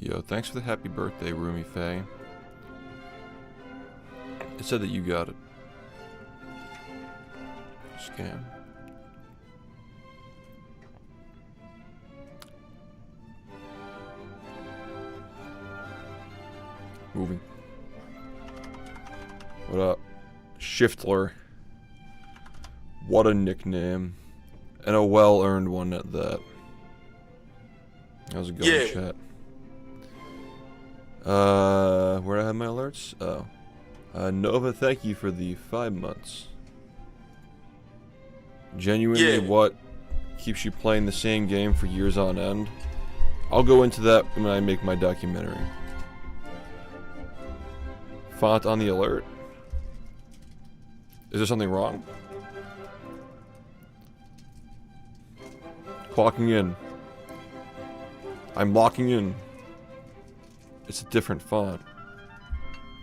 Yo, thanks for the happy birthday, Roomy Faye. It said that you got it. Scam. Moving. What up? Shiftler. What a nickname. And a well-earned one at that. How's it going, chat? Where do I have my alerts? Oh. Nova, thank you for the 5 months. Genuinely, what keeps you playing the same game for years on end? I'll go into that when I make my documentary. Font on the alert? Is there something wrong? Clocking in. I'm locking in. It's a different font.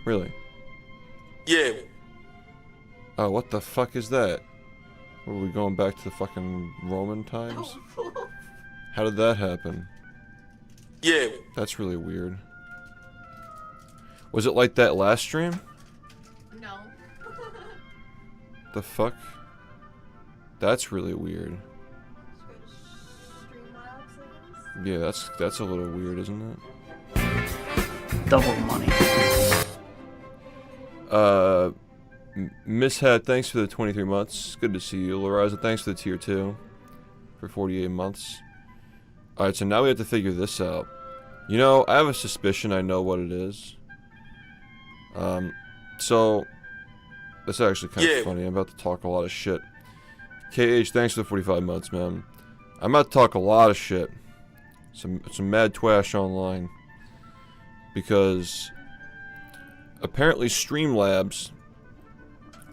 Really? Yeah. Oh, what the fuck is that? Are we going back to the fucking Roman times? How did that happen? Yeah. That's really weird. Was it like that last stream? No. The fuck? That's really weird. Yeah, that's a little weird, isn't it? Double money. Miss Hat, thanks for the 23 months. Good to see you. Loriza, thanks for the tier 2 for 48 months. Alright, so now we have to figure this out. You know, I have a suspicion I know what it is. So that's actually kind of funny. I'm about to talk a lot of shit. KH, thanks for the 45 months, man. I'm about to talk a lot of shit. Some mad twash online. Because apparently Streamlabs,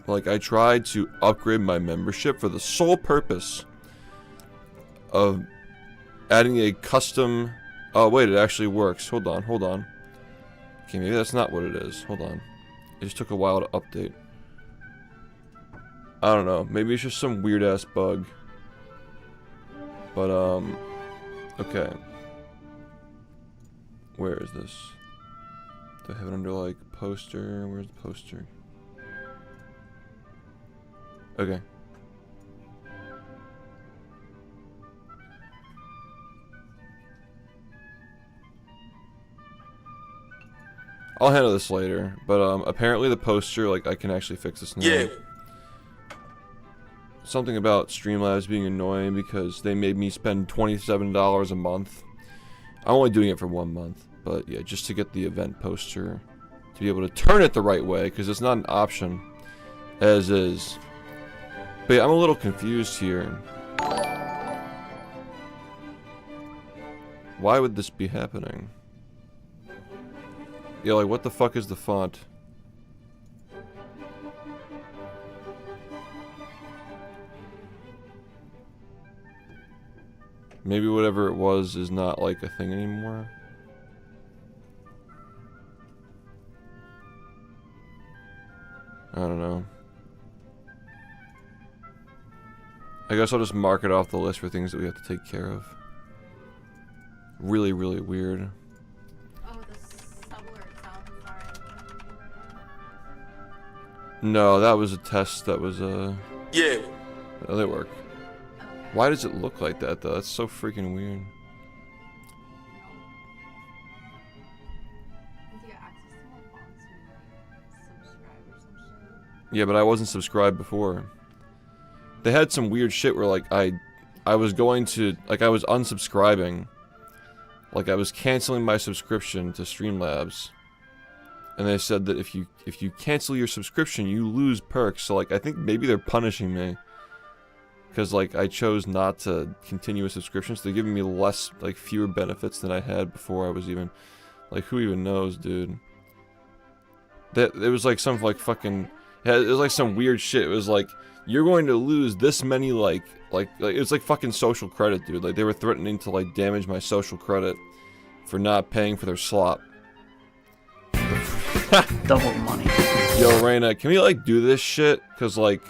like, I tried to upgrade my membership for the sole purpose of adding a custom... Oh, wait, it actually works. Hold on. Okay, maybe that's not what it is. Hold on. It just took a while to update. I don't know. Maybe it's just some weird-ass bug. But, okay. Where is this? Do I have it under, like, poster? Where's the poster? Okay. I'll handle this later, but apparently the poster, like, I can actually fix this now. Yeah. Something about Streamlabs being annoying because they made me spend $27 a month. I'm only doing it for 1 month, but yeah, just to get the event poster, to be able to turn it the right way, because it's not an option, as is. But yeah, I'm a little confused here. Why would this be happening? Yeah, like, what the fuck is the font? Maybe whatever it was is not, like, a thing anymore. I don't know. I guess I'll just mark it off the list for things that we have to take care of. Really, really weird. No, that was a test. That was Yeah. Oh, they work. Why does it look like that, though? That's so freaking weird. Yeah, but I wasn't subscribed before. They had some weird shit where, like, I was going to, like, I was unsubscribing. Like, I was canceling my subscription to Streamlabs. And they said that if you cancel your subscription, you lose perks. So, like, I think maybe they're punishing me. Because, like, I chose not to continue a subscription, so they're giving me less, like, fewer benefits than I had before I was even... Like, who even knows, dude? It was, like, some, like, fucking... It was, like, some weird shit. It was, like, you're going to lose this many, like, it was, like, fucking social credit, dude. Like, they were threatening to, like, damage my social credit for not paying for their slop. Double money. Yo, Raina, can we, like, do this shit? Because, like,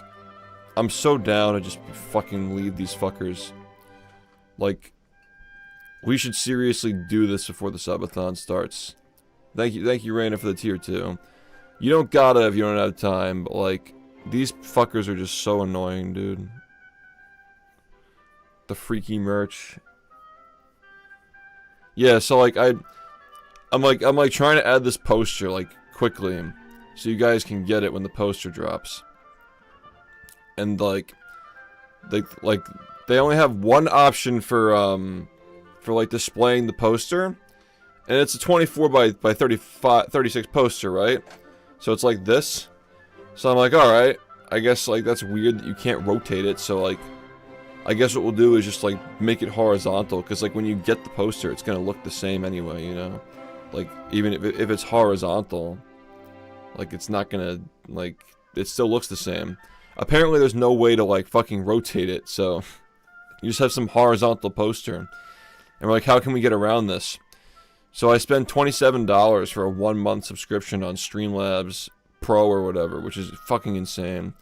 I'm so down to just fucking leave these fuckers. Like, We should seriously do this before the subathon starts. Thank you, Raina, for the tier 2. You don't gotta if you don't have time, but like, these fuckers are just so annoying, dude. The freaky merch. Yeah, so like I'm like trying to add this poster like quickly, so you guys can get it when the poster drops. And like they only have one option for like displaying the poster, and it's a 24 by 36 poster, right? So it's like this. So I'm like, all right, I guess like that's weird that you can't rotate it. So like, I guess what we'll do is just like make it horizontal, because like when you get the poster, it's gonna look the same anyway, you know. Like even if it's horizontal, like it's not gonna like it still looks the same. Apparently, there's no way to like fucking rotate it, so you just have some horizontal poster, and we're like, how can we get around this? So I spent $27 for a 1-month subscription on Streamlabs Pro or whatever, which is fucking insane.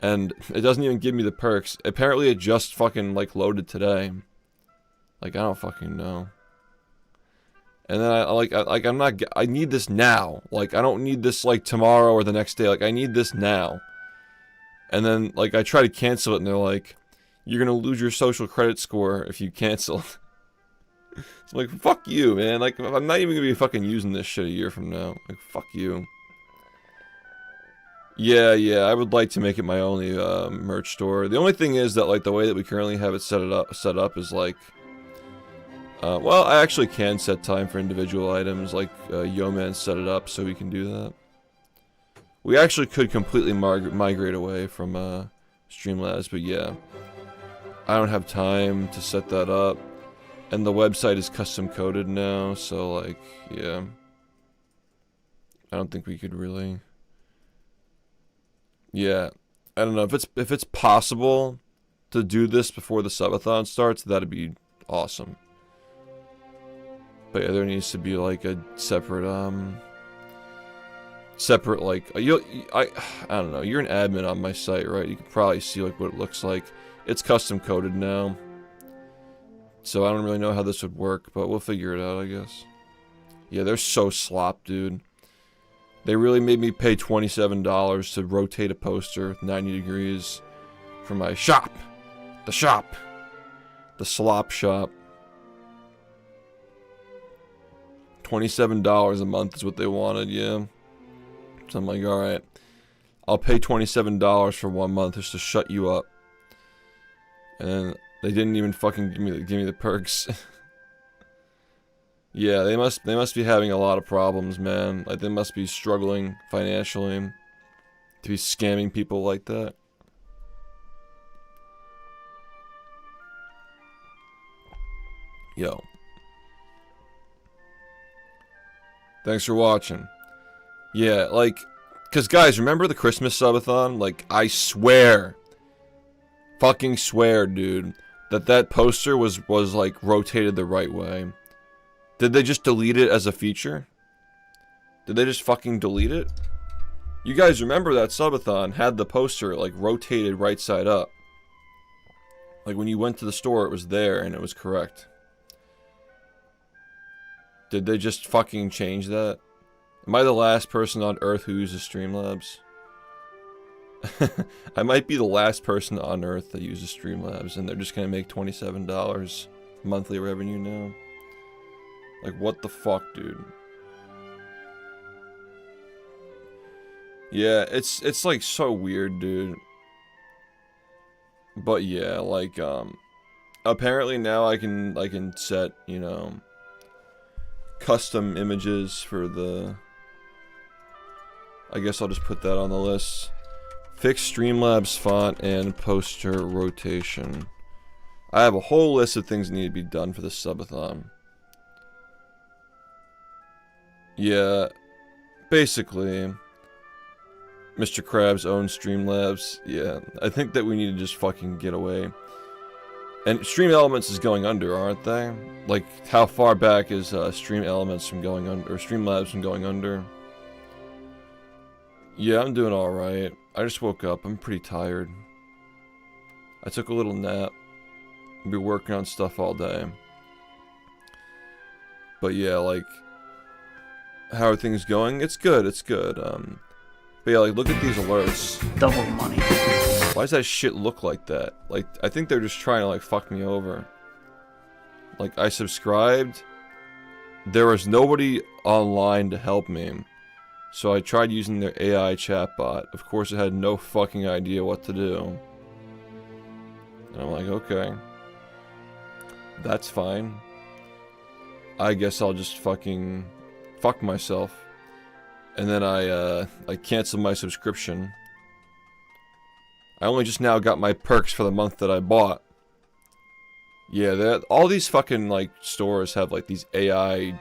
And it doesn't even give me the perks. Apparently it just fucking like loaded today. Like I don't fucking know. And then I need this now. Like I don't need this like tomorrow or the next day. Like I need this now. And then like I try to cancel it and they're like, you're gonna lose your social credit score if you cancel. It's like, fuck you, man. Like, I'm not even gonna be fucking using this shit a year from now. Like, fuck you. Yeah, I would like to make it my only merch store. The only thing is that like the way that we currently have it set up is like, well, I actually can set time for individual items. Like Yeoman set it up so we can do that. We actually could completely migrate away from Streamlabs, but yeah, I don't have time to set that up. And the website is custom coded now, so like, yeah. I don't think we could really. Yeah, I don't know if it's possible to do this before the subathon starts. That'd be awesome. But yeah, there needs to be like a separate like I don't know. You're an admin on my site, right? You can probably see like what it looks like. It's custom coded now. So I don't really know how this would work, but we'll figure it out, I guess. Yeah, they're so slop, dude. They really made me pay $27 to rotate a poster 90 degrees for my shop. The shop. The slop shop. $27 a month is what they wanted, yeah. So I'm like, alright. I'll pay $27 for 1 month just to shut you up. And they didn't even fucking give me the perks. Yeah, they must be having a lot of problems, man. Like they must be struggling financially to be scamming people like that. Yo. Thanks for watching. Yeah, like, cause guys, remember the Christmas subathon? Like, I swear, fucking swear, dude, that poster was like rotated the right way. Did they just delete it as a feature? Did they just fucking delete it? You guys remember that subathon had the poster like rotated right side up. Like when you went to the store, it was there and it was correct. Did they just fucking change that? Am I the last person on Earth who uses Streamlabs? I might be the last person on Earth that uses Streamlabs, and they're just gonna make $27 monthly revenue now. Like, what the fuck, dude? Yeah, it's like so weird, dude. But yeah, like apparently now I can set, you know, custom images for the. I guess I'll just put that on the list. Fix Streamlabs font and poster rotation. I have a whole list of things that need to be done for this subathon. Yeah, basically, Mr. Krabs owns Streamlabs. Yeah, I think that we need to just fucking get away. And Stream Elements is going under, aren't they? Like, how far back is Stream Elements from going under, or Streamlabs from going under? Yeah, I'm doing alright. I just woke up. I'm pretty tired. I took a little nap. I've been working on stuff all day. But yeah, like, how are things going? It's good, it's good. But yeah, like, look at these alerts. Double money. Why does that shit look like that? Like, I think they're just trying to, like, fuck me over. Like, I subscribed. There was nobody online to help me. So I tried using their AI chatbot. Of course, it had no fucking idea what to do. And I'm like, okay. That's fine. I guess I'll just fucking fuck myself. And then I canceled my subscription. I only just now got my perks for the month that I bought. Yeah, all these fucking, like, stores have, like, these AI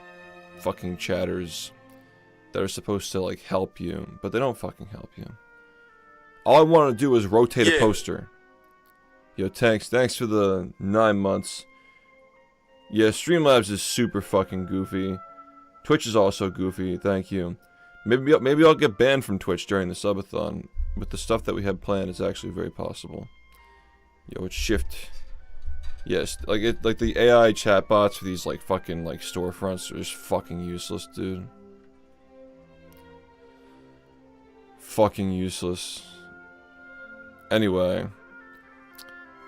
fucking chatters that are supposed to, like, help you, but they don't fucking help you. All I want to do is rotate a poster. Yo, thanks for the 9 months. Yeah, Streamlabs is super fucking goofy. Twitch is also goofy, thank you. Maybe I'll get banned from Twitch during the subathon. With the stuff that we had planned, it's actually very possible. Yo, it's SHiFT. Yes, like the AI chatbots for these like fucking like storefronts are just fucking useless, dude. Fucking useless. Anyway,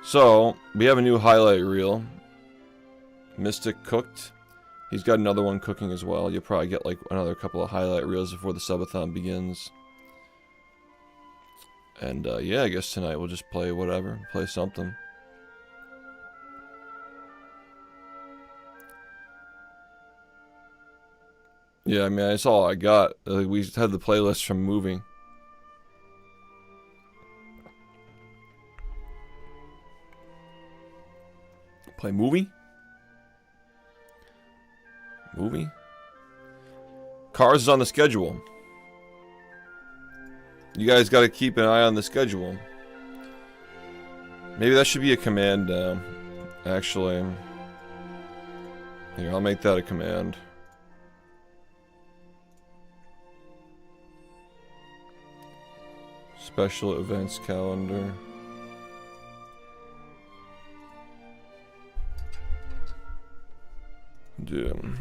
so we have a new highlight reel. Mystic cooked. He's got another one cooking as well. You'll probably get like another couple of highlight reels before the subathon begins. And yeah, I guess tonight we'll just play whatever, play something. Yeah, I mean, that's all I got. Like, we had the playlist from movie. Play movie? Movie? Cars is on the schedule. You guys gotta keep an eye on the schedule. Maybe that should be a command now. Actually. Here, I'll make that a command. Special events calendar. Dude.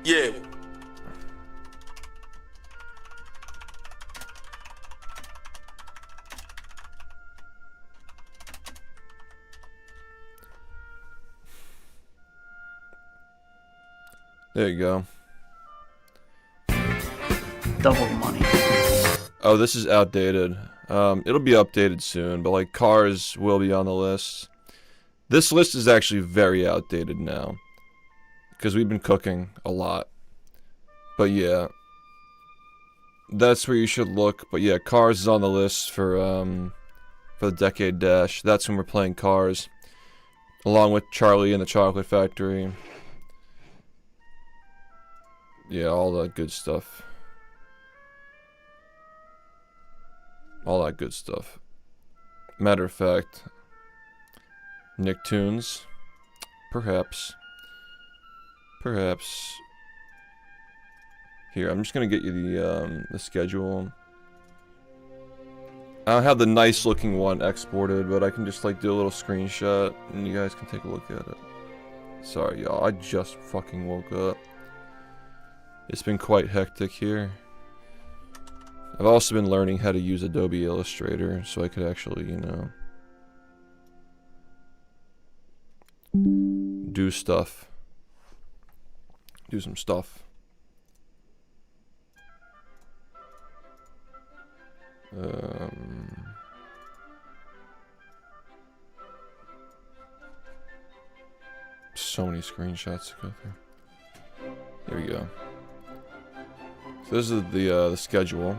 Yeah. There you go. Double money. Oh, this is outdated. It'll be updated soon, but like cars will be on the list. This list is actually very outdated now. Because we've been cooking a lot. But yeah. That's where you should look. But yeah, Cars is on the list for the Decade Dash. That's when we're playing Cars. Along with Charlie and the Chocolate Factory. Yeah, all that good stuff. All that good stuff. Matter of fact, Nicktoons. Perhaps. Perhaps. Here, I'm just gonna get you the schedule. I don't have the nice looking one exported, but I can just like do a little screenshot and you guys can take a look at it. Sorry y'all, I just fucking woke up. It's been quite hectic here. I've also been learning how to use Adobe Illustrator so I could actually, you know, do stuff. Do some stuff. So many screenshots to go through. There we go. So this is the schedule.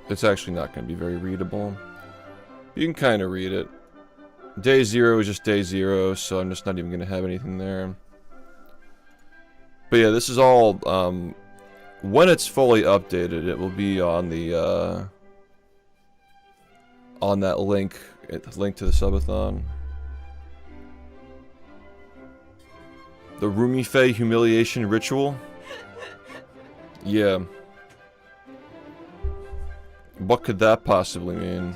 It's actually not going to be very readable. You can kind of read it. Day 0 is just day 0, so I'm just not even going to have anything there. But yeah, this is all, when it's fully updated, it will be on the, on that link to the subathon. The Rumife humiliation ritual? Yeah. What could that possibly mean?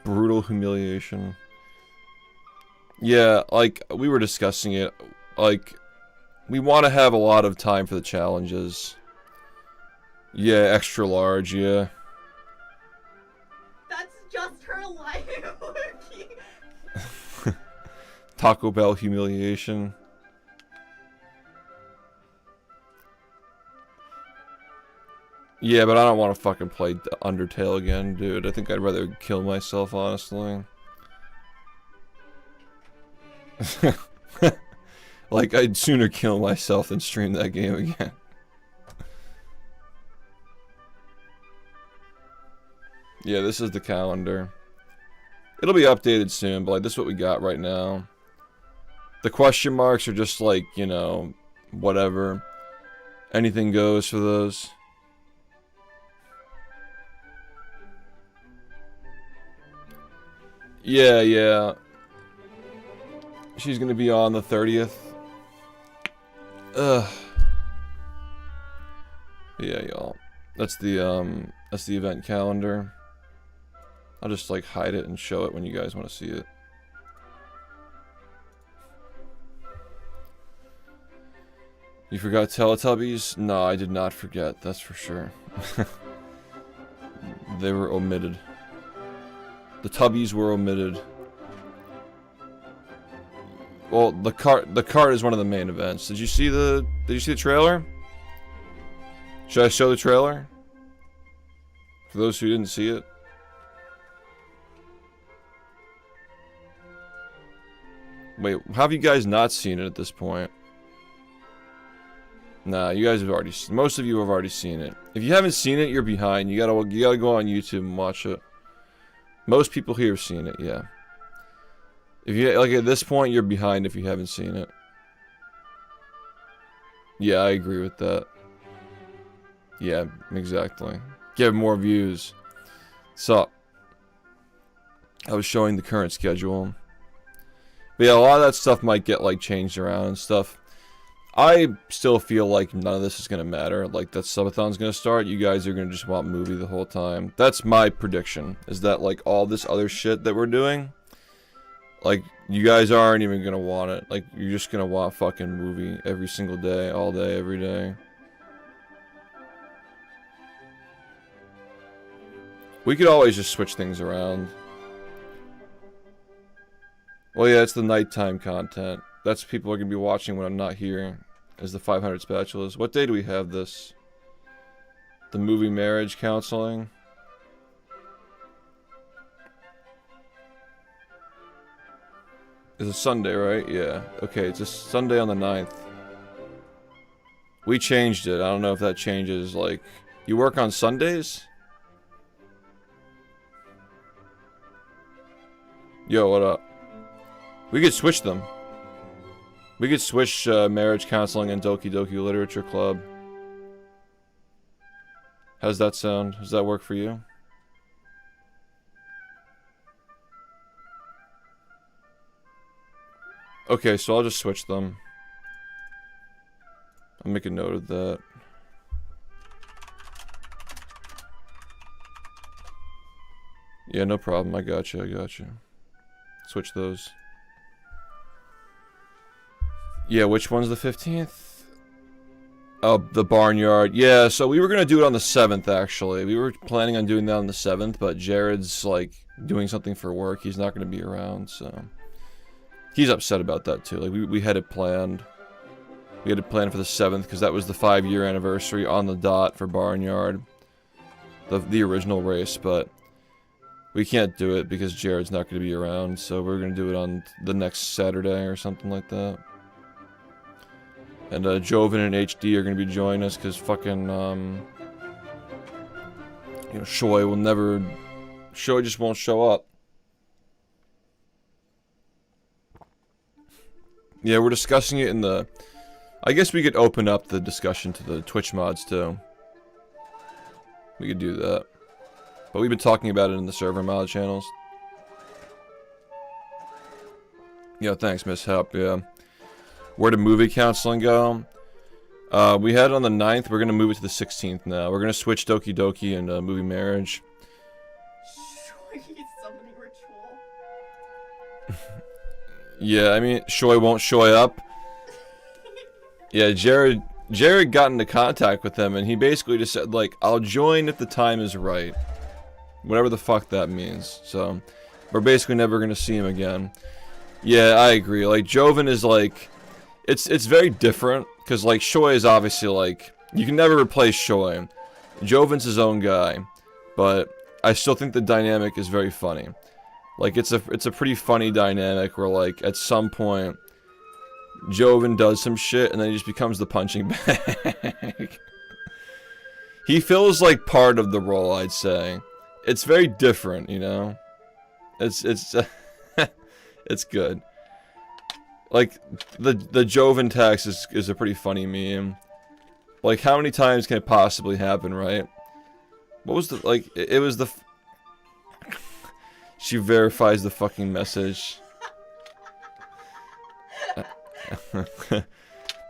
Brutal humiliation. Yeah, like, we were discussing it. Like, we want to have a lot of time for the challenges. Yeah, extra large, yeah. That's just her life. Taco Bell humiliation. Yeah, but I don't want to fucking play Undertale again, dude. I think I'd rather kill myself, honestly. Like, I'd sooner kill myself than stream that game again. Yeah, this is the calendar. It'll be updated soon, but like, this is what we got right now. The question marks are just like, you know, whatever. Anything goes for those. Yeah, yeah. She's gonna be on the 30th. Ugh. Yeah, y'all. That's the event calendar. I'll just like hide it and show it when you guys want to see it. You forgot Teletubbies? No, I did not forget, that's for sure. They were omitted. The Tubbies were omitted. Well, the cart is one of the main events. Did you see the trailer? Should I show the trailer? For those who didn't see it. Wait, how have you guys not seen it at this point? Nah, you guys have already. Most of you have already seen it. If you haven't seen it, you're behind. You gotta go on YouTube and watch it. Most people here have seen it, yeah. If you like at this point, you're behind if you haven't seen it. Yeah, I agree with that. Yeah, exactly. Get more views. So, I was showing the current schedule. But yeah, a lot of that stuff might get like changed around and stuff. I still feel like none of this is gonna matter. Like that subathon's gonna start. You guys are gonna just want movie the whole time. That's my prediction. Is that like all this other shit that we're doing, like you guys aren't even gonna want it. Like you're just gonna want fucking movie every single day, all day, every day. We could always just switch things around. Well, yeah, it's the nighttime content. That's what people are going to be watching when I'm not here. Is the 500 spatulas. What day do we have this? The movie marriage counseling. It's a Sunday, right? Yeah. Okay, it's a Sunday on the 9th. We changed it. I don't know if that changes, like... You work on Sundays? Yo, what up? We could switch them. We could switch marriage counseling and Doki Doki Literature Club. How's that sound? Does that work for you? Okay, so I'll just switch them. I'll make a note of that. Yeah, no problem. I got you. I got you. Switch those. Yeah, which one's the 15th? Oh, the barnyard. Yeah, so we were going to do it on the 7th, actually. We were planning on doing that on the 7th, but Jared's, like, doing something for work. He's not going to be around, so... He's upset about that, too. Like, we had it planned. We had it planned for the 7th, because that was the 5-year anniversary on the dot for Barnyard. The original race, but... We can't do it because Jared's not going to be around, so we're going to do it on the next Saturday or something like that. And Joven and HD are going to be joining us because fucking, you know, Shoy will never... Shoy just won't show up. Yeah, we're discussing it in the... I guess we could open up the discussion to the Twitch mods, too. We could do that. But we've been talking about it in the server mod channels. Yeah, thanks, Miss Help, yeah. Where did movie counseling go? We had it on the 9th. We're gonna move it to the 16th now. We're gonna switch Doki Doki and Movie Marriage. Summoning ritual. Yeah, I mean, Shoy won't shoy up. Yeah, Jared got into contact with him, and he basically just said, like, I'll join if the time is right. Whatever the fuck that means. So, we're basically never gonna see him again. Yeah, I agree. Like, Joven is, like... It's very different, because, like, Shoy is obviously, like... You can never replace Shoy. Joven's his own guy. But, I still think the dynamic is very funny. Like, it's a pretty funny dynamic where, like, at some point... Joven does some shit, and then he just becomes the punching bag. He feels like part of the role, I'd say. It's very different, you know? It's it's good. Like, the Joven tax is a pretty funny meme. Like, how many times can it possibly happen, right? What was the, like, it was the... She verifies the fucking message.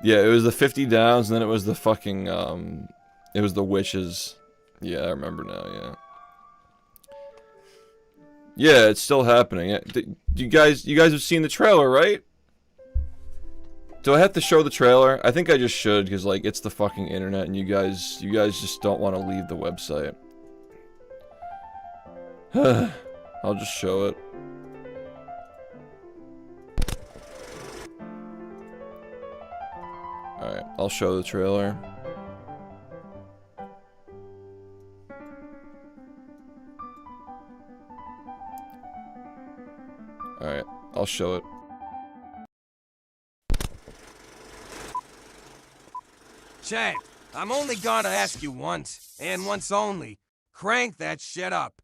Yeah, it was the 50 downs, and then it was the fucking, it was the witches. Yeah, I remember now, yeah. Yeah, it's still happening. You guys have seen the trailer, right? Do I have to show the trailer? I think I just should, because, like, it's the fucking internet, and you guys just don't want to leave the website. I'll just show it. Alright, I'll show the trailer. Alright, I'll show it. Chad, I'm only gonna ask you once, and once only. Crank that shit up.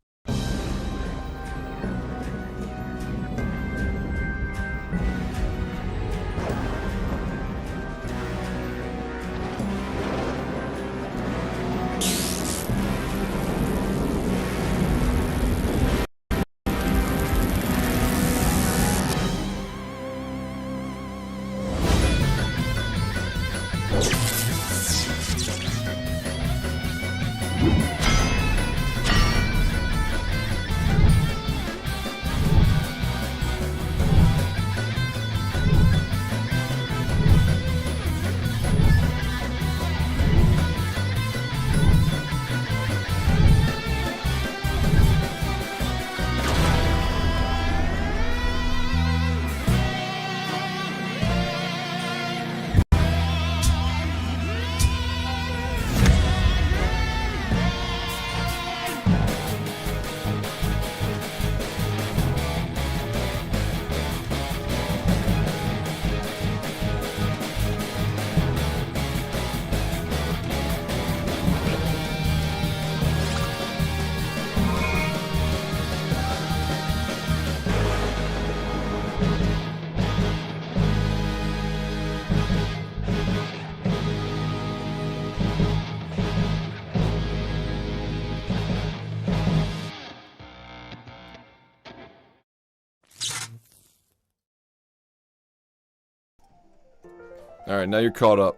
Alright, now you're caught up.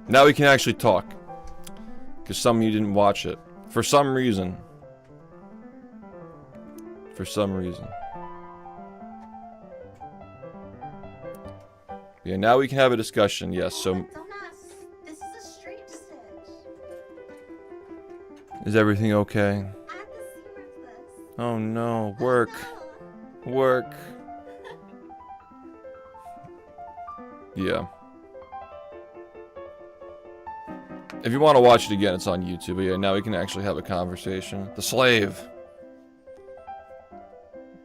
Now we can actually talk. Because some of you didn't watch it. For some reason. For some reason. Yeah, now we can have a discussion, yes, so... Don't ask. This is a straight stitch. Is everything okay? Add the seam of this. Oh no, work. No. Work. Yeah. If you want to watch it again, it's on YouTube. But yeah, now we can actually have a conversation. The slave.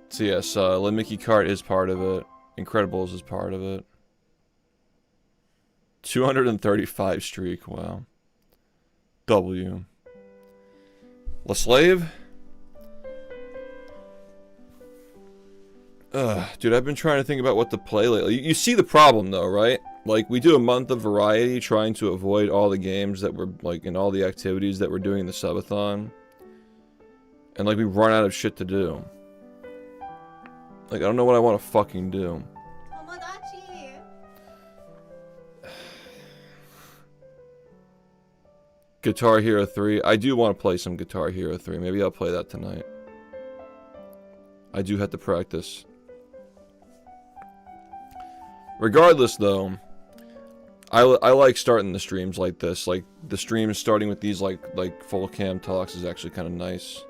So yes, Mickey Cart is part of it. Incredibles is part of it. 235 streak, wow. W. La Slave? Dude, I've been trying to think about what to play lately. You see the problem though, right? Like, we do a month of variety trying to avoid all the games that we're, like, and all the activities that we're doing in the subathon. And, like, we run out of shit to do. Like, I don't know what I want to fucking do. Tomodachi. Guitar Hero 3. I do want to play some Guitar Hero 3. Maybe I'll play that tonight. I do have to practice. Regardless, though, I like starting the streams like this. Like, the streams starting with these, like full cam talks is actually kind of nice.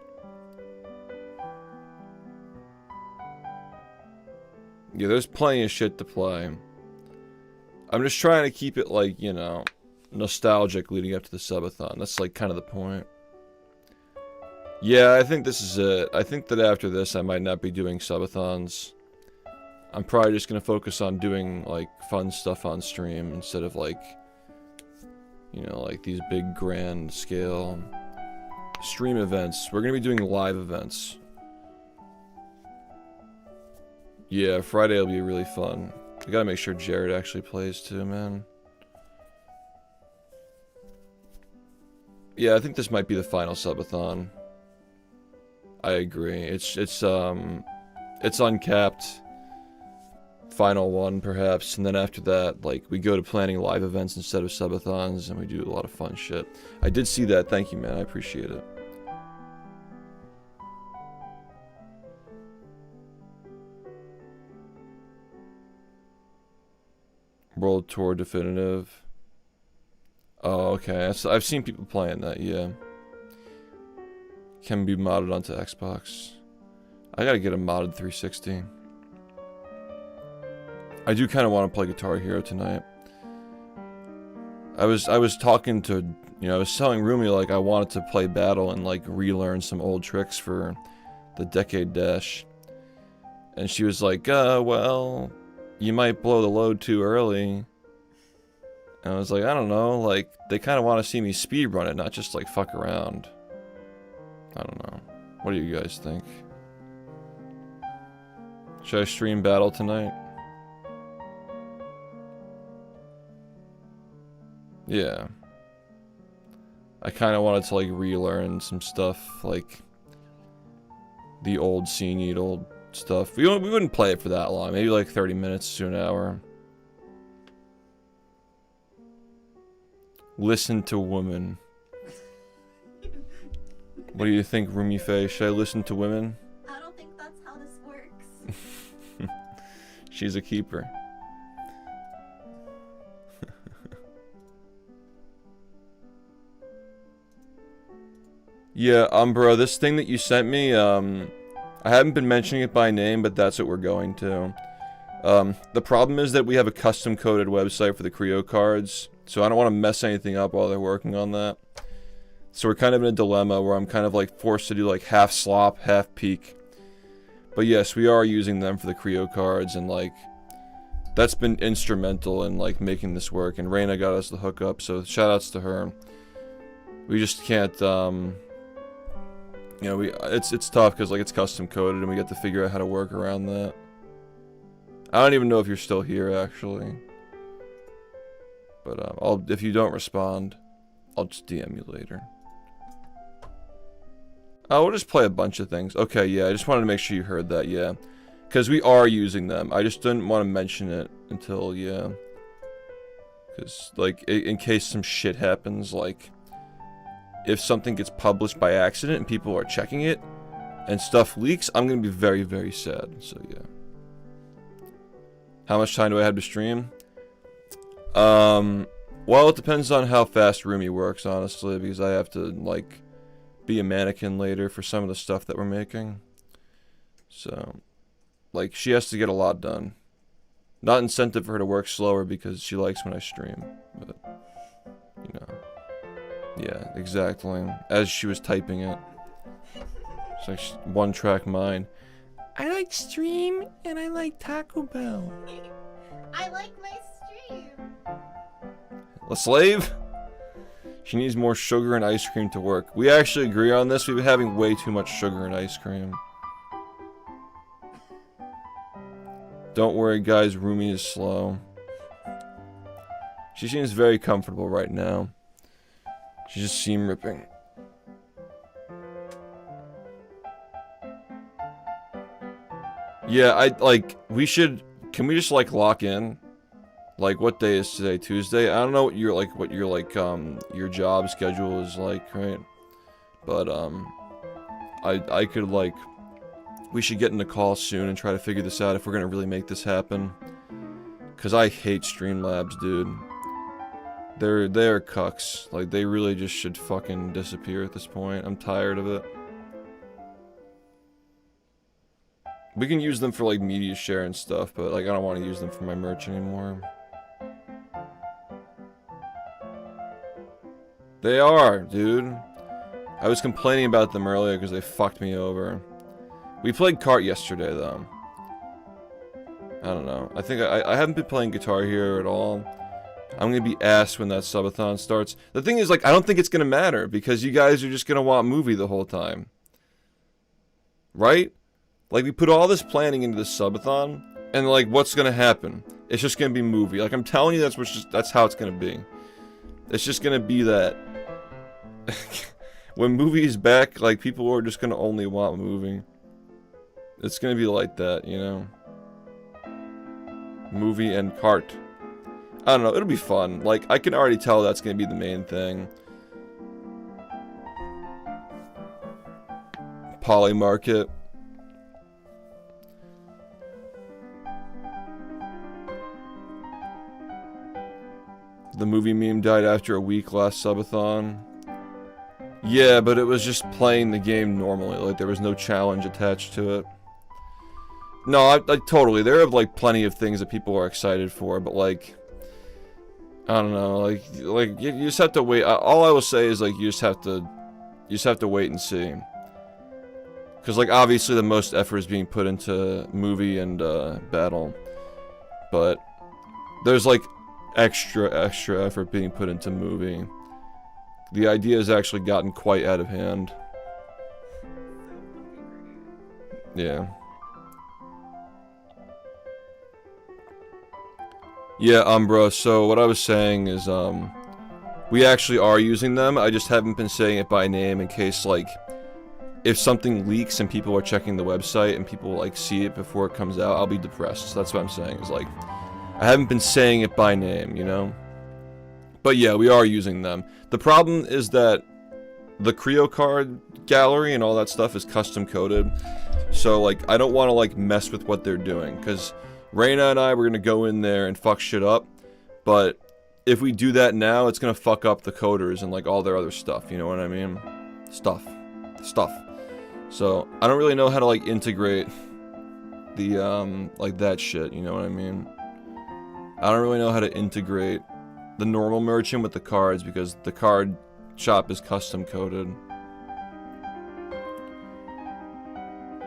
Yeah, there's plenty of shit to play. I'm just trying to keep it, like, you know, nostalgic leading up to the subathon. That's, like, kind of the point. Yeah, I think this is it. I think that after this, I might not be doing subathons. I'm probably just gonna focus on doing, like, fun stuff on stream instead of, like, you know, like these big grand scale stream events. We're gonna be doing live events. Yeah, Friday will be really fun. I gotta make sure Jared actually plays too, man. Yeah, I think this might be the final subathon. I agree. It's uncapped. Final one, perhaps, and then after that, like, we go to planning live events instead of subathons, and we do a lot of fun shit. I did see that. Thank you, man. I appreciate it. World Tour Definitive. Oh, okay. I've seen people playing that, yeah. Can be modded onto Xbox. I gotta get a modded 360. I do kind of want to play Guitar Hero tonight. I was talking to, you know, I was telling Rumi, like, I wanted to play Battle and, like, relearn some old tricks for the Decade Dash. And she was like, well, you might blow the load too early. And I was like, I don't know, like, they kind of want to see me speedrun it, not just, like, fuck around. I don't know. What do you guys think? Should I stream Battle tonight? Yeah. I kind of wanted to, like, relearn some stuff, like the old scene, old stuff. We wouldn't play it for that long. Maybe like 30 minutes to an hour. Listen to women. What do you think, Rumi Faye? Should I listen to women? I don't think that's how this works. She's a keeper. Yeah, bro, this thing that you sent me, I haven't been mentioning it by name, but that's what we're going to. The problem is that we have a custom-coded website for the Creo cards, so I don't want to mess anything up while they're working on that. So we're kind of in a dilemma where I'm kind of, like, forced to do, like, half slop, half peak. But yes, we are using them for the Creo cards, and, like, that's been instrumental in, like, making this work, and Reina got us the hookup, so shout-outs to her. We just can't, you know, it's tough because, like, it's custom coded and we get to figure out how to work around that. I don't even know if you're still here, actually. But if you don't respond, I'll just DM you later. Oh, we'll just play a bunch of things. Okay, yeah, I just wanted to make sure you heard that, yeah. Because we are using them. I just didn't want to mention it until, yeah. Because, like, in case some shit happens, like, if something gets published by accident and people are checking it and stuff leaks, I'm going to be very, very sad. So, yeah. How much time do I have to stream? Well, it depends on how fast Rumi works, honestly, because I have to, like, be a mannequin later for some of the stuff that we're making. So, like, she has to get a lot done. Not incentive for her to work slower because she likes when I stream, but, you know. Yeah, exactly. As she was typing it. It's like one-track mind. I like stream, and I like Taco Bell. I like my stream. A slave? She needs more sugar and ice cream to work. We actually agree on this. We've been having way too much sugar and ice cream. Don't worry, guys. Rumi is slow. She seems very comfortable right now. She just seam ripping. Yeah, we should, can we just, like, lock in? Like, what day is today? Tuesday? I don't know what your your job schedule is like, right? But, I could, like, we should get in a call soon and try to figure this out if we're gonna really make this happen. Cause I hate Streamlabs, dude. They're cucks. Like, they really just should fucking disappear at this point. I'm tired of it. We can use them for, like, media share and stuff, but, like, I don't want to use them for my merch anymore. They are, dude. I was complaining about them earlier because they fucked me over. We played kart yesterday, though. I don't know. I think I haven't been playing Guitar Hero at all. I'm gonna be asked when that subathon starts. The thing is, like, I don't think it's gonna matter because you guys are just gonna want movie the whole time. Right? Like, we put all this planning into this subathon, and, like, what's gonna happen? It's just gonna be movie. Like, I'm telling you, that's how it's gonna be. It's just gonna be that. When movie is back, like, people are just gonna only want movie. It's gonna be like that, you know? Movie and kart. I don't know, it'll be fun. Like, I can already tell that's gonna be the main thing. Poly Market. The movie meme died after a week last subathon. Yeah, but it was just playing the game normally. Like, there was no challenge attached to it. No, I totally. There are, like, plenty of things that people are excited for, but, like, I don't know. Like you just have to wait. All I will say is, like, you just have to wait and see. Because, like, obviously the most effort is being put into movie and battle, but there's, like, extra effort being put into movie. The idea has actually gotten quite out of hand. Yeah. Yeah, Umbra, so what I was saying is, we actually are using them. I just haven't been saying it by name in case, like, if something leaks and people are checking the website and people, like, see it before it comes out, I'll be depressed. So that's what I'm saying, is, like, I haven't been saying it by name, you know? But yeah, we are using them. The problem is that the Creo card gallery and all that stuff is custom coded. So, like, I don't want to, like, mess with what they're doing, because Reyna and I were gonna go in there and fuck shit up, but if we do that now, it's gonna fuck up the coders and, like, all their other stuff, you know what I mean? Stuff. So, I don't really know how to, like, integrate the, like, that shit, you know what I mean? I don't really know how to integrate the normal merchant with the cards, because the card shop is custom coded.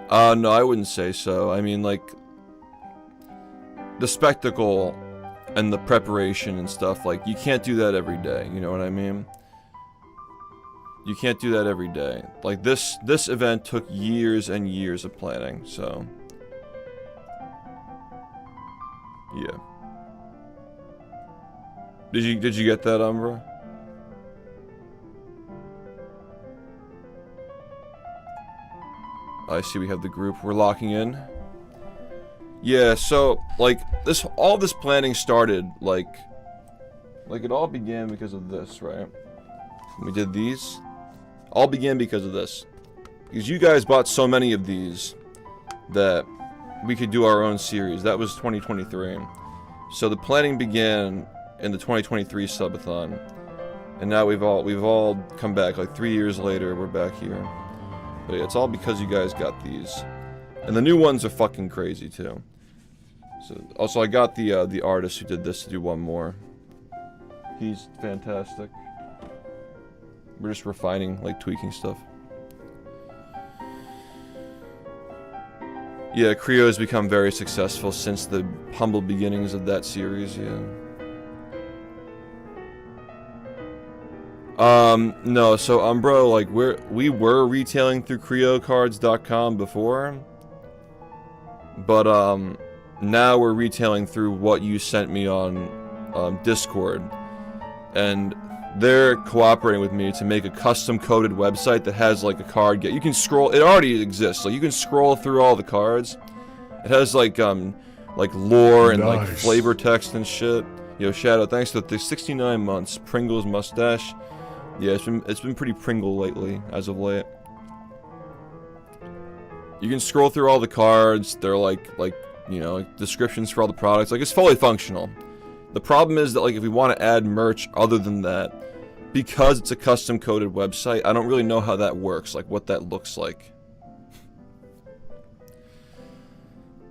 No, I wouldn't say so. I mean, like, the spectacle and the preparation and stuff, like, you can't do that every day, you know what I mean? You can't do that every day. Like, this event took years and years of planning, so yeah. Did you get that, Umbra? I see we have the group. We're locking in. Yeah, so, like, all this planning started, like, it all began because of this, right? We did these. All began because of this. Because you guys bought so many of these that we could do our own series. That was 2023. So the planning began in the 2023 subathon. And now we've all come back. Like, 3 years later, we're back here. But yeah, it's all because you guys got these. And the new ones are fucking crazy, too. So, also, I got the artist who did this to do one more. He's fantastic. We're just refining, like, tweaking stuff. Yeah, Creo has become very successful since the humble beginnings of that series, yeah. No, so Umbro, like, we were retailing through CreoCards.com before. But, now we're retailing through what you sent me on, Discord. And they're cooperating with me to make a custom-coded website that has, like, a card you can scroll, it already exists, like, you can scroll through all the cards. It has, like lore and, like, flavor text and shit. Yo, Shadow, thanks for the 69 months. Pringle's mustache. Yeah, it's been pretty Pringle lately, as of late. You can scroll through all the cards. They're like you know, like descriptions for all the products. Like, it's fully functional. The problem is that, like, if we want to add merch other than that, because it's a custom coded website, I don't really know how that works, like what that looks like.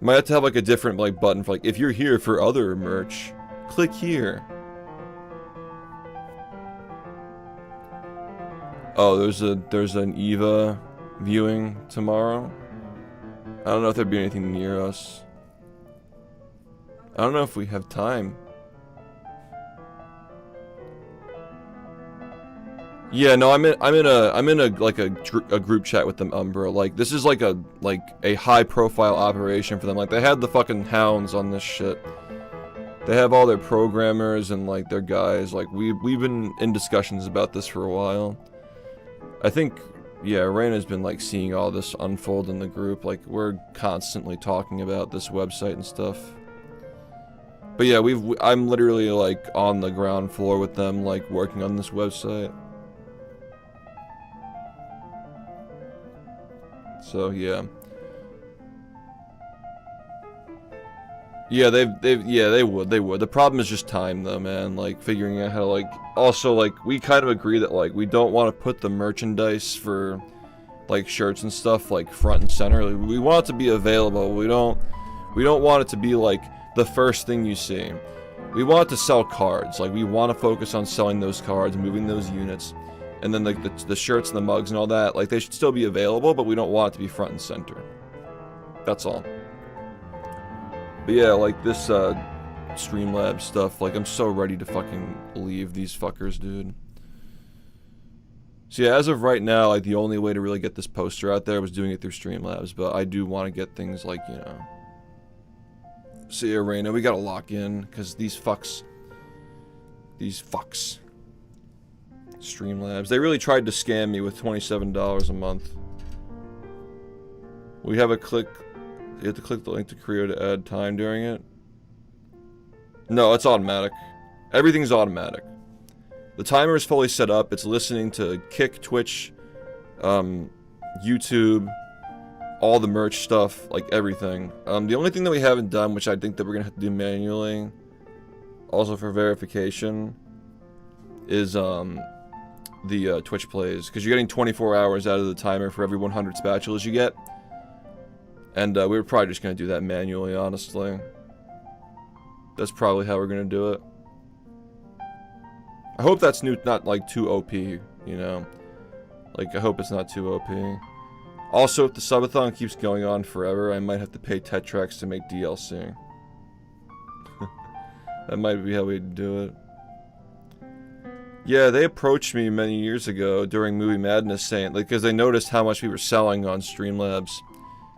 Might have to have like a different like button for like, if you're here for other merch, click here. Oh, there's an Eva viewing tomorrow. I don't know if there'd be anything near us. I don't know if we have time. Yeah, no, I'm in a like a group chat with them, Umbra. Like, this is like a high profile operation for them. Like, they had the fucking hounds on this shit. They have all their programmers and like their guys. Like, we've been in discussions about this for a while. I think, yeah, Raina's been like seeing all this unfold in the group. Like, we're constantly talking about this website and stuff. But yeah, I'm literally like on the ground floor with them, like working on this website. So yeah. Yeah, they would. The problem is just time though, man. Like, figuring out how to, like, also, like, we kind of agree that, like, we don't want to put the merchandise for, like, shirts and stuff, like, front and center. Like, we want it to be available. We don't want it to be, like, the first thing you see. We want to sell cards. Like, we want to focus on selling those cards, moving those units. And then, like, the shirts and the mugs and all that, like, they should still be available, but we don't want it to be front and center. That's all. But yeah, like, this, Streamlabs stuff, like, I'm so ready to fucking leave these fuckers, dude. So yeah, as of right now, like, the only way to really get this poster out there was doing it through Streamlabs, but I do want to get things like, you know... See ya, Reina, we gotta lock in, because these fucks... Streamlabs. They really tried to scam me with $27 a month. We have a click... You have to click the link to Creo to add time during it. No, it's automatic. Everything's automatic. The timer is fully set up. It's listening to Kick, Twitch, YouTube, all the merch stuff, like everything. The only thing that we haven't done, which I think that we're gonna have to do manually, also for verification, is the Twitch plays, because you're getting 24 hours out of the timer for every 100 spatulas you get. And we were probably just going to do that manually, honestly. That's probably how we're going to do it. I hope that's not, like, too OP, you know? Like, I hope it's not too OP. Also, if the subathon keeps going on forever, I might have to pay Tetrax to make DLC. That might be how we do it. Yeah, they approached me many years ago during Movie Madness saying, like, because they noticed how much we were selling on Streamlabs.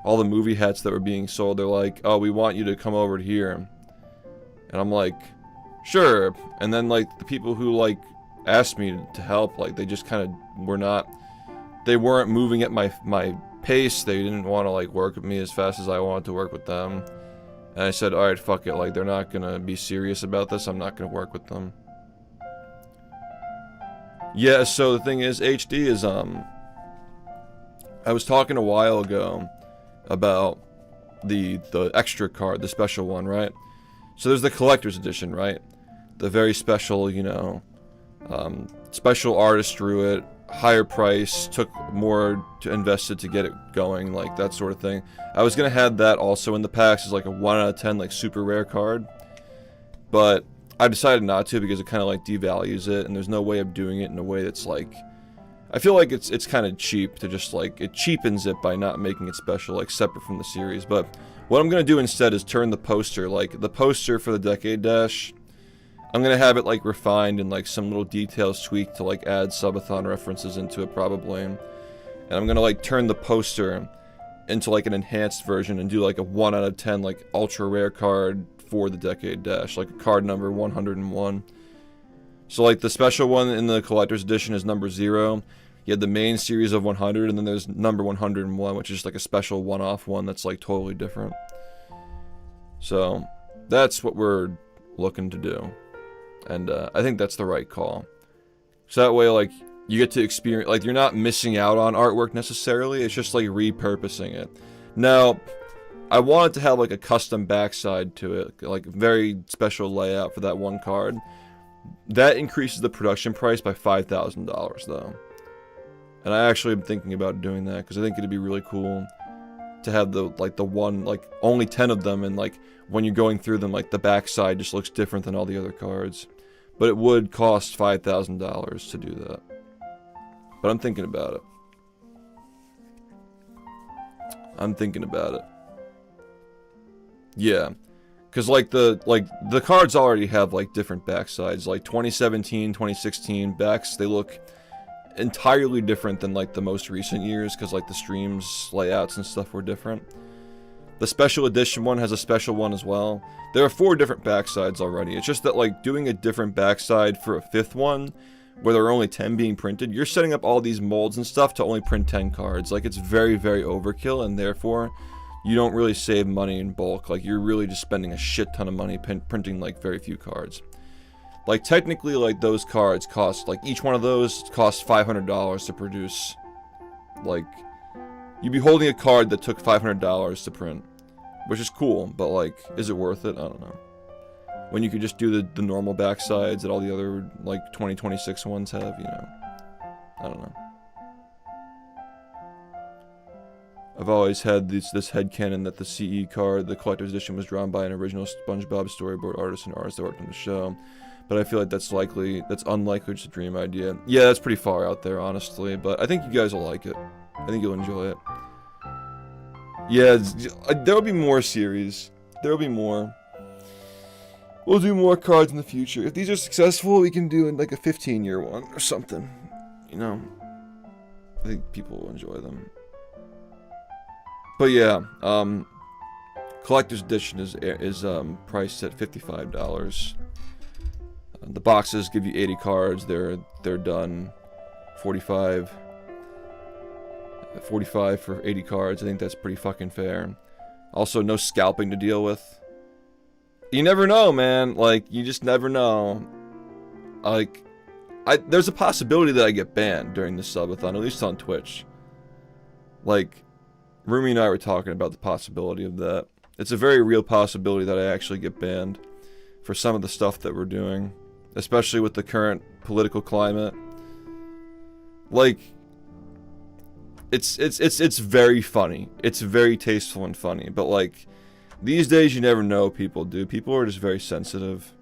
All the movie hats that were being sold, they're like, oh, we want you to come over here. And I'm like, sure. And then, like, the people who, like, asked me to help, like, they just kind of were not, they weren't moving at my pace. They didn't want to, like, work with me as fast as I wanted to work with them. And I said, alright, fuck it. Like, they're not gonna be serious about this. I'm not gonna work with them. Yeah, so the thing is, HD is, I was talking a while ago about the extra card, the special one, right? So there's the collector's edition, right? The very special, you know, special artist drew it, higher price, took more to invested to get it going, like that sort of thing. I was gonna have that also in the packs as like a 1 out of 10 like super rare card, but I decided not to because it kind of like devalues it, and there's no way of doing it in a way that's like, I feel like it's kind of cheap to just like, it cheapens it by not making it special, like separate from the series. But what I'm gonna do instead is turn the poster, like the poster for the Decade Dash, I'm gonna have it like refined and like some little details tweaked to like add subathon references into it probably, and I'm gonna like turn the poster into like an enhanced version and do like a 1 out of 10 like ultra rare card for the Decade Dash, like a card number 101. So like the special one in the collector's edition is number 0. You had the main series of 100, and then there's number 101, which is like a special one-off one that's like totally different. So that's what we're looking to do. And I think that's the right call. So that way, like, you get to experience, like, you're not missing out on artwork necessarily, it's just like repurposing it. Now, I wanted to have like a custom backside to it, like very special layout for that one card. That increases the production price by $5,000 though. And I actually am thinking about doing that because I think it'd be really cool to have the one, like only 10 of them, and like when you're going through them, like the backside just looks different than all the other cards. But it would cost $5,000 to do that. But I'm thinking about it. I'm thinking about it. Yeah. Because like the cards already have like different backsides. Like 2017, 2016 backs, they look entirely different than like the most recent years because like the streams layouts and stuff were different. The special edition one has a special one as well. There are 4 different backsides already. It's just that like doing a different backside for a 5th one where there are only 10 being printed, you're setting up all these molds and stuff to only print 10 cards. Like, it's very, very overkill, and therefore you don't really save money in bulk. Like, you're really just spending a shit ton of money printing like very few cards. Like, technically, like, those cards cost, like, each one of those costs $500 to produce. Like, you'd be holding a card that took $500 to print, which is cool, but like, is it worth it? I don't know. When you could just do the normal backsides that all the other, like, 2026 ones have, you know. I don't know. I've always had this headcanon that the CE card, the collector's edition, was drawn by an original SpongeBob storyboard artist and artist that worked on the show. But I feel like that's unlikely, just a dream idea. Yeah, that's pretty far out there, honestly, but I think you guys will like it. I think you'll enjoy it. Yeah, there'll be more series. There'll be more. We'll do more cards in the future. If these are successful, we can do like a 15-year one or something. You know, I think people will enjoy them. But yeah, collector's edition is priced at $55. The boxes give you 80 cards. They're done. 45 for 80 cards. I think that's pretty fucking fair. Also, no scalping to deal with. You never know, man. Like, you just never know. Like, there's a possibility that I get banned during the subathon, at least on Twitch. Like, Rumi and I were talking about the possibility of that. It's a very real possibility that I actually get banned for some of the stuff that we're doing, especially with the current political climate. Like, it's very funny. It's very tasteful and funny, but like, these days you never know, people do. People are just very sensitive.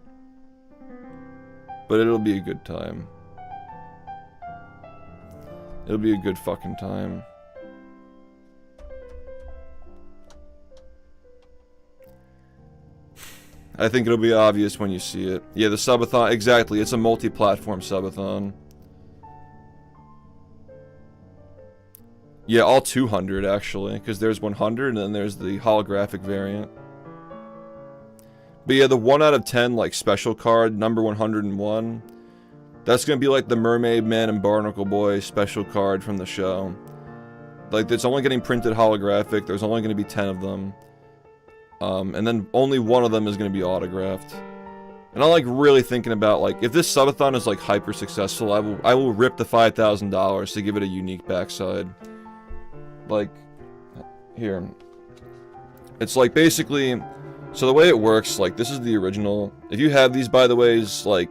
But it'll be a good time. It'll be a good fucking time. I think it'll be obvious when you see it. Yeah, the subathon, exactly. It's a multi-platform subathon. Yeah, all 200 actually, because there's 100 and then there's the holographic variant. But yeah, the 1 out of 10 like special card, number 101, that's gonna be like the Mermaid Man and Barnacle Boy special card from the show. Like, it's only getting printed holographic, there's only gonna be 10 of them. And then only 1 of them is gonna be autographed. And I'm like really thinking about, like, if this subathon is like hyper successful, I will rip the $5,000 to give it a unique backside. Like, here. It's like basically, so the way it works, like, this is the original. If you have these, by the way, is like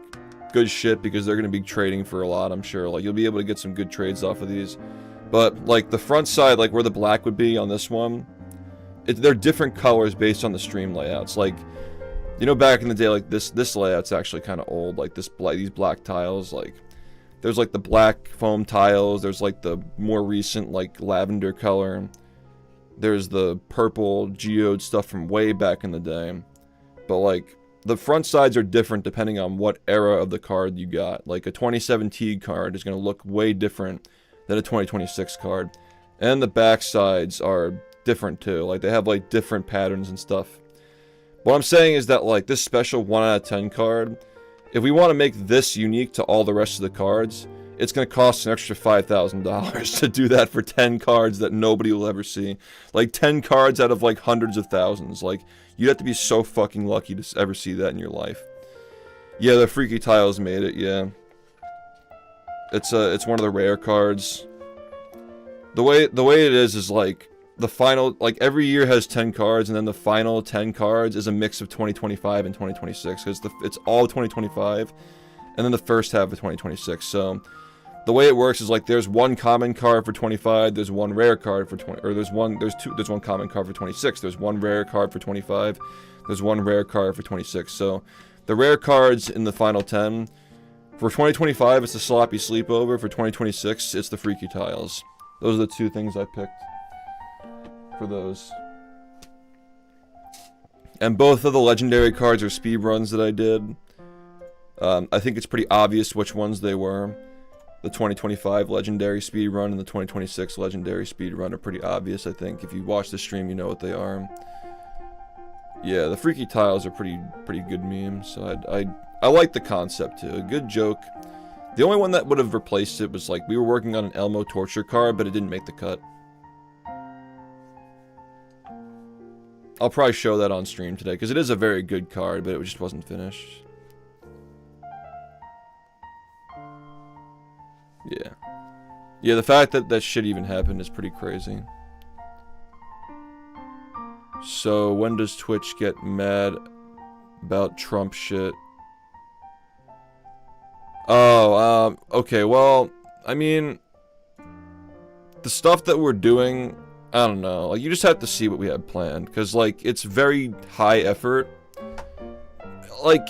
good shit because they're gonna be trading for a lot, I'm sure. Like, you'll be able to get some good trades off of these. But like the front side, like where the black would be on this one, they're different colors based on the stream layouts. Like, you know, back in the day, like this layout's actually kind of old. Like these black tiles, like there's like the black foam tiles. There's like the more recent like lavender color. There's the purple geode stuff from way back in the day. But like the front sides are different depending on what era of the card you got. Like a 2017 card is going to look way different than a 2026 card. And the back sides are different too. Like, they have like different patterns and stuff. What I'm saying is that like this special 1 out of 10 card, if we want to make this unique to all the rest of the cards, it's going to cost an extra $5,000 to do that for 10 cards that nobody will ever see. Like 10 cards out of like hundreds of thousands. Like, you'd have to be so fucking lucky to ever see that in your life. Yeah, the Freaky Tiles made it, yeah. It's one of the rare cards. The way it is like the final, like every year has 10 cards, and then the final 10 cards is a mix of 2025 and 2026. Because it's all 2025, and then the first half of 2026. So the way it works is like there's one common card for 25, there's one rare card for 20, or there's one common card for 26, there's one rare card for 25, there's one rare card for 26. So the rare cards in the final 10, for 2025 it's the Sloppy Sleepover, for 2026 it's the Freaky Tiles. Those are the two things I picked for those. And both of the legendary cards are speed runs that I did. I think it's pretty obvious which ones they were. The 2025 legendary speed run and the 2026 legendary speed run are pretty obvious, I think. If you watch the stream, you know what they are. Yeah, the Freaky Tiles are pretty good memes. So I like the concept too. A good joke. The only one that would have replaced it was like we were working on an Elmo torture card, but it didn't make the cut. I'll probably show that on stream today because it is a very good card, but it just wasn't finished. Yeah. Yeah, the fact that that shit even happened is pretty crazy. So, when does Twitch get mad about Trump shit? Oh, okay, well, I mean, the stuff that we're doing, I don't know, like, you just have to see what we have planned, because, like, it's very high effort. Like,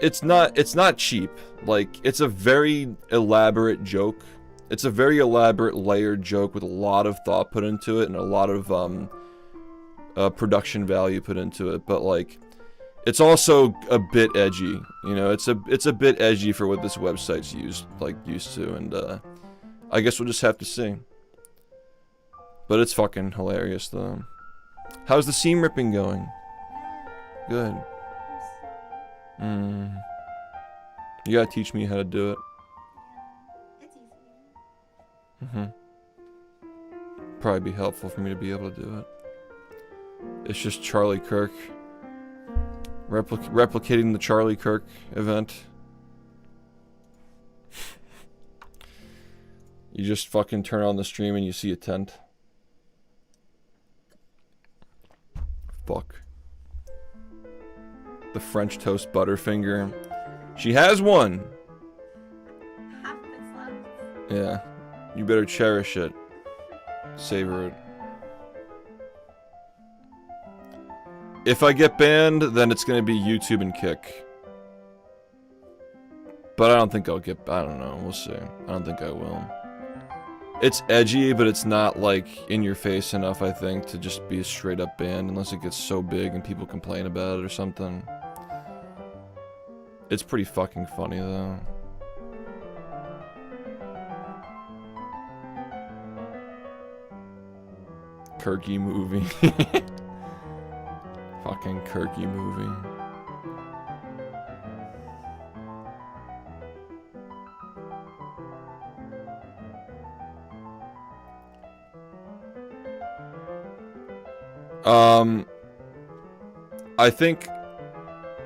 it's not cheap. Like, it's a very elaborate joke. It's a very elaborate, layered joke with a lot of thought put into it and a lot of, production value put into it, but, like, it's also a bit edgy, you know, it's a bit edgy for what this website's used to, and, I guess we'll just have to see. But it's fucking hilarious, though. How's the seam ripping going? Good. You gotta teach me how to do it. It's easy. Probably be helpful for me to be able to do it. It's just Charlie Kirk. Replicating the Charlie Kirk event. You just fucking turn on the stream and you see a tent. Fuck. The French toast Butterfinger. She has one! Half of it's left. Yeah. You better cherish it. Savor it. If I get banned, then it's gonna be YouTube and Kick. But I don't think I'll get... I don't know. We'll see. I don't think I will. It's edgy, but it's not, like, in your face enough, I think, to just be a straight up banned, unless it gets so big and people complain about it or something. It's pretty fucking funny, though. Kirky movie. Fucking Kirky movie.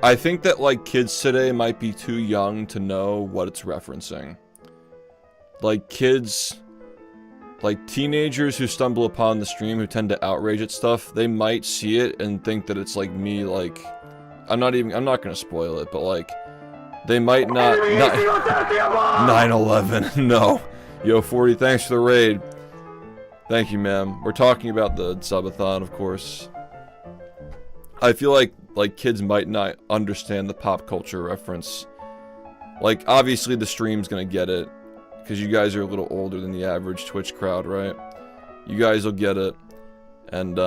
I think that, like, kids today might be too young to know what it's referencing. Like, kids, like, teenagers who stumble upon the stream who tend to outrage at stuff, they might see it and think that it's, like, me, like, I'm not gonna spoil it, but, like, they might not 9/11, no. Yo, 40, thanks for the raid. Thank you, ma'am. We're talking about the subathon, of course. I feel like kids might not understand the pop culture reference. Like, obviously the stream's gonna get it, because you guys are a little older than the average Twitch crowd, right? You guys will get it. And,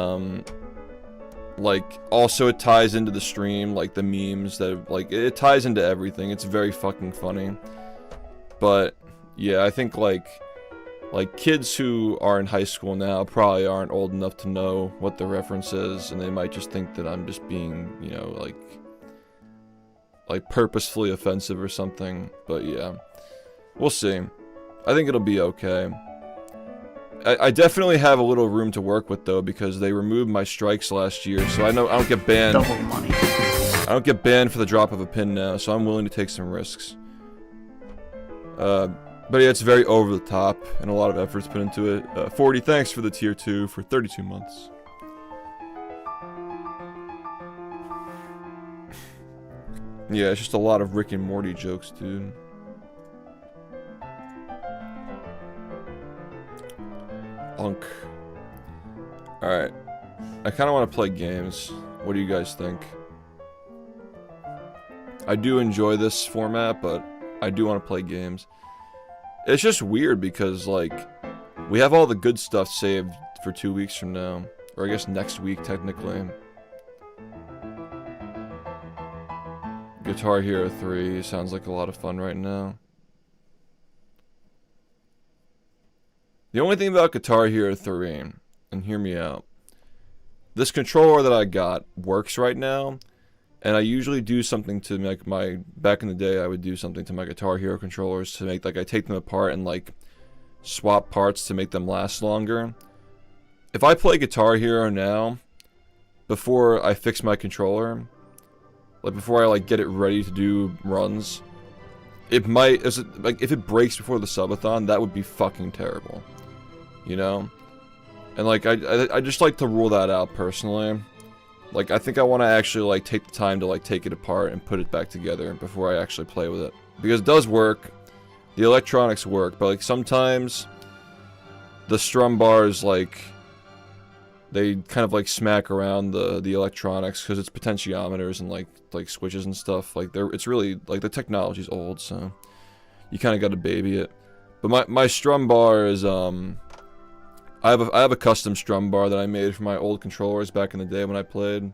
like, also it ties into the stream, like, the memes that, like, it ties into everything. It's very fucking funny. But, yeah, I think, like, kids who are in high school now probably aren't old enough to know what the reference is, and they might just think that I'm just being, you know, like purposefully offensive or something. But yeah, we'll see. I think it'll be okay. I definitely have a little room to work with, though, because they removed my strikes last year, so I know I don't get banned. Double money. I don't get banned for the drop of a pin now, so I'm willing to take some risks. But yeah, it's very over the top, and a lot of effort's put into it. 40, thanks for the tier 2 for 32 months. Yeah, it's just a lot of Rick and Morty jokes, dude. Unk. Alright. I kind of want to play games. What do you guys think? I do enjoy this format, but I do want to play games. It's just weird because, like, we have all the good stuff saved for 2 weeks from now. Or I guess next week, technically. Guitar Hero 3 sounds like a lot of fun right now. The only thing about Guitar Hero 3, and hear me out, this controller that I got works right now, and I usually do something to make my, back in the day I would do something to my Guitar Hero controllers to make, like, I take them apart and, like, swap parts to make them last longer. If I play Guitar Hero now, before I fix my controller, like, before I, like, get it ready to do runs, it might, like, if it breaks before the subathon, that would be fucking terrible. You know? And, like, I just like to rule that out, personally. Like, I think I want to actually, like, take the time to, like, take it apart and put it back together before I actually play with it. Because it does work. The electronics work, but, like, sometimes the strum bars, like, they kind of, like, smack around the electronics because it's potentiometers and, like switches and stuff. Like, it's really, like, the technology's old, so you kind of got to baby it. But my strum bar is, I have a custom strum bar that I made for my old controllers back in the day when I played.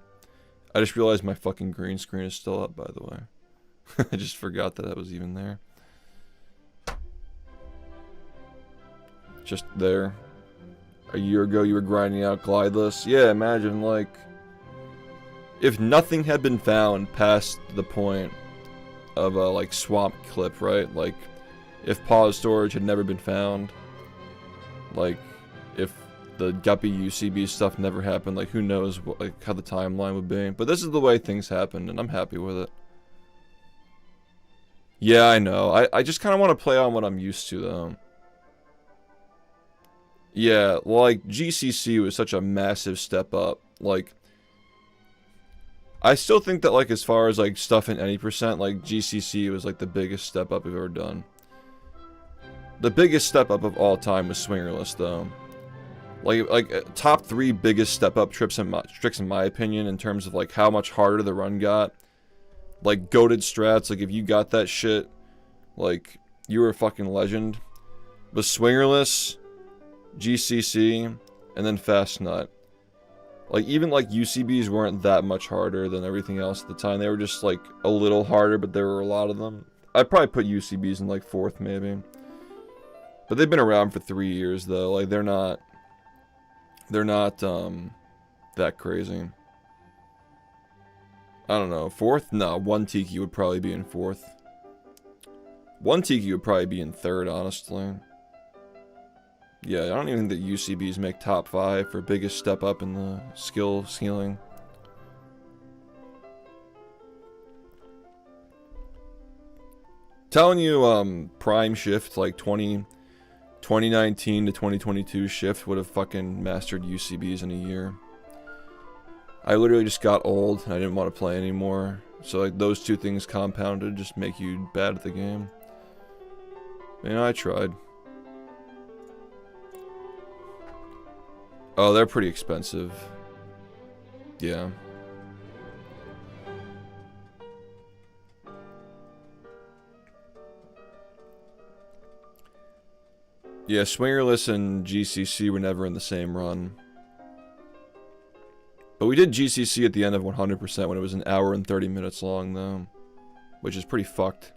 I just realized my fucking green screen is still up, by the way. I just forgot that was even there. Just there. A year ago you were grinding out Glideless. Yeah, imagine, like, if nothing had been found past the point of a, like, swamp clip, right? Like, if pause storage had never been found, like, if the Guppy UCB stuff never happened, like, who knows what, like, how the timeline would be. But this is the way things happened, and I'm happy with it. Yeah, I know. I just kind of want to play on what I'm used to, though. Yeah, well, like, GCC was such a massive step up. Like, I still think that, like, as far as, like, stuff in any percent, like, GCC was, like, the biggest step up we've ever done. The biggest step up of all time was Swingerless, though. Like top 3 biggest step up tricks in my opinion, in terms of, like, how much harder the run got. Like, goated strats, like, if you got that shit, like, you were a fucking legend. But Swingerless, GCC, and then Fast Nut. Like, even, like, UCBs weren't that much harder than everything else at the time. They were just, like, a little harder, but there were a lot of them. I'd probably put UCBs in, like, 4th, maybe. But they've been around for 3 years, though. Like, they're not that crazy. I don't know. 4th? No, 1 Tiki would probably be in 4th. 1 Tiki would probably be in 3rd, honestly. Yeah, I don't even think that UCBs make top 5 for biggest step up in the skill ceiling. Telling you, Prime Shift, like 2019 to 2022 Shift would have fucking mastered UCBs in a year. I literally just got old and I didn't want to play anymore. So, like, those two things compounded just make you bad at the game. You know, I tried. Oh, they're pretty expensive. Yeah. Yeah, Swingerless and GCC were never in the same run. But we did GCC at the end of 100% when it was an hour and 30 minutes long, though. Which is pretty fucked.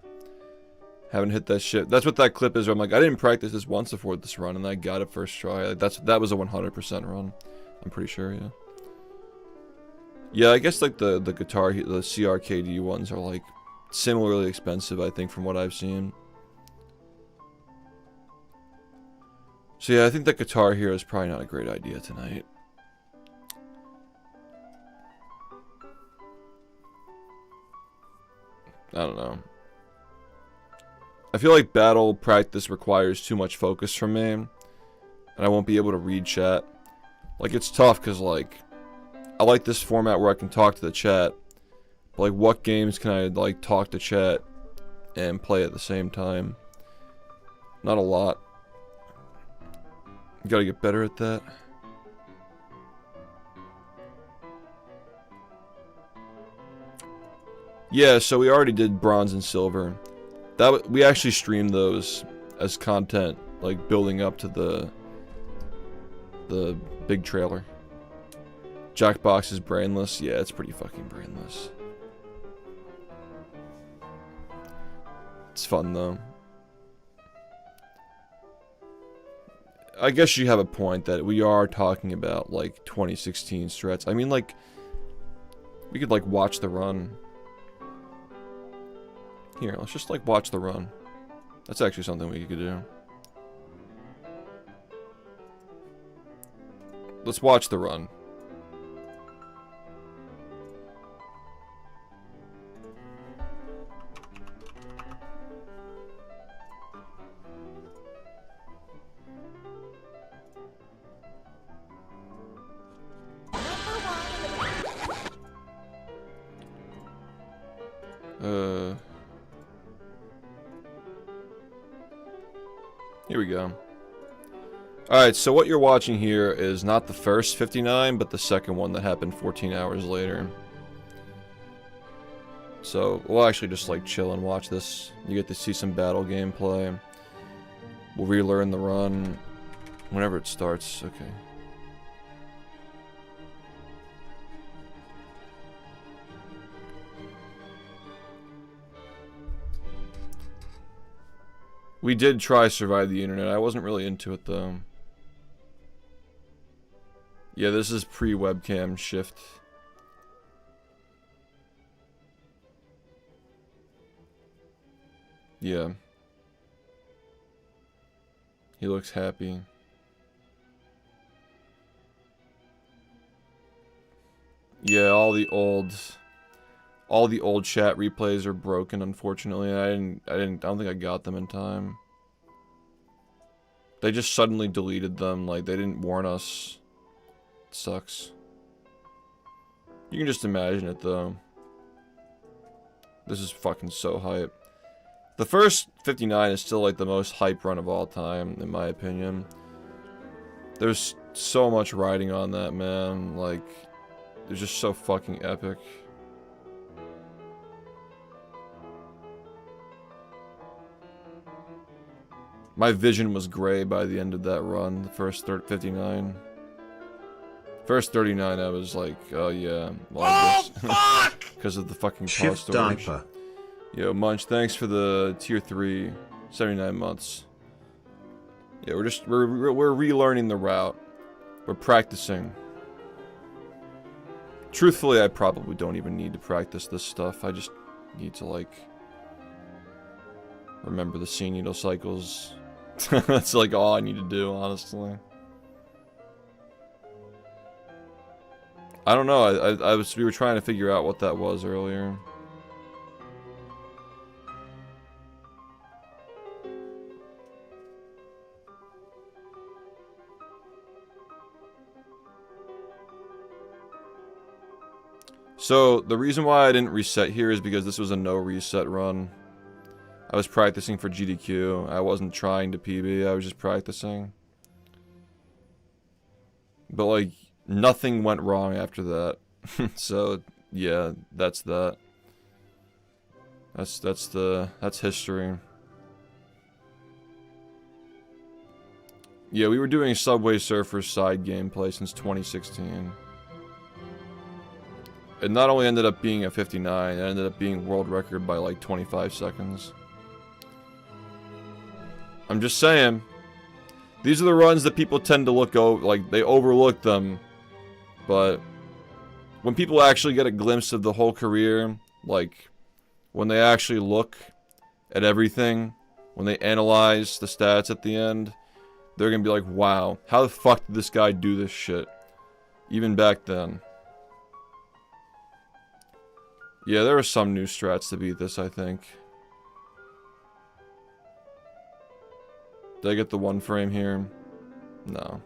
Haven't hit that shit. That's what that clip is where I'm like, I didn't practice this once before this run, and I got it first try. Like, that was a 100% run. I'm pretty sure, yeah. Yeah, I guess, like, the CRKD ones are, like, similarly expensive, I think, from what I've seen. So yeah, I think that Guitar Hero is probably not a great idea tonight. don't know. I feel like battle practice requires too much focus from me, and I won't be able to read chat. Like, it's tough because, like, I like this format where I can talk to the chat, but, like, what games can I, like, talk to chat and play at the same time? Not a lot. You gotta get better at that. Yeah, so we already did bronze and silver. We actually streamed those as content, like building up to the big trailer. Jackbox is brainless. Yeah, it's pretty fucking brainless. It's fun though. I guess you have a point that we are talking about like 2016 strats. I mean, like, we could like watch the run. Here, let's just like watch the run. That's actually something we could do. Let's watch the run. Here we go. Alright, so what you're watching here is not the first 59, but the second one that happened 14 hours later. So, we'll actually just like chill and watch this. You get to see some battle gameplay. We'll relearn the run whenever it starts. Okay. We did try Survive the Internet. I wasn't really into it though. Yeah, this is pre-webcam SHiFT. Yeah. He looks happy. Yeah, all the old chat replays are broken, unfortunately. I don't think I got them in time. They just suddenly deleted them, like they didn't warn us. It sucks. You can just imagine it though. This is fucking so hype. The first 59 is still like the most hype run of all time, in my opinion. There's so much riding on that, man. Like, it's just so fucking epic. My vision was gray by the end of that run, the first 59. First 39, I was like, oh yeah. Well, fuck! Because of the fucking pause storage. Diaper. Yo, Munch, thanks for the tier 3, 79 months. Yeah, we're relearning the route. We're practicing. Truthfully, I probably don't even need to practice this stuff. I just need to, like, remember the sea needle cycles. That's, like, all I need to do, honestly. I don't know. We were trying to figure out what that was earlier. So, the reason why I didn't reset here is because this was a no reset run. I was practicing for GDQ. I wasn't trying to PB, I was just practicing. But, like, nothing went wrong after that. So, yeah, that's that. That's history. Yeah, we were doing Subway Surfers side gameplay since 2016. It not only ended up being a 59, it ended up being world record by like 25 seconds. I'm just saying, these are the runs that people tend to look over, like they overlook them. But when people actually get a glimpse of the whole career, like when they actually look at everything, when they analyze the stats at the end, they're gonna be like, wow, how the fuck did this guy do this shit? Even back then. Yeah, there are some new strats to beat this, I think. Did I get the one frame here? No.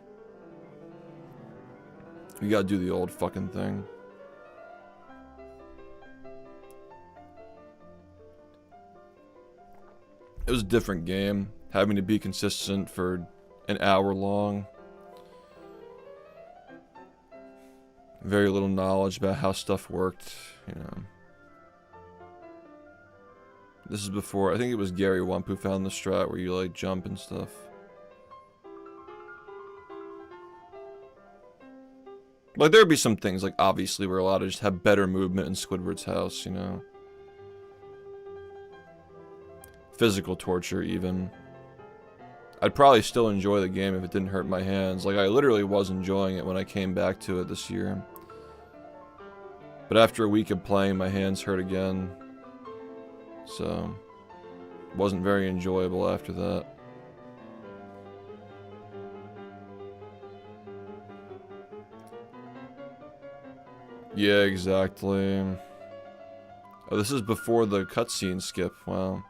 You gotta do the old fucking thing. It was a different game, having to be consistent for an hour long. Very little knowledge about how stuff worked, you know. This is before, I think it was Gary Wump who found the strat where you like jump and stuff. Like there'd be some things, like obviously we're allowed to just have better movement in Squidward's house, you know. Physical torture even. I'd probably still enjoy the game if it didn't hurt my hands. Like I literally was enjoying it when I came back to it this year. But after a week of playing, my hands hurt again. So, it wasn't very enjoyable after that. Yeah, exactly. Oh, this is before the cutscene skip. Wow.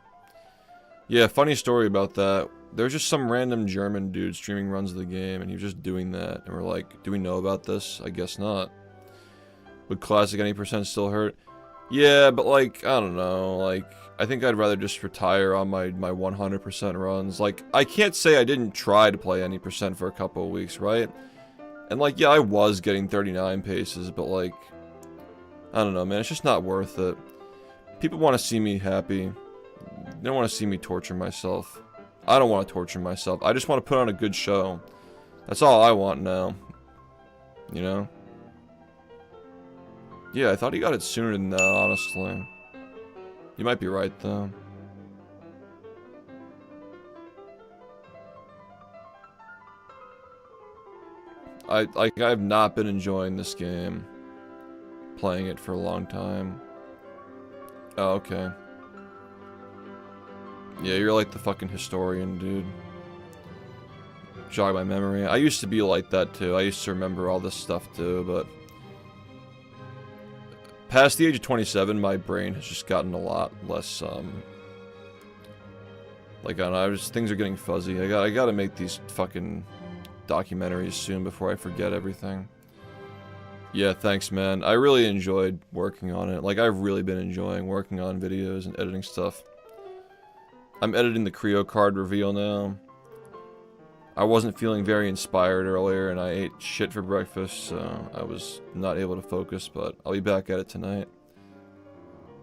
Yeah, funny story about that. There's just some random German dude streaming runs of the game, and he was just doing that. And we're like, do we know about this? I guess not. Would classic any percent still hurt? Yeah, but like, I don't know. Like, I think I'd rather just retire on my 100% runs. Like, I can't say I didn't try to play any percent for a couple of weeks, right? And like, yeah, I was getting 39 paces, but like, I don't know, man. It's just not worth it. People want to see me happy. They don't want to see me torture myself. I don't want to torture myself. I just want to put on a good show. That's all I want now. You know? Yeah, I thought he got it sooner than that, honestly. You might be right, though. I've not been enjoying this game. Playing it for a long time. Oh, okay. Yeah, you're like the fucking historian, dude. Jog my memory. I used to be like that, too. I used to remember all this stuff, too, but... Past the age of 27, my brain has just gotten a lot less, like, I don't know, things are getting fuzzy. I gotta make these fucking documentaries soon before I forget everything. Yeah, thanks, man. I really enjoyed working on it. Like, I've really been enjoying working on videos and editing stuff. I'm editing the Creo card reveal now. I wasn't feeling very inspired earlier, and I ate shit for breakfast, so I was not able to focus, but I'll be back at it tonight.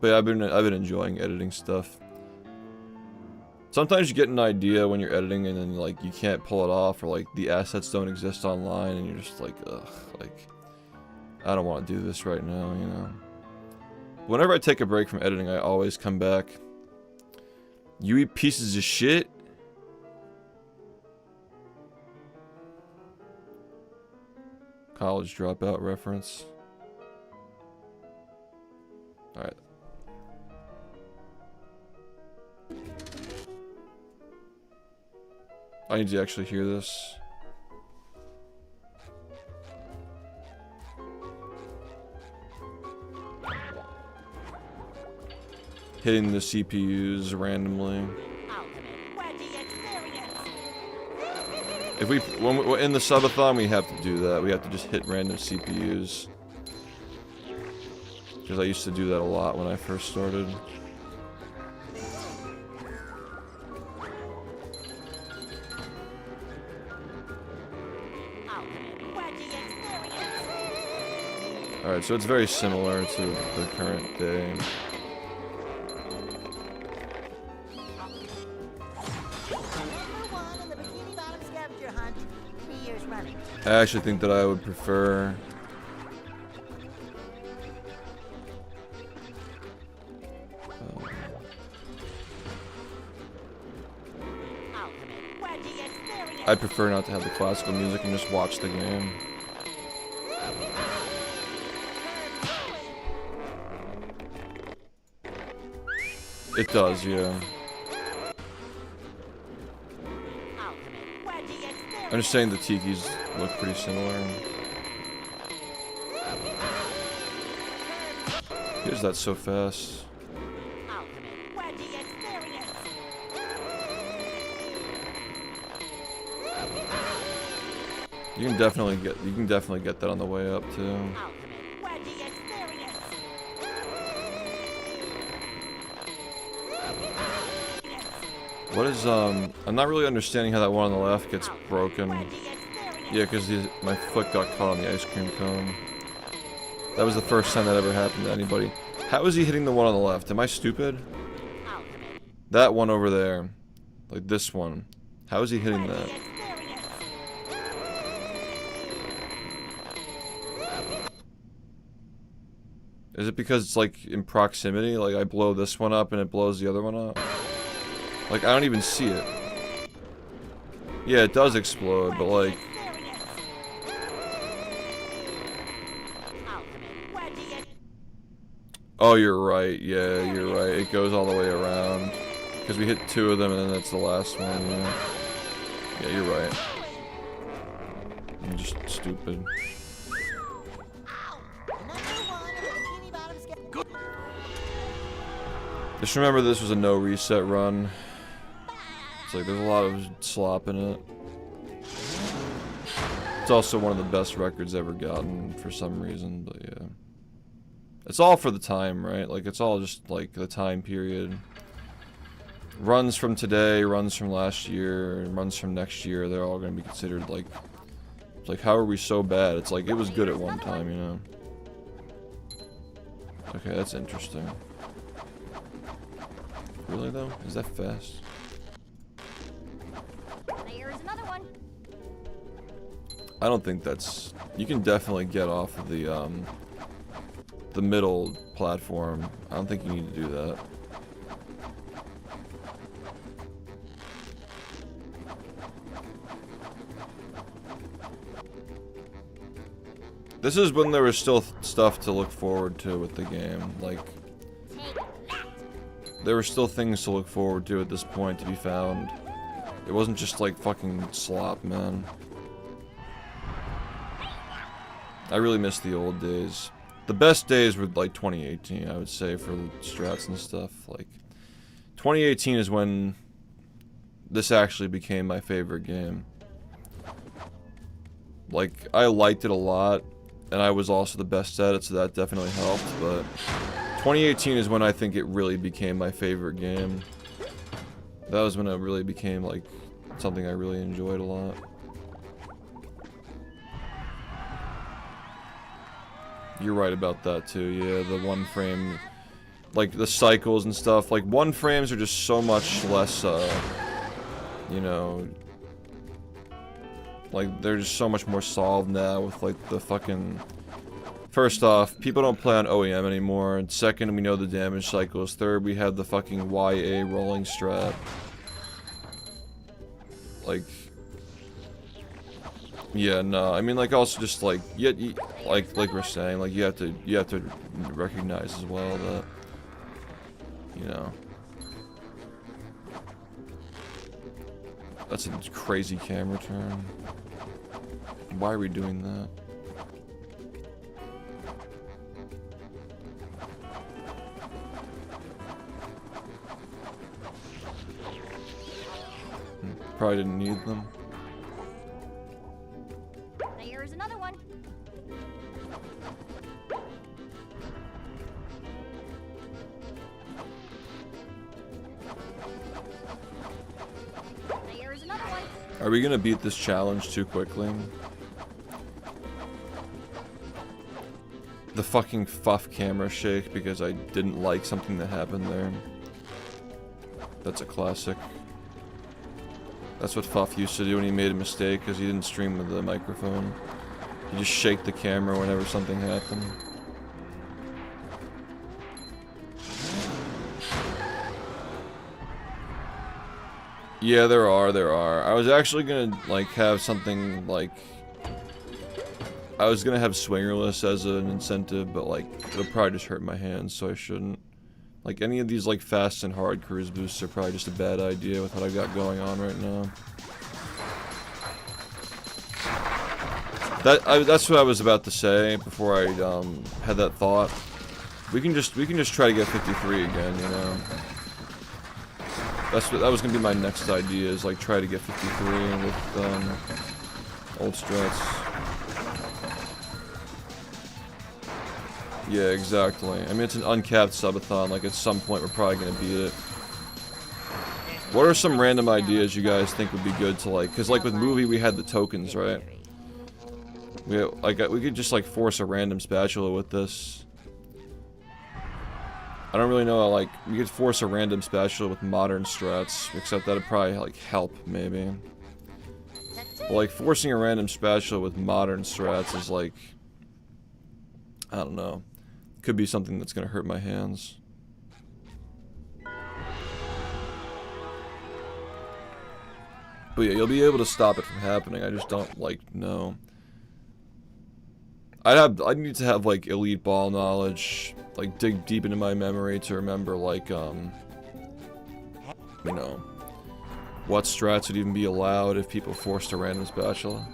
But yeah, I've been enjoying editing stuff. Sometimes you get an idea when you're editing, and then, like, you can't pull it off, or, like, the assets don't exist online, and you're just like, ugh, like... I don't want to do this right now, you know. Whenever I take a break from editing, I always come back. You eat pieces of shit? College dropout reference. Alright. I need to actually hear this. Hitting the CPUs randomly. If when we're in the subathon, we have to do that. We have to just hit random CPUs. Because I used to do that a lot when I first started. Alright, so it's very similar to the current day. I actually think that I would prefer... I prefer not to have the classical music and just watch the game. It does, yeah. I'm just saying the tikis look pretty similar. Here's that so fast. You can definitely get that on the way up too. What is I'm not really understanding how that one on the left gets broken. Yeah, because my foot got caught on the ice cream cone. That was the first time that ever happened to anybody. How is he hitting the one on the left? Am I stupid? That one over there. Like this one. How is he hitting that? Is it because it's like in proximity? Like I blow this one up and it blows the other one up? Like I don't even see it. Yeah, it does explode, but like... Oh, you're right. Yeah, you're right. It goes all the way around. Because we hit two of them and then that's the last one, yeah. Yeah, you're right. I'm just stupid. Just remember this was a no reset run. It's like there's a lot of slop in it. It's also one of the best records ever gotten for some reason, but yeah. It's all for the time, right? Like it's all just like the time period. Runs from today, runs from last year, and runs from next year, they're all gonna be considered like... It's like, how are we so bad? It's like, it was good at one time, you know? Okay, that's interesting. Really though? Is that fast? There's another one. I don't think that's... You can definitely get off of the middle platform. I don't think you need to do that. This is when there was still stuff to look forward to with the game. Like, there were still things to look forward to at this point to be found. It wasn't just like fucking slop, man. I really miss the old days. The best days were like 2018, I would say, for the strats and stuff. Like, 2018 is when this actually became my favorite game. Like, I liked it a lot, and I was also the best at it, so that definitely helped, but 2018 is when I think it really became my favorite game. That was when it really became, like, something I really enjoyed a lot. You're right about that too, yeah, the one frame, like the cycles and stuff, like one frames are just so much less, you know, like they're just so much more solved now with like the fucking, first off, people don't play on OEM anymore, and second, we know the damage cycles, third, we have the fucking YA rolling strat, like, yeah, no, I mean, like, also just, like, like we're saying, like, you have to recognize as well that, you know, that's a crazy camera turn. Why are we doing that? Probably didn't need them. There's another one. There's another one. Are we gonna beat this challenge too quickly? The fucking fuff camera shake because I didn't like something that happened there. That's a classic. That's what Fuff used to do when he made a mistake because he didn't stream with the microphone. You just shake the camera whenever something happened. Yeah, there are. I was actually gonna, like, have something, like... I was gonna have swingerless as an incentive, but, like, it'll probably just hurt my hands, so I shouldn't. Like, any of these, like, fast and hard cruise boosts are probably just a bad idea with what I've got going on right now. That's what I was about to say before I, had that thought. We can just try to get 53 again, you know. That was gonna be my next idea, is like try to get 53 with old strats. Yeah, exactly. I mean, it's an uncapped subathon. Like at some point, we're probably gonna beat it. What are some random ideas you guys think would be good to like? Cause like with movie, we had the tokens, right? We could just like force a random spatula with this. I don't really know, like, we could force a random spatula with modern strats, except that'd probably, like, help, maybe. But, like, forcing a random spatula with modern strats is, like, I don't know. Could be something that's gonna hurt my hands. But yeah, you'll be able to stop it from happening, I just don't, like, know. I'd need to have, like, elite ball knowledge, like, dig deep into my memory to remember, like, you know, what strats would even be allowed if people forced a random spatula.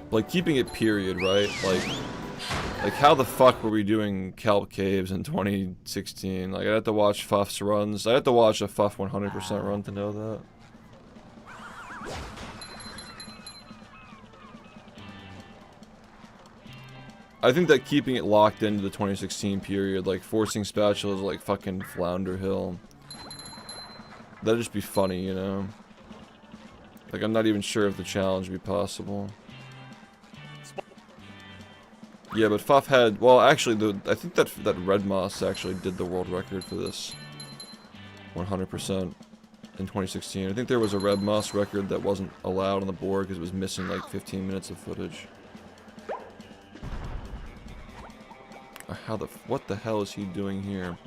Like, keeping it period, right? Like, how the fuck were we doing Kelp Caves in 2016? Like, I'd have to watch Fuff's runs. I'd have to watch a Fuff 100% run to know that. I think that keeping it locked into the 2016 period, like forcing spatulas like fucking Flounder Hill, that'd just be funny, you know? Like, I'm not even sure if the challenge would be possible. Yeah, but Fuff had, well, actually, I think that Red Moss actually did the world record for this 100% in 2016. I think there was a Red Moss record that wasn't allowed on the board because it was missing like 15 minutes of footage. What the hell is he doing here?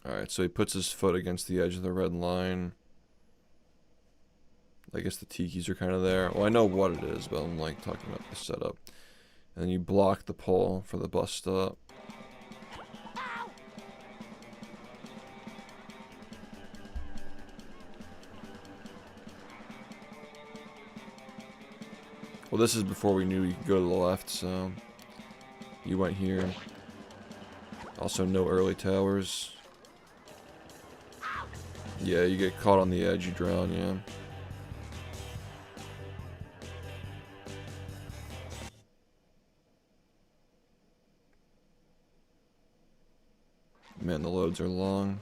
Alright, so he puts his foot against the edge of the red line. I guess the tikis are kind of there. Well, I know what it is, but I'm like talking about the setup. And then you block the pole for the bus stop. Well, this is before we knew you could go to the left, so you went here. Also, no early towers. Yeah, you get caught on the edge, you drown, yeah. Man, the loads are long.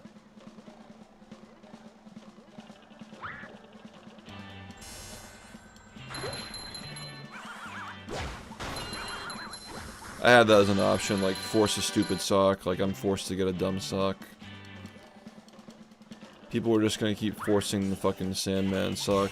I had that as an option, like, force a stupid sock, like I'm forced to get a dumb sock. People were just gonna keep forcing the fucking Sandman sock.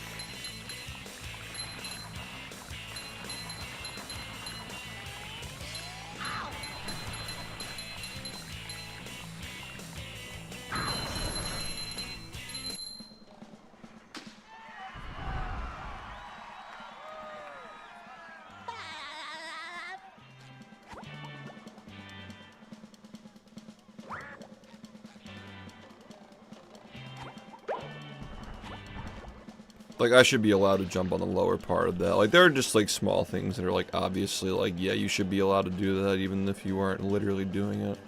Like, I should be allowed to jump on the lower part of that. Like, there are just, like, small things that are, like, obviously, like, yeah, you should be allowed to do that even if you aren't literally doing it.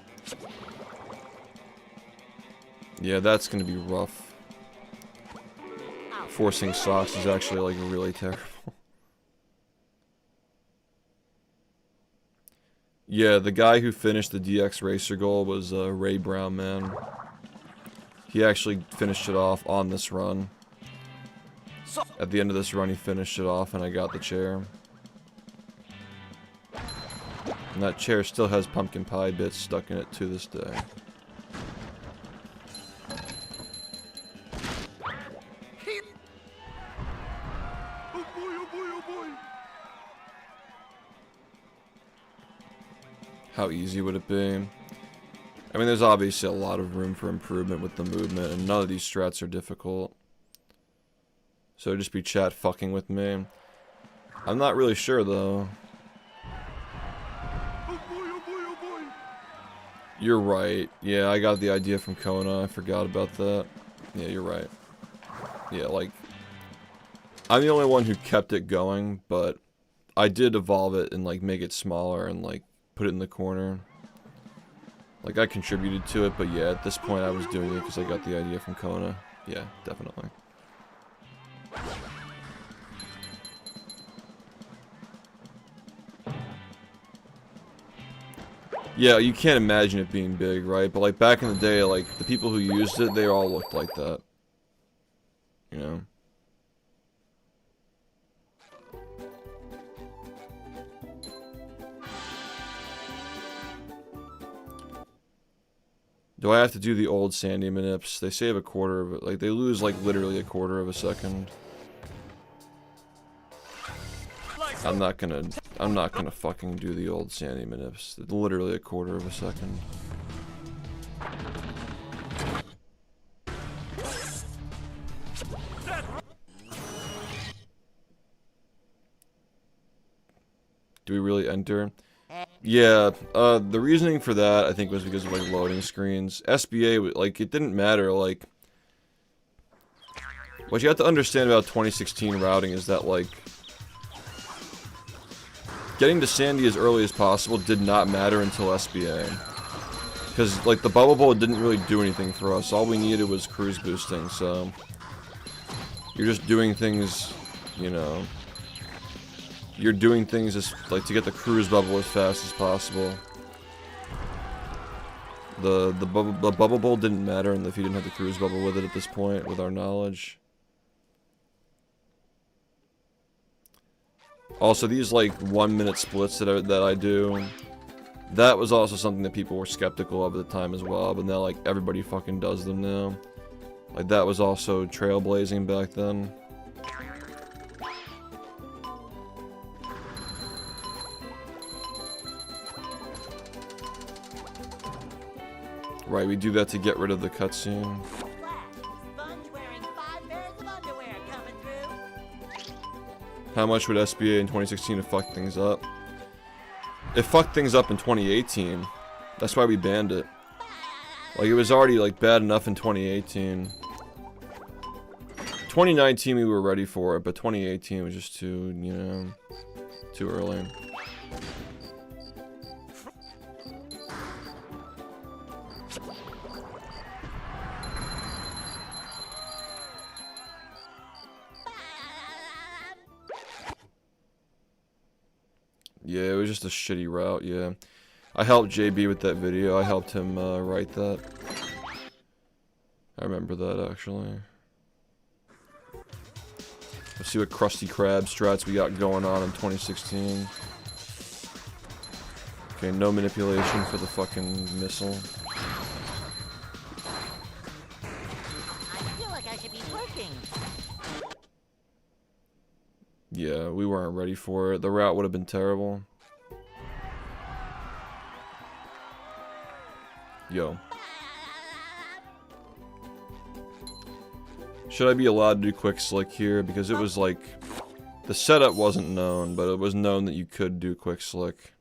Yeah, that's gonna be rough. Forcing socks is actually, like, really terrible. Yeah, the guy who finished the DX Racer goal was, Ray Brown, man. He actually finished it off on this run. At the end of this run, he finished it off, and I got the chair. And that chair still has pumpkin pie bits stuck in it to this day. How easy would it be? I mean, there's obviously a lot of room for improvement with the movement, and none of these strats are difficult. So just be chat fucking with me. I'm not really sure though. You're right. Yeah, I got the idea from Kona. I forgot about that. Yeah, you're right. Yeah, like, I'm the only one who kept it going, but I did evolve it and, like, make it smaller and, like, put it in the corner. Like, I contributed to it, but yeah, at this point I was doing it because I got the idea from Kona. Yeah, definitely. Yeah, you can't imagine it being big, right? But, like, back in the day, like, the people who used it, they all looked like that. You know? Do I have to do the old Sandy manips? They save a quarter of it. Like, they lose, like, literally a quarter of a second. I'm not gonna fucking do the old Sandy manips. Literally a quarter of a second. Do we really enter? Yeah, the reasoning for that, I think, was because of, like, loading screens. SBA, like, it didn't matter, like... What you have to understand about 2016 routing is that, like... Getting to Sandy as early as possible did not matter until SBA. Because, like, the Bubble Bowl didn't really do anything for us. All we needed was cruise boosting, so... You're just doing things, you know... You're doing things as, like, to get the cruise bubble as fast as possible. The bubble bowl didn't matter, and if you didn't have the cruise bubble with it at this point, with our knowledge. Also, these, like, 1-minute splits that I do, that was also something that people were skeptical of at the time as well, but now, like, everybody fucking does them now. Like, that was also trailblazing back then. Right, we do that to get rid of the cutscene. How much would SBA in 2016 have fucked things up? It fucked things up in 2018. That's why we banned it. Like, it was already, like, bad enough in 2018. 2019 we were ready for it, but 2018 was just too, you know, too early. Yeah, it was just a shitty route, yeah. I helped JB with that video. I helped him write that. I remember that, actually. Let's see what Krusty Krab strats we got going on in 2016. Okay, no manipulation for the fucking missile. I feel like I should be working. Yeah, we weren't ready for it. The route would have been terrible. Yo. Should I be allowed to do quick slick here? Because it was like... The setup wasn't known, but it was known that you could do quick slick.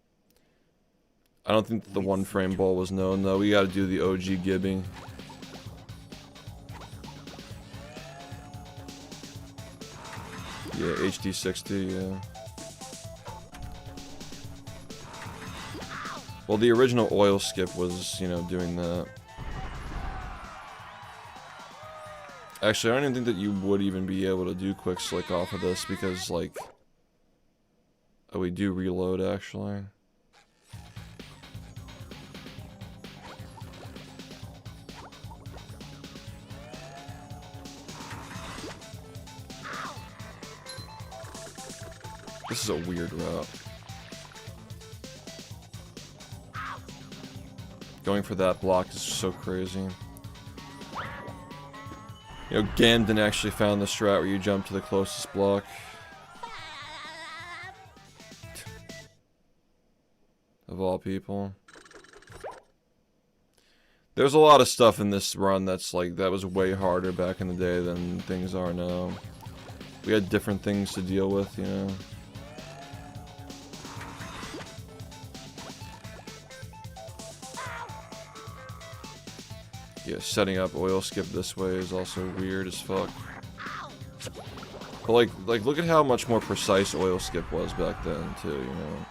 I don't think the one frame ball was known though. We gotta do the OG gibbing. Yeah, HD 60, yeah. Well, the original oil skip was, you know, doing that. Actually, I don't even think that you would even be able to do quick slick off of this because, like... Oh, we do reload, actually. This is a weird route. Going for that block is so crazy. You know, Gamden actually found the strat where you jump to the closest block. Of all people. There's a lot of stuff in this run that's like, that was way harder back in the day than things are now. We had different things to deal with, you know. Yeah, setting up oil skip this way is also weird as fuck. But like look at how much more precise oil skip was back then too, you know.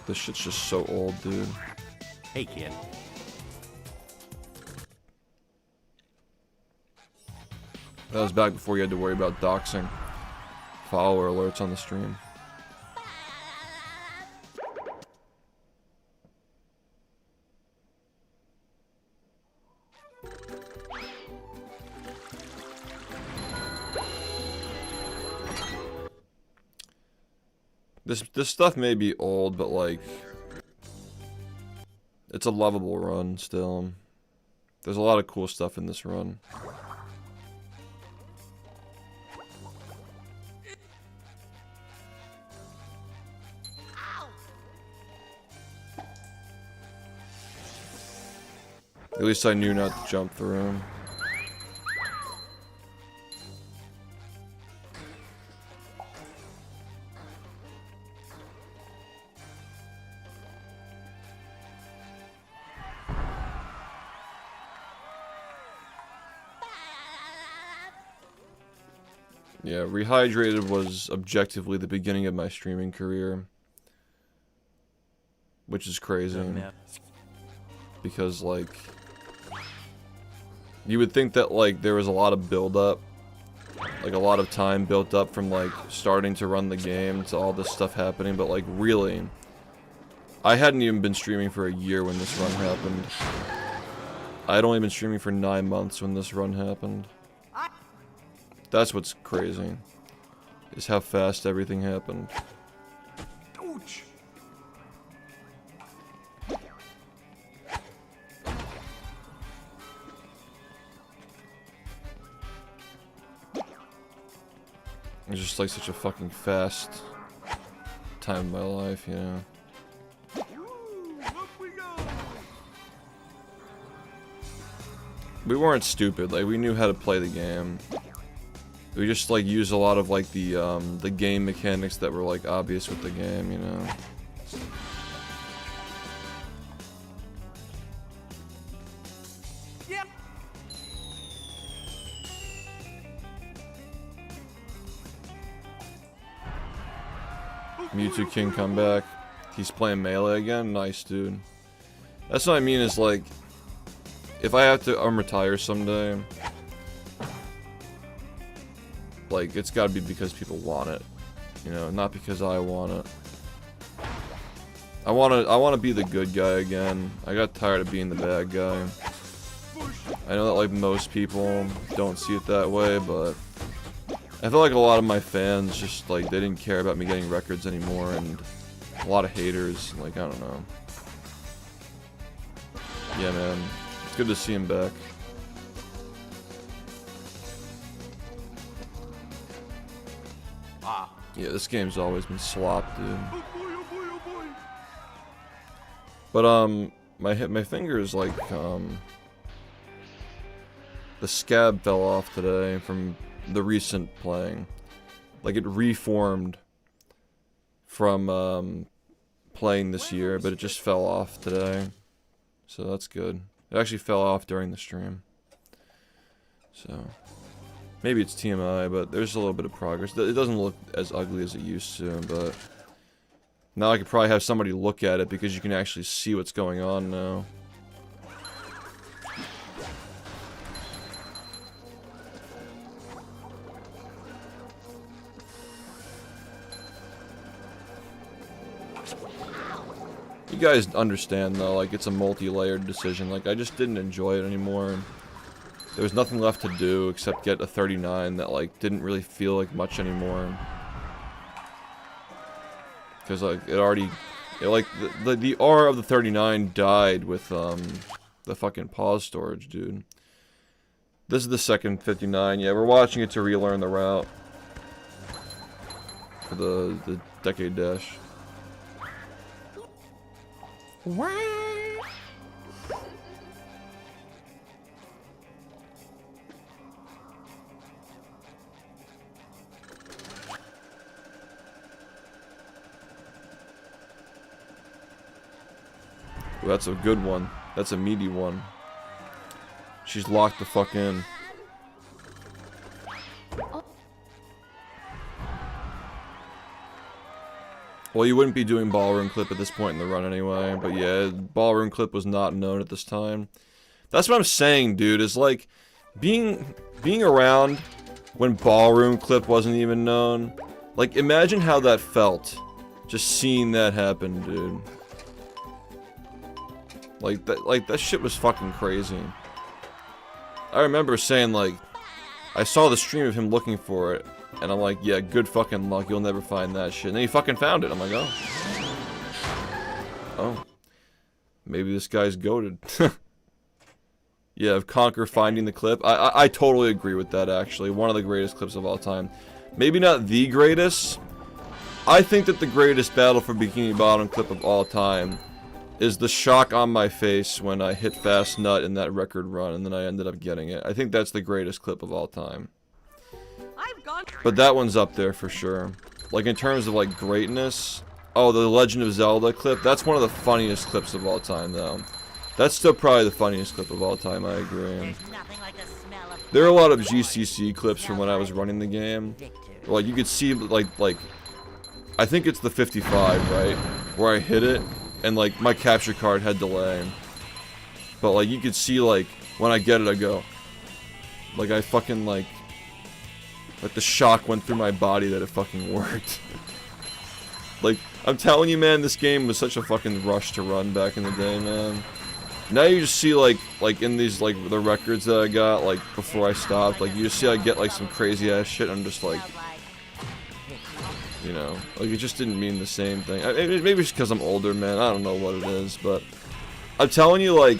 This shit's just so old, dude. Hey, kid. That was back before you had to worry about doxing follower alerts on the stream. This stuff may be old, but like it's a lovable run still. There's a lot of cool stuff in this run. At least I knew not to jump through him. Yeah, Rehydrated was objectively the beginning of my streaming career. Which is crazy. Because, like, you would think that, like, there was a lot of build-up. Like, a lot of time built up from, like, starting to run the game to all this stuff happening. But, like, really, I hadn't even been streaming for a year when this run happened. I'd only been streaming for 9 months when this run happened. That's what's crazy, is how fast everything happened. Ouch. It's just like such a fucking fast time in my life, you know. We weren't stupid, like we knew how to play the game. We just like used a lot of like the game mechanics that were like obvious with the game, you know. Yep. Mewtwo King come back. He's playing Melee again? Nice, dude. That's what I mean is like, if I have to retire someday, like, it's gotta be because people want it. You know, not because I want it. I wanna be the good guy again. I got tired of being the bad guy. I know that, like, most people don't see it that way, but I feel like a lot of my fans just, like, they didn't care about me getting records anymore, and a lot of haters, like, I don't know. Yeah, man. It's good to see him back. Yeah, this game's always been slop, dude. But, my fingers, like, the scab fell off today from the recent playing. Like, it reformed from, playing this year, but it just fell off today. So that's good. It actually fell off during the stream. So maybe it's TMI, but there's a little bit of progress. It doesn't look as ugly as it used to, but now I could probably have somebody look at it because you can actually see what's going on now. You guys understand though, like it's a multi-layered decision. Like I just didn't enjoy it anymore. There was nothing left to do except get a 39 that like didn't really feel like much anymore. Cause like the R of the 39 died with the fucking pause storage, dude. This is the second 59. Yeah, we're watching it to relearn the route for the decade dash. That's a good one. That's a meaty one. She's locked the fuck in. Well, you wouldn't be doing ballroom clip at this point in the run anyway, but yeah, ballroom clip was not known at this time. That's what I'm saying, dude, is like, being around when ballroom clip wasn't even known, like, imagine how that felt, just seeing that happen, dude. Like, that shit was fucking crazy. I remember saying, like, I saw the stream of him looking for it, and I'm like, yeah, good fucking luck, you'll never find that shit. And then he fucking found it. I'm like, oh. Oh. Maybe this guy's goated. Yeah, of Conquer finding the clip. I totally agree with that, actually. One of the greatest clips of all time. Maybe not the greatest. I think that the greatest Battle for Bikini Bottom clip of all time is the shock on my face when I hit Fast Nut in that record run, and then I ended up getting it. I think that's the greatest clip of all time. But that one's up there for sure. Like, in terms of, like, greatness... Oh, the Legend of Zelda clip? That's one of the funniest clips of all time, though. That's still probably the funniest clip of all time, I agree. There are a lot of GCC clips from when I was running the game. Like, you could see, like... I think it's the 55, right? Where I hit it, and, like, my capture card had delay. But, like, you could see, like, when I get it, I go... Like, I fucking, like the shock went through my body that it fucking worked. Like, I'm telling you, man, this game was such a fucking rush to run back in the day, man. Now you just see, like in these, like, the records that I got, like, before I stopped, like, you just see I get, like, some crazy-ass shit, I'm just like... You know, like, it just didn't mean the same thing. Maybe it's because I'm older, man, I don't know what it is, but... I'm telling you, like...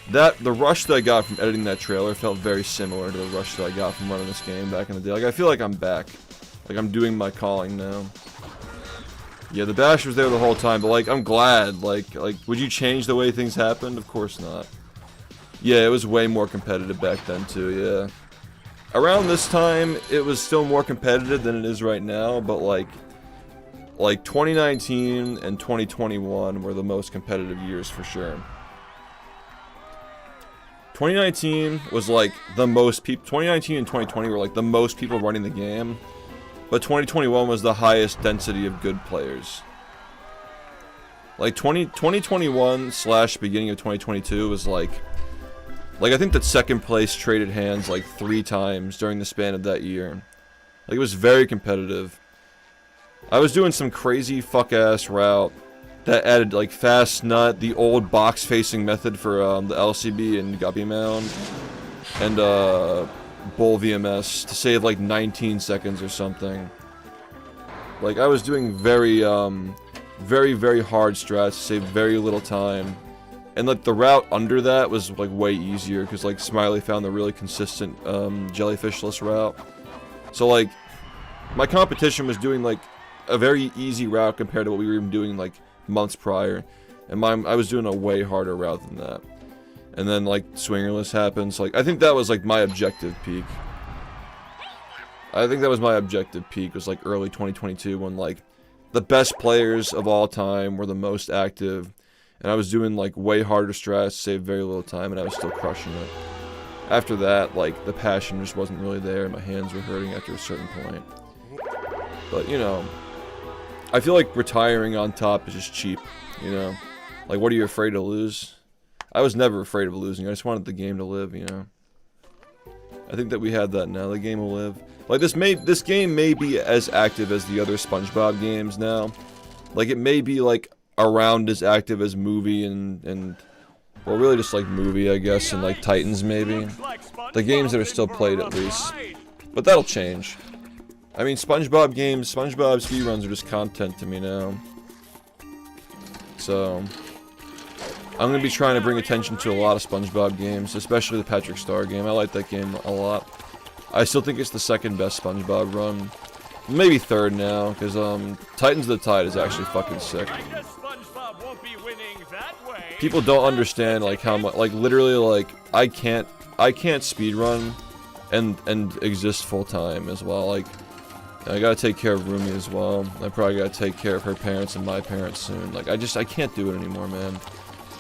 the rush that I got from editing that trailer felt very similar to the rush that I got from running this game back in the day. Like, I feel like I'm back. Like, I'm doing my calling now. Yeah, the bash was there the whole time, but, like, I'm glad. Like, would you change the way things happened? Of course not. Yeah, it was way more competitive back then, too, yeah. Around this time, it was still more competitive than it is right now, but, like 2019 and 2021 were the most competitive years for sure. 2019 was like the most people. 2019 and 2020 were like the most people running the game, but 2021 was the highest density of good players. Like 2021 / beginning of 2022 was like I think that second place traded hands like 3 times during the span of that year. Like, it was very competitive. I was doing some crazy fuck ass route that added, like, Fast Nut, the old box-facing method for the LCB and Guppy Mound, and Bull VMS to save, like, 19 seconds or something. Like, I was doing very, very hard strats to save very little time. And, like, the route under that was, like, way easier, because, like, Smiley found the really consistent jellyfishless route. So, like, my competition was doing, like, a very easy route compared to what we were even doing, like, months prior, and I was doing a way harder route than that. And then, like, swingerless happens. Like, I think that was, like, my objective peak. I think that was my objective peak, was, like, early 2022, when, like, the best players of all time were the most active, and I was doing, like, way harder strats, save very little time, and I was still crushing it. After that, like, the passion just wasn't really there, and my hands were hurting after a certain point. But, you know, I feel like retiring on top is just cheap, you know? Like, what are you afraid to lose? I was never afraid of losing, I just wanted the game to live, you know? I think that we have that now, the game will live. Like, this game may be as active as the other SpongeBob games now. Like, it may be, like, around as active as Movie and well, really just, like, Movie, I guess, and, like, Titans, maybe. The games that are still played, at least. But that'll change. I mean, SpongeBob games, SpongeBob speedruns are just content to me now. So, I'm going to be trying to bring attention to a lot of SpongeBob games, especially the Patrick Star game. I like that game a lot. I still think it's the second best SpongeBob run. Maybe third now, because Titans of the Tide is actually fucking sick. People don't understand, like, how much, like, literally, like, I can't speedrun and exist full time as well. Like, I gotta take care of Rumi as well. I probably gotta take care of her parents and my parents soon. Like, I can't do it anymore, man.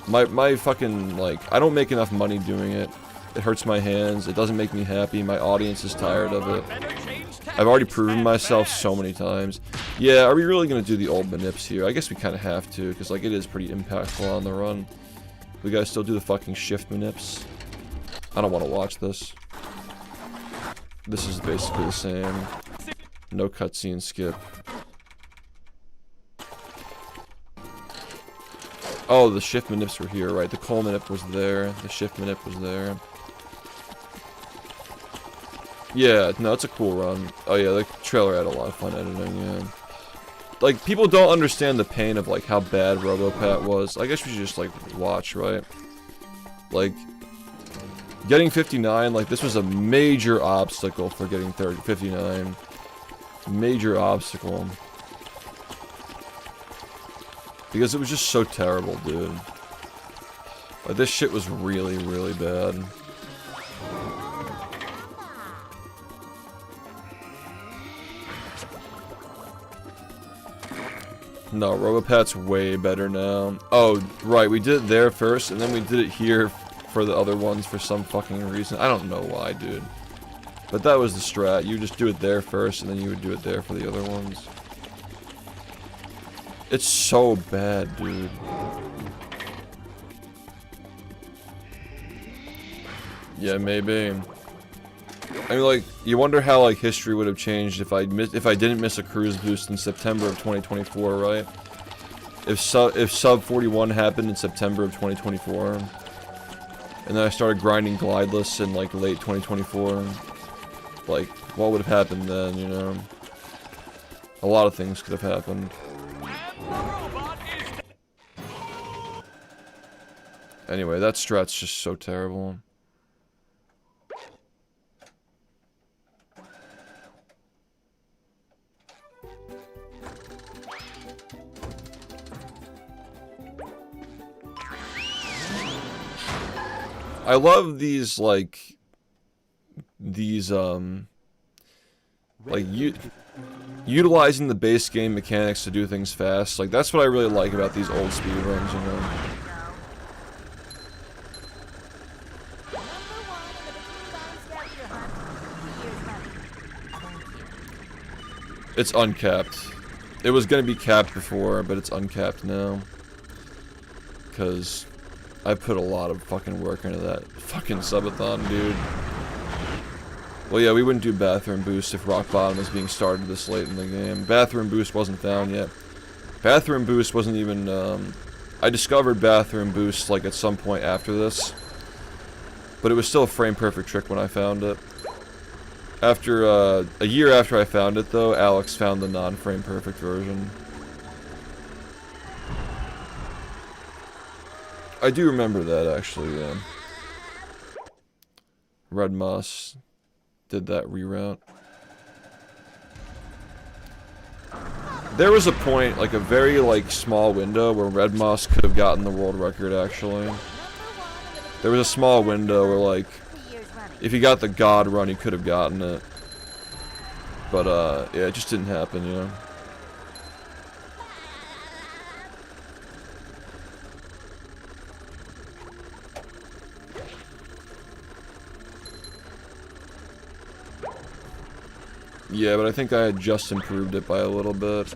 My fucking, like, I don't make enough money doing it. It hurts my hands. It doesn't make me happy. My audience is tired of it. I've already proven myself so many times. Yeah, are we really gonna do the old manips here? I guess we kind of have to, because, like, it is pretty impactful on the run. We gotta still do the fucking SHiFT manips. I don't want to watch this. This is basically the same. No cutscene skip. Oh, the SHiFT manips were here, right? The Cole manip was there. The SHiFT manip was there. Yeah, no, it's a cool run. Oh yeah, the trailer had a lot of fun editing, yeah. Like, people don't understand the pain of, like, how bad RoboPat was. I guess we should just, like, watch, right? Like, getting 59, like, this was a major obstacle for getting 59. Major obstacle. Because it was just so terrible, dude. Like, this shit was really, really bad. No, RoboPat's way better now. Oh, right, we did it there first, and then we did it here for the other ones for some fucking reason. I don't know why, dude. But that was the strat. You just do it there first, and then you would do it there for the other ones. It's so bad, dude. Yeah, maybe. I mean, like, you wonder how, like, history would have changed if I didn't miss a cruise boost in September of 2024, right? If sub 41 happened in September of 2024, and then I started grinding glideless in, like, late 2024, like, what would have happened then, you know? A lot of things could have happened. Anyway, that strat's just so terrible. I love these, like, utilizing the base game mechanics to do things fast. Like, that's what I really like about these old speedruns, you know? It's uncapped. It was gonna be capped before, but it's uncapped now. Because I put a lot of fucking work into that fucking subathon, dude. Well, yeah, we wouldn't do Bathroom Boost if Rock Bottom was being started this late in the game. Bathroom Boost wasn't found yet. Bathroom Boost wasn't even, I discovered Bathroom Boost, like, at some point after this. But it was still a frame-perfect trick when I found it. After, a year after I found it, though, Alex found the non-frame-perfect version. I do remember that, actually, yeah. Red Moss did that reroute. There was a point, like a very, like, small window where Red Moss could have gotten the world record, actually. There was a small window where, like, if he got the God run, he could have gotten it. But, yeah, it just didn't happen, you know? Yeah, but I think I had just improved it by a little bit.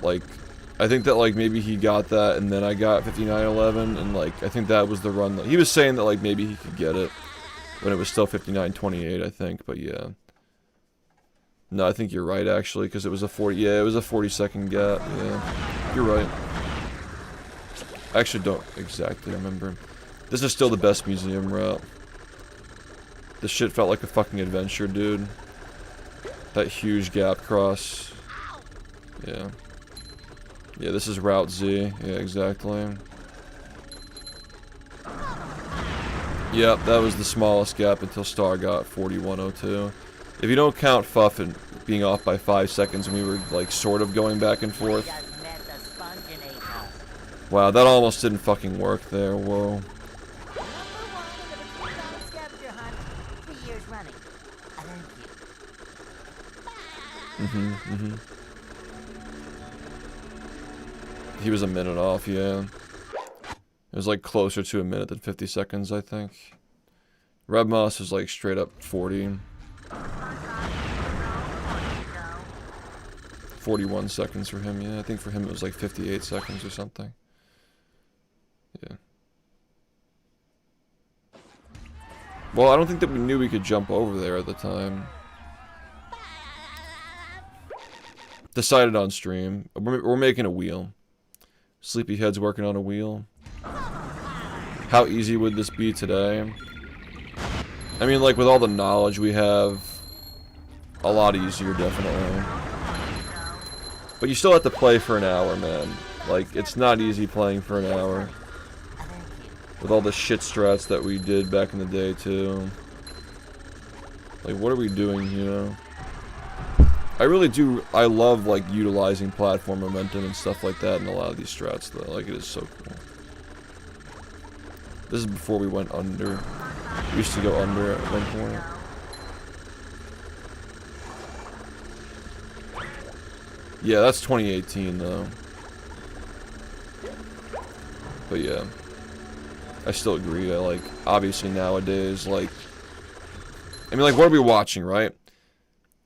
Like, I think that, like, maybe he got that, and then I got 5911, and, like, I think that was the run. He was saying that, like, maybe he could get it when it was still 5928, I think, but yeah. No, I think you're right, actually, because it was a 40, yeah, it was a 40-second gap, yeah. You're right. I actually don't exactly remember. This is still the best museum route. This shit felt like a fucking adventure, dude. That huge gap cross. Yeah. Yeah, this is Route Z. Yeah, exactly. Yep, that was the smallest gap until Star got 4102. If you don't count Fuff and being off by 5 seconds when we were, like, sort of going back and forth. Wow, that almost didn't fucking work there. Whoa. He was a minute off, yeah. It was like closer to a minute than 50 seconds, I think. Red Moss was like straight up 40. 41 seconds for him, yeah. I think for him it was like 58 seconds or something. Yeah. Well, I don't think that we knew we could jump over there at the time. Decided on stream. We're making a wheel. Sleepyhead's working on a wheel. How easy would this be today? I mean, like, with all the knowledge we have, a lot easier, definitely. But you still have to play for an hour, man. Like, it's not easy playing for an hour. With all the shit strats that we did back in the day, too. Like, what are we doing, you know? I really do, I love, like, utilizing platform momentum and stuff like that in a lot of these strats, though. Like, it is so cool. This is before we went under. We used to go under at one point. Yeah, that's 2018, though. But yeah. I still agree. I like, obviously nowadays, like... I mean, like, what are we watching, right?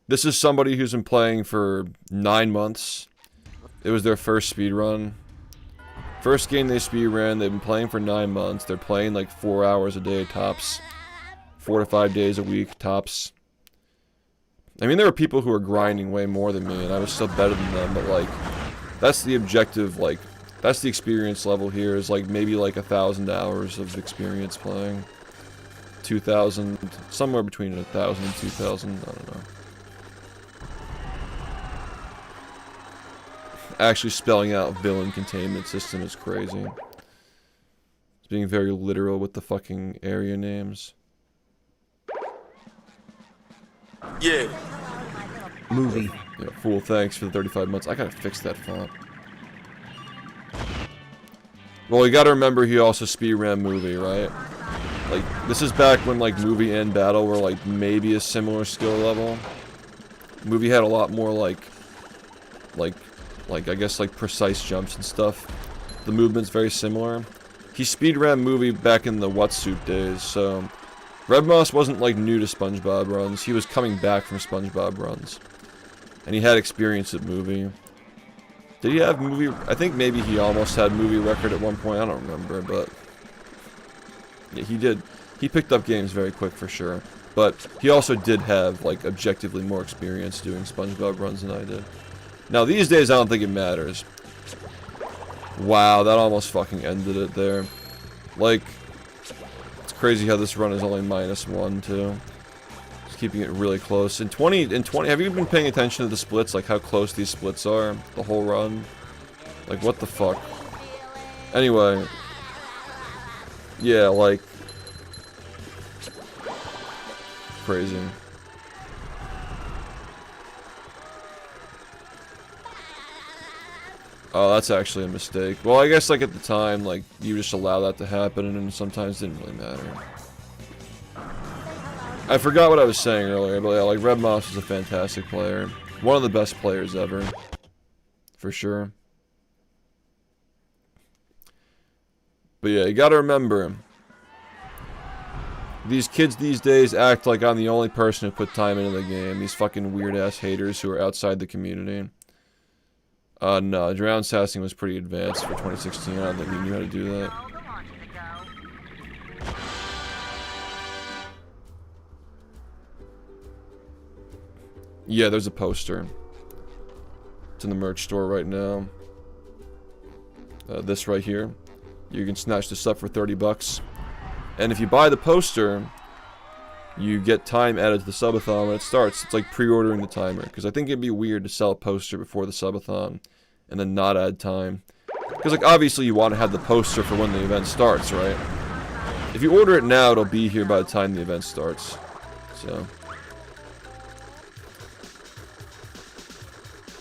This is somebody who's been playing for 9 months. It was their first speedrun. First game they speedran, they've been playing for 9 months. They're playing like 4 hours a day tops. 4 to 5 days a week tops. I mean, there are people who are grinding way more than me, and I was still better than them, but like, that's the objective, like, that's the experience level here, is like maybe like 1,000 hours of experience playing. 2,000, somewhere between 1,000 and 2,000, I don't know. Actually spelling out villain containment system is crazy. It's being very literal with the fucking area names. Yeah. Movie. Yeah, fool, thanks for the 35 months. I gotta fix that font. Well, you gotta remember he also speedran movie, right? Like, this is back when, like, movie and battle were, like, maybe a similar skill level. Movie had a lot more, like, I guess, like, precise jumps and stuff. The movement's very similar. He speedran movie back in the wetsuit days, so... Red Moss wasn't, like, new to SpongeBob runs. He was coming back from SpongeBob runs. And he had experience at movie. Did he have movie... I think maybe he almost had movie record at one point. I don't remember, but... Yeah, he did. He picked up games very quick, for sure. But he also did have, like, objectively more experience doing SpongeBob runs than I did. Now, these days, I don't think it matters. Wow, that almost fucking ended it there. Like... It's crazy how this run is only -1, too. Just keeping it really close. In 20, have you been paying attention to the splits? Like, how close these splits are? The whole run? Like, what the fuck? Anyway. Yeah, like... Crazy. Oh, that's actually a mistake. Well, I guess, like, at the time, like, you just allow that to happen, and sometimes it didn't really matter. I forgot what I was saying earlier, but yeah, like, Red Moss is a fantastic player. One of the best players ever. For sure. But yeah, you gotta remember, these kids these days act like I'm the only person who put time into the game. These fucking weird-ass haters who are outside the community. No, drown sassing was pretty advanced for 2016. I don't think you knew how to do that. Yeah, there's a poster. It's in the merch store right now. This right here. You can snatch this up for 30 bucks. And if you buy the poster, you get time added to the subathon when it starts. It's like pre-ordering the timer. Because I think it'd be weird to sell a poster before the subathon and then not add time. Because, like, obviously you want to have the poster for when the event starts, right? If you order it now, it'll be here by the time the event starts. So.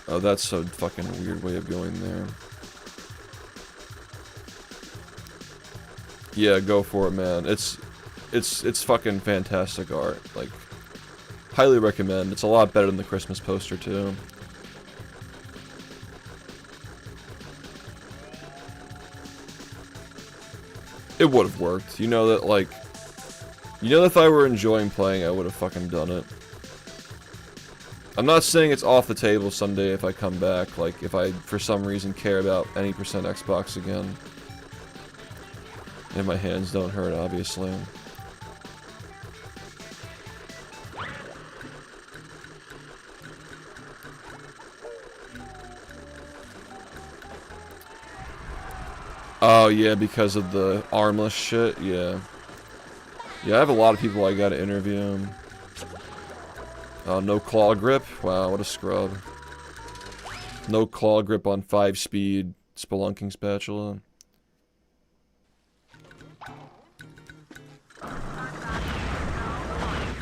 Oh, that's a fucking weird way of going there. Yeah, go for it, man. It's fucking fantastic art. Like, highly recommend. It's a lot better than the Christmas poster, too. It would have worked. You know that, like... You know, if I were enjoying playing, I would have fucking done it. I'm not saying it's off the table someday if I come back, like, if I, for some reason, care about any percent Xbox again. And my hands don't hurt, obviously. Oh, yeah, because of the armless shit, yeah. Yeah, I have a lot of people I gotta interview. No claw grip? Wow, what a scrub. No claw grip on 5-speed spelunking spatula.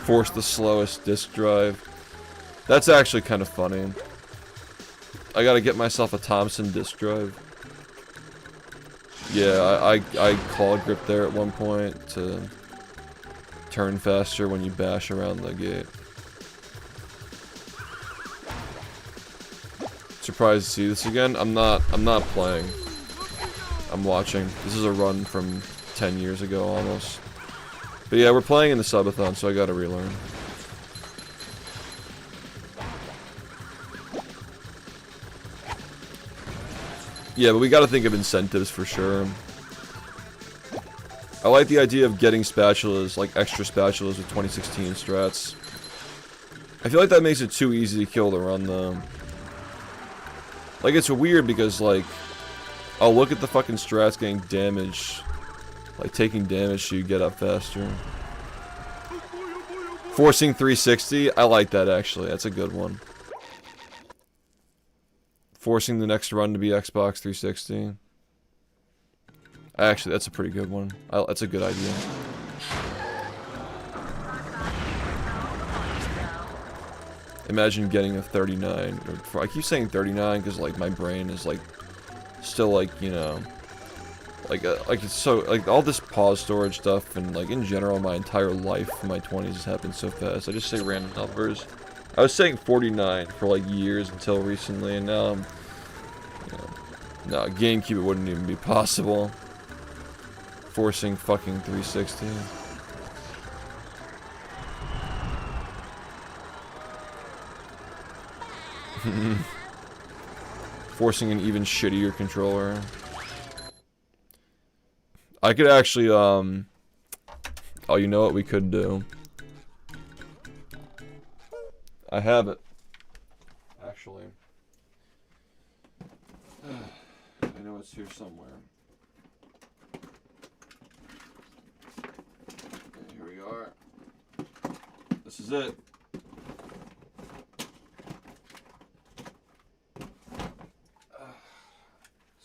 Force the slowest disk drive. That's actually kind of funny. I gotta get myself a Thompson disk drive. Yeah, I claw grip there at one point to turn faster when you bash around the gate. Surprised to see this again. I'm not playing. I'm watching. This is a run from 10 years ago almost. But yeah, we're playing in the subathon, so I gotta relearn. Yeah, but we gotta think of incentives for sure. I like the idea of getting spatulas, like extra spatulas with 2016 strats. I feel like that makes it too easy to kill the run though. Like, it's weird because, like, I'll look at the fucking strats getting damaged. Like, taking damage so you get up faster. Forcing 360, I like that actually, that's a good one. Forcing the next run to be Xbox 360. Actually, that's a pretty good one. That's a good idea. Imagine getting a 39. Or, I keep saying 39 because, like, my brain is, like, still, like, you know... Like it's so... Like, all this pause storage stuff and, like, in general, my entire life in my 20s has happened so fast. I just say random numbers. I was saying 49 for, like, years until recently, and now I'm... You know, no, GameCube it wouldn't even be possible. Forcing fucking 360. Forcing an even shittier controller. I could actually, oh, you know what we could do? I have it. Actually. I know it's here somewhere. Okay, here we are. This is it.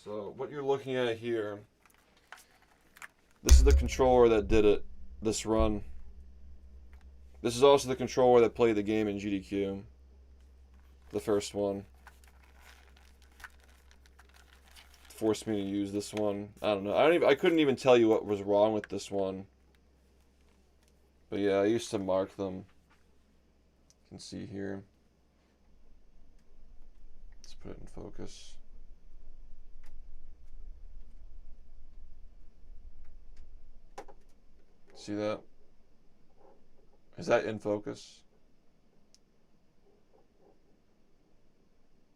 So, what you're looking at here, this is the controller that did it, this run. This is also the controller that played the game in GDQ. The first one. Forced me to use this one. I don't know. I couldn't even tell you what was wrong with this one. But yeah, I used to mark them. You can see here. Let's put it in focus. See that? Is that in focus?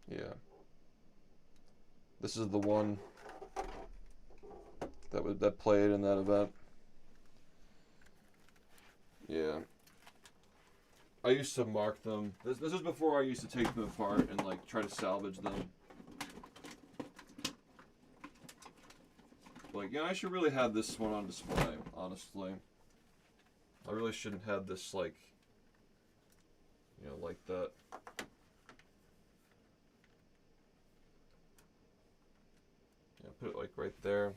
Yeah. This is the one that played in that event. Yeah. I used to mark them. This is before I used to take them apart and like try to salvage them. Like, yeah, I should really have this one on display, honestly. I really shouldn't have this, like, you know, like that. Yeah, put it, like, right there.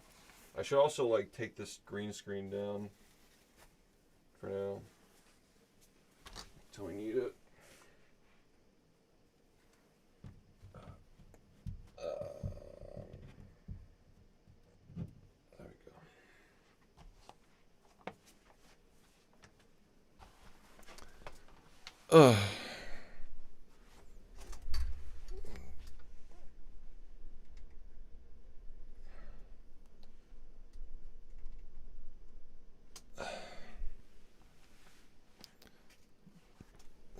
I should also, like, take this green screen down for now. Until we need it. There we go.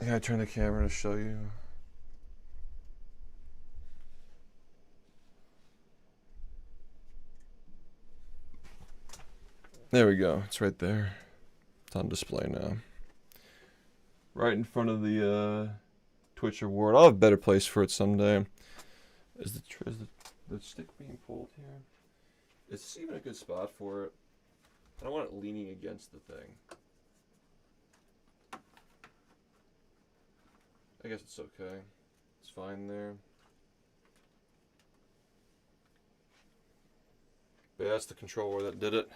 can I turn the camera to show you? There we go. It's right there. It's on display now. Right in front of the Twitch award. I'll have a better place for it someday. Is the stick being pulled here? Is this even a good spot for it? I don't want it leaning against the thing. I guess it's okay. It's fine there. But yeah, that's the controller that did it.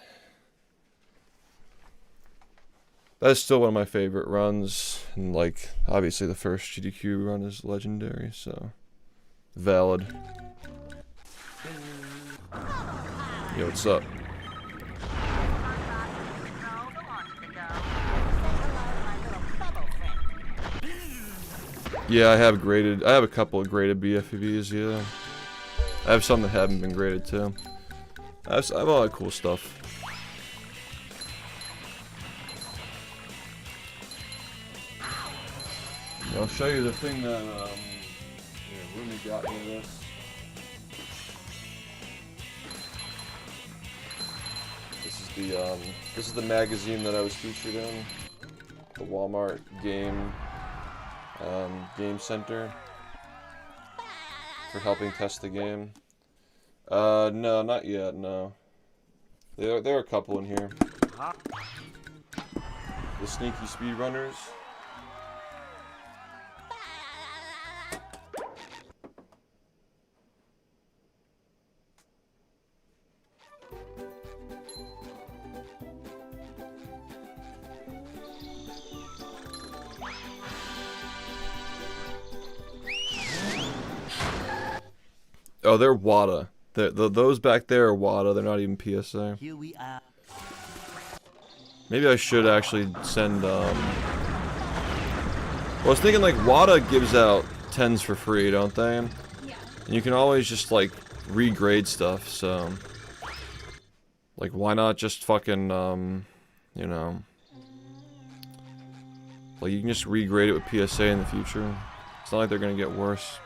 That's still one of my favorite runs, and like obviously the first GDQ run is legendary, so valid. Yo, what's up? Yeah, I have a couple of graded BFEVs, yeah. I have some that haven't been graded too. I have a lot of cool stuff. I'll show you the thing that Rumi got me this. This is the magazine that I was featured in, the Walmart Game Center, for helping test the game. No, not yet. No, there are a couple in here. The sneaky speedrunners. Oh, they're WADA. Those back there are WADA. They're not even PSA. Here we are. Maybe I should actually send. Well, I was thinking like WADA gives out 10s for free, don't they? Yeah. And you can always just like regrade stuff. So, like, why not just fucking you know, like you can just regrade it with PSA in the future. It's not like they're gonna get worse.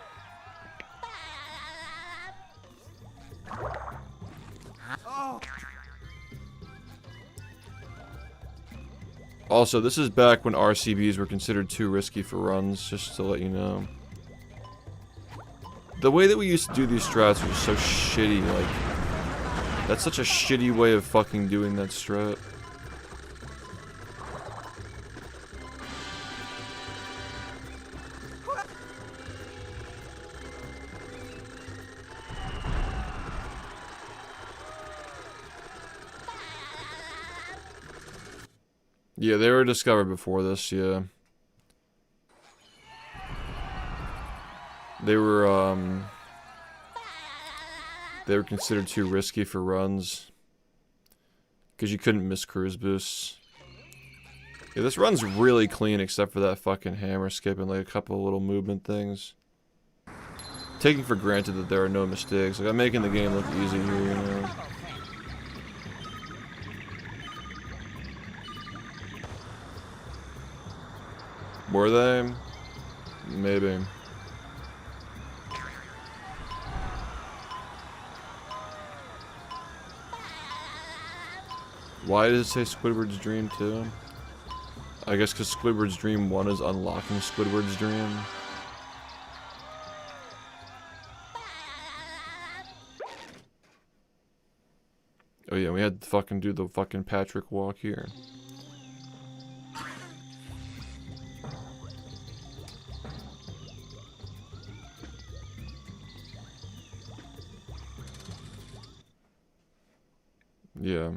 Also, this is back when RCBs were considered too risky for runs, just to let you know. The way that we used to do these strats was so shitty, like... That's such a shitty way of fucking doing that strat. Yeah, they were discovered before this, yeah. They were considered too risky for runs. Because you couldn't miss cruise boosts. Yeah, this run's really clean except for that fucking hammer skip and like a couple of little movement things. Taking for granted that there are no mistakes. Like, I'm making the game look easy here, you know. Were they? Maybe. Why does it say Squidward's Dream too? I guess because Squidward's Dream 1 is unlocking Squidward's Dream. Oh yeah, we had to fucking do the fucking Patrick walk here. Yeah.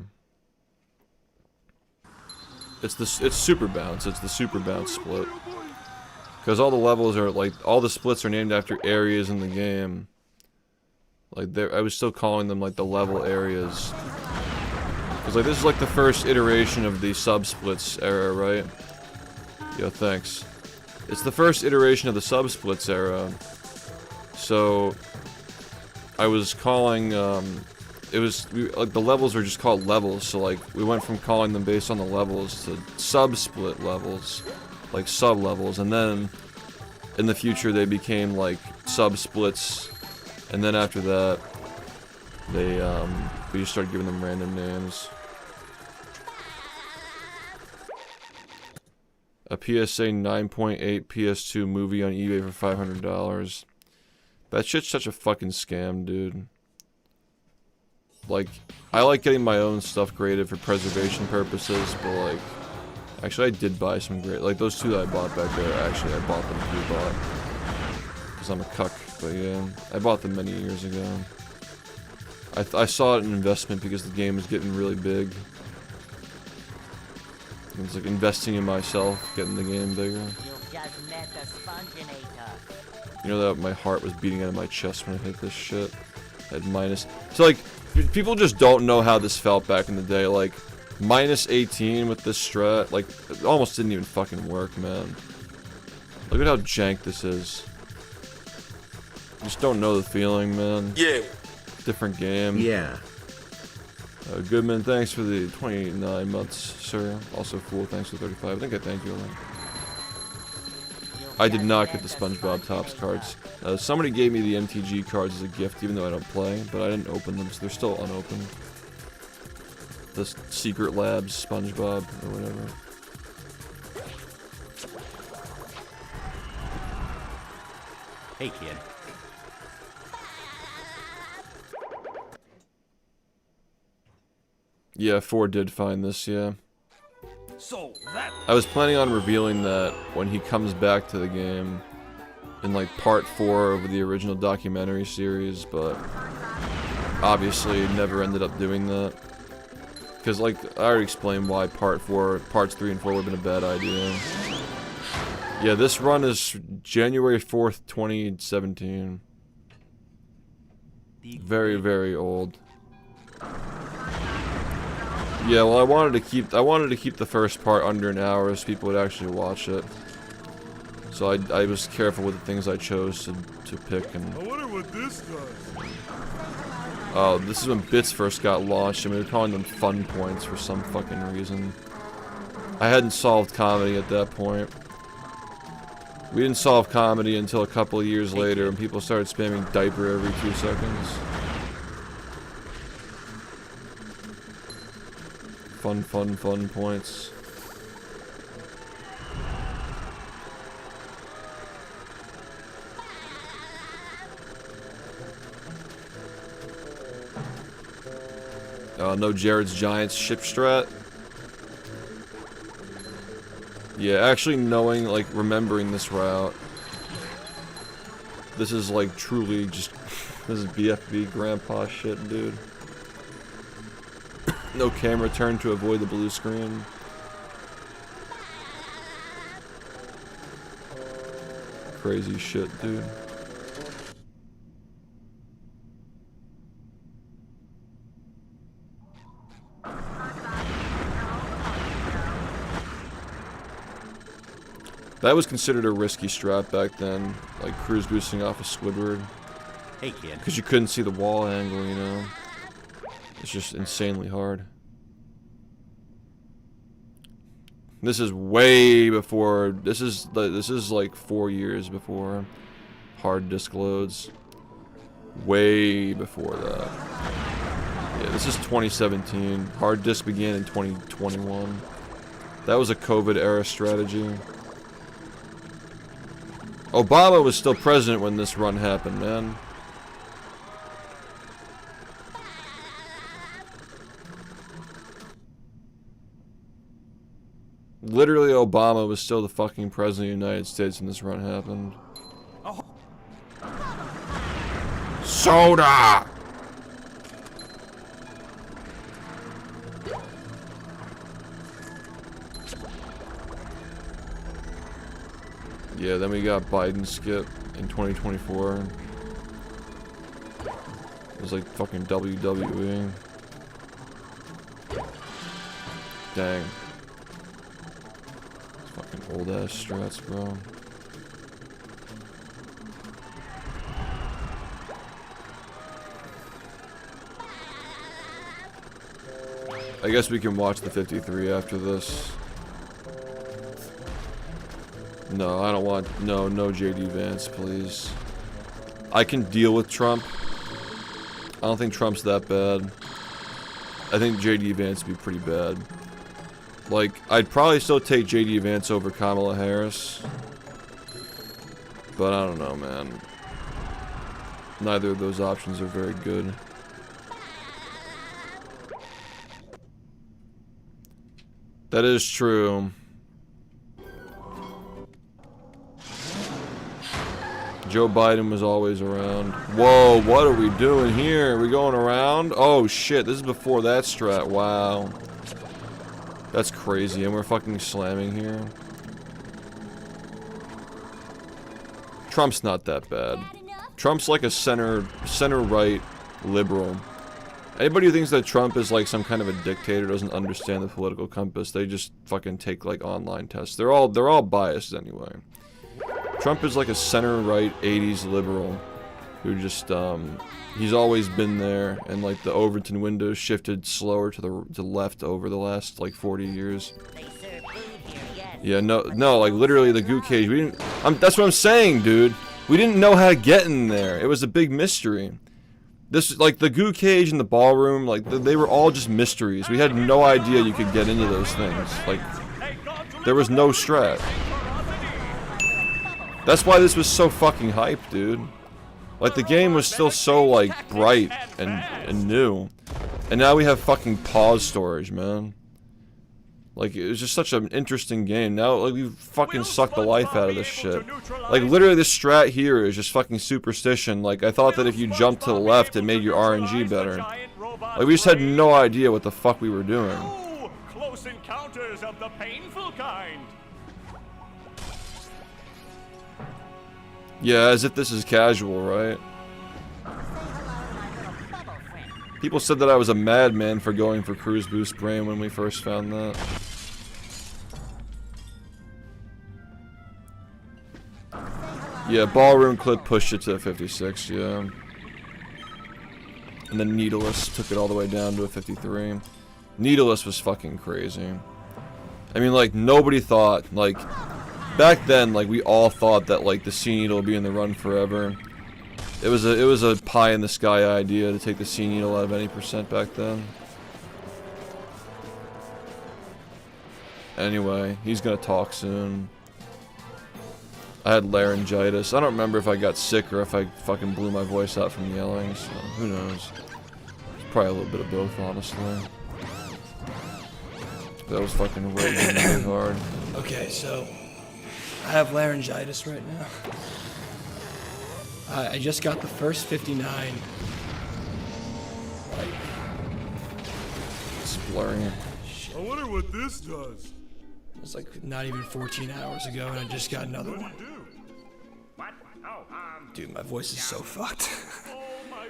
It's super bounce. It's the super bounce split. Because all the levels are like all the splits are named after areas in the game. Like I was still calling them like the level areas. Because like this is like the first iteration of the sub splits era, right? Yo, thanks. It's the first iteration of the sub splits era. So I was calling like the levels are just called levels, so like we went from calling them based on the levels to sub-split levels. like sub-levels, and then in the future they became like sub-splits, and then after that they we just started giving them random names. A PSA 9.8 PS2 movie on eBay for $500. That shit's such a fucking scam, dude. Like, I like getting my own stuff graded for preservation purposes, but like, actually I did buy some great, like those two that I bought back there, actually I bought them pre-bought. Because I'm a cuck, but yeah, I bought them many years ago. I saw it an investment because the game was getting really big. It was like investing in myself, getting the game bigger. You've just met the Sponginator. You know that my heart was beating out of my chest when I hit this shit. At minus. So like, people just don't know how this felt back in the day. Like, minus 18 with this strat, like, it almost didn't even fucking work, man. Look at how jank this is. You just don't know the feeling, man. Yeah. Different game. Yeah. Goodman, thanks for the 29 months, sir. Also, Fool, thanks for 35. I think I thanked you already. I did not get the SpongeBob Tops cards. Somebody gave me the MTG cards as a gift, even though I don't play, but I didn't open them, so they're still unopened. The Secret Labs SpongeBob, or whatever. Hey, kid. Yeah, 4 did find this, yeah. So that I was planning on revealing that when he comes back to the game in like part 4 of the original documentary series, but obviously never ended up doing that. Because like, I already explained why parts 3 and 4 would have been a bad idea. Yeah, this run is January 4th, 2017. Very, very old. Yeah, well, I wanted to keep the first part under an hour so people would actually watch it. So I was careful with the things I chose to pick. And I wonder what this does. oh, this is when bits first got launched, and we were calling them fun points for some fucking reason. I hadn't solved comedy at that point. We didn't solve comedy until a couple of years later, and people started spamming diaper every 2 seconds. Fun points. No Jared's Giants ship strat. Yeah, actually knowing, like, remembering this route. This is, like, truly just... this is BFB grandpa shit, dude. No camera turn to avoid the blue screen. Crazy shit, dude. That was considered a risky strat back then, like cruise boosting off of Squidward. Hey, kid. Because you couldn't see the wall angle, you know? It's just insanely hard. This is way before, this is like 4 years before hard disk loads. Way before that. Yeah, this is 2017. Hard disk began in 2021. That was a COVID era strategy. Obama was still president when this run happened, man. Literally, Obama was still the fucking president of the United States when this run happened. Oh. Soda! Yeah, then we got Biden skip in 2024. It was like fucking WWE. Dang. Fucking old ass strats, bro. I guess we can watch the 53 after this. No, I don't want... No JD Vance, please. I can deal with Trump. I don't think Trump's that bad. I think JD Vance would be pretty bad. Like, I'd probably still take JD Vance over Kamala Harris. But I don't know, man. Neither of those options are very good. That is true. Joe Biden was always around. Whoa, what are we doing here? Are we going around? Oh shit, this is before that strat. Wow. That's crazy, and we're fucking slamming here. Trump's not that bad. Trump's like a center-right liberal. Anybody who thinks that Trump is like some kind of a dictator doesn't understand the political compass. They just fucking take like online tests. They're all biased anyway. Trump is like a center-right 80s liberal who just he's always been there, and like the Overton window shifted slower to the left over the last like 40 years. They serve food here, yes. Yeah, no, like literally the goo cage. We didn't. That's what I'm saying, dude. We didn't know how to get in there. It was a big mystery. This, like the goo cage and the ballroom, like they were all just mysteries. We had no idea you could get into those things. Like there was no strat. That's why this was so fucking hype, dude. Like the game was still so like bright and new, and now we have fucking pause storage, man. Like it was just such an interesting game. Now like we fucking sucked the life out of this shit. Like literally this strat here is just fucking superstition. Like I thought that if you jumped to the left it made your RNG better. Like we just had no idea what the fuck we were doing. Close encounters of the painful kind. Yeah, as if this is casual, right? Say hello, my little bubble friend. People said that I was a madman for going for cruise boost brain when we first found that. Yeah, ballroom clip pushed it to a 56, yeah. And then Needless took it all the way down to a 53. Needless was fucking crazy. I mean, like, nobody thought, like, back then, like, we all thought that, like, the C needle would be in the run forever. It was a pie in the sky idea to take the C needle out of any percent back then. Anyway, he's gonna talk soon. I had laryngitis. I don't remember if I got sick or if I fucking blew my voice out from yelling, so who knows. It's probably a little bit of both, honestly. That was fucking raging really hard. Okay, so I have laryngitis right now. I just got the first 59. Like, It's blurring. shit. I wonder what this does. It was like not even 14 hours ago, and I just got another one. What? Oh, Dude, my voice is so fucked.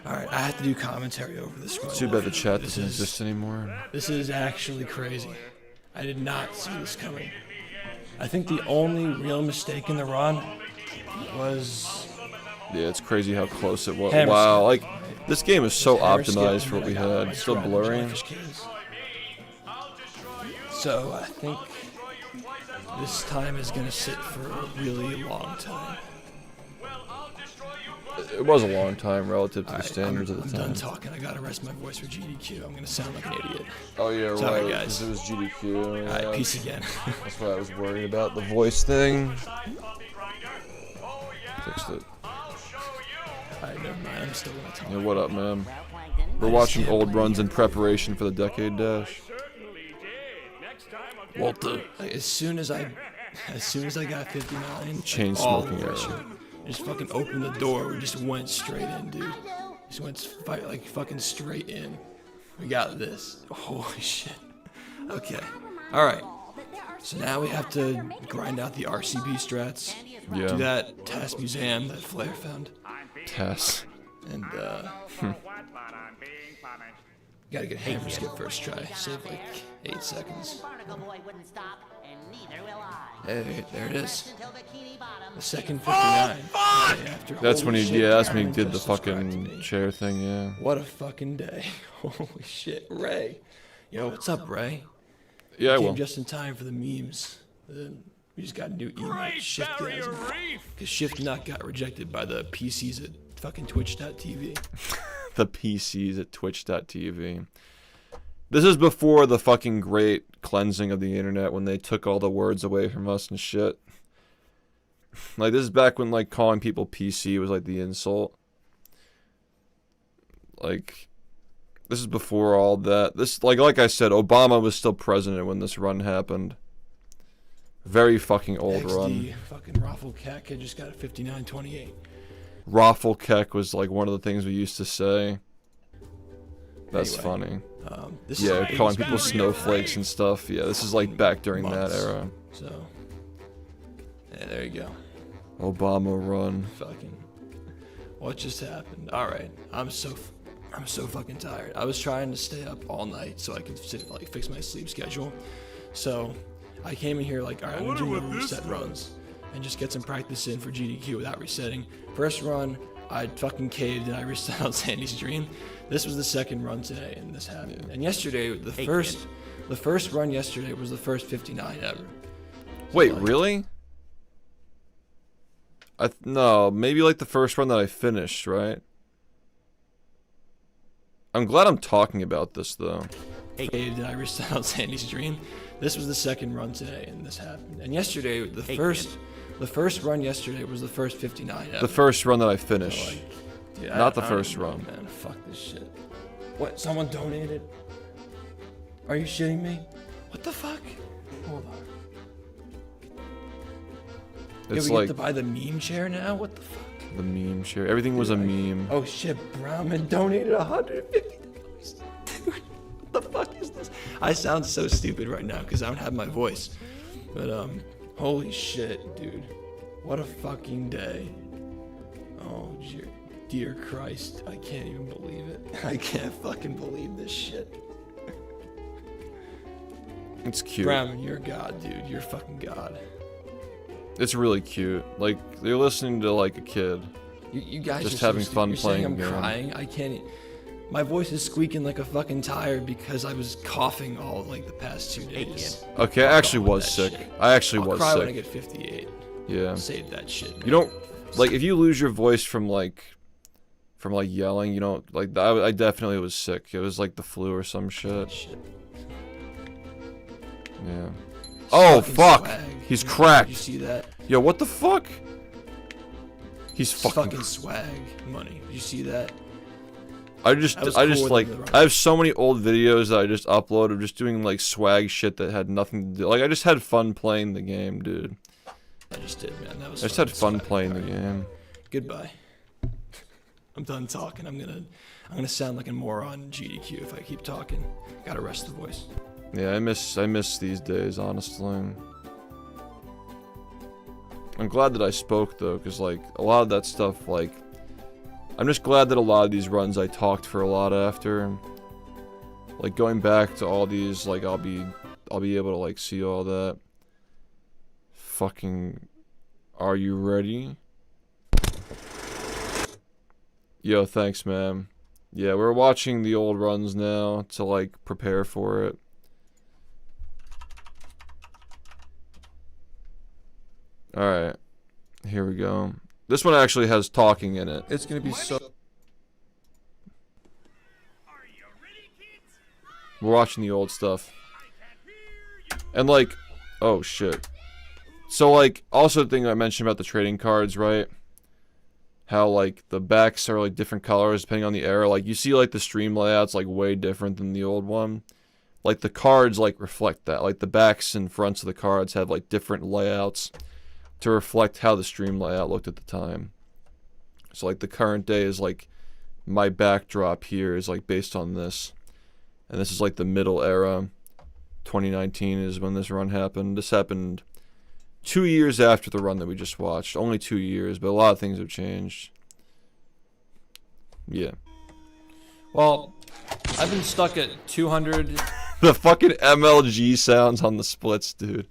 Alright, I have to do commentary over this one. Too bad the chat This doesn't is- exist anymore. This is actually crazy. I did not see this coming. I think the only real mistake in the run was Yeah, it's crazy how close it was. Hammer Wow, skip. like, this game is so hammer skip, optimized and for what we then I got had. my It's still try and blurry. jellyfish kills. So I think this time is gonna sit for a really long time. It was a long time relative to the Alright, standards I'm of the done time. talking. I gotta rest my voice for GDQ. I'm gonna sound like an idiot. Oh yeah, Sorry, right. guys. 'Cause it was GDQ. Alright, yeah. peace again. That's what I was worried about. The voice thing. Fixed it. Alright, never mind. I'm still gonna talk. Yeah, what up, man? Well, Plankton. We're watching old runs in preparation for the Decade Dash. Walter. Like, as soon as I got 59, Chain all smoking the era. pressure. Just fucking opened the door. We just went straight in, dude. Just went like fucking straight in. We got this. Holy shit. Okay. All right. So now we have to grind out the RCB strats. Do Yeah. that Task Museum that Flair found, Tess. and gotta get hammer skip first try. Save like 8 seconds. Barnacle Boy wouldn't stop, and neither will I. Hey, there it is. Until Bikini Bottom. The second 59. After That's when he, holy shit, yeah, that's when he Aaron did the just subscribed to fucking me. chair thing, yeah. What a fucking day. Holy shit. Ray. Yo, what's up, Ray? Yeah, I Came will. just in time for the memes. The We just got a new email. Great SHiFT Barrier guys. Reef! Because SHiFT Nut got rejected by the PCs at fucking Twitch.tv. The PCs at Twitch.tv. This is before the fucking great cleansing of the internet when they took all the words away from us and shit. Like, this is back when, like, calling people PC was, like, the insult. Like, this is before all that. This, like I said, Obama was still president when this run happened. Very fucking old XD, run. fucking Raffle Cat kid just got a 59.28. Raffle Keck was, like, one of the things we used to say. That's Anyway, funny. This Yeah, is calling people snowflakes and stuff. Yeah, this is, like, back during that months. era. So, yeah, there you go. Obama run. Fucking, what just happened? All right, I'm so fucking tired. I was trying to stay up all night so I could fix my sleep schedule. So, I came in here like, all right, I'm gonna do no reset runs and just get some practice in for GDQ without resetting. First run, I fucking caved and I reset on Sandy's Dream. This was the second run today, and this happened. And yesterday, the first run yesterday was the first 59 ever. Wait, really? No, maybe like the first run that I finished, right? I'm glad I'm talking about this though. Caved and I reset on Sandy's Dream. This was the second run today, and this happened. And yesterday, the first run yesterday was the first 59 ever. The first run that I finished. So, like, dude, Not the I don't first even know, run. Man, fuck this shit. What? Someone donated? Are you shitting me? What the fuck? Hold on. It's we like get to buy the meme chair now? What the fuck? the meme share. Everything was a meme. Oh shit, Brownman donated $150. Dude, what the fuck is this? I sound so stupid right now because I don't have my voice. But holy shit, dude. What a fucking day. Oh dear Christ. I can't even believe it. I can't fucking believe this shit. It's cute. Brownman, you're God, dude. You're fucking God. It's really cute. Like, you're listening to like a kid. You guys Just are so having stupid. fun You're saying playing I'm the game. crying. I can't. My voice is squeaking like a fucking tire because I was coughing all like the past 2 days. Okay, I Fuck actually off with was that sick. shit. I actually I'll was cry sick. when I get 58. Yeah. Save that shit. Man. You don't like if you lose your voice from like yelling. You don't like. I definitely was sick. It was like the flu or some shit. Yeah. Oh Fucking fuck! swag. He's Did cracked. you see that? Yo, what the fuck? He's It's fucking. fucking swag money. Did you see that? I just That was like cooler than the run. I have so many old videos that I just upload of just doing like swag shit that had nothing to do. Like I just had fun playing the game, dude. I just did, man. That was. I just had fucking fun swag. playing the Alright. game. Goodbye. I'm done talking. I'm gonna sound like a moron in GDQ if I keep talking. Gotta rest the voice. Yeah, I miss these days, honestly. I'm glad that I spoke though, cause like a lot of that stuff, like I'm just glad that a lot of these runs I talked for a lot after. Like going back to all these, like I'll be able to like see all that. Fucking, are you ready? Yo, thanks, man. Yeah, we're watching the old runs now to like prepare for it. Alright, here we go. This one actually has talking in it. It's gonna be so... We're watching the old stuff. And like, oh shit. So like, also the thing I mentioned about the trading cards, right? How like the backs are like different colors depending on the era. Like you see like the stream layout's like way different than the old one. Like the cards like reflect that. Like the backs and fronts of the cards have like different layouts to reflect how the stream layout looked at the time. So like the current day is like my backdrop here is like based on this. And this is like the middle era. 2019 is when this run happened. This happened 2 years after the run that we just watched. Only 2 years, but a lot of things have changed. Yeah. Well, I've been stuck at 200. The fucking MLG sounds on the splits, dude.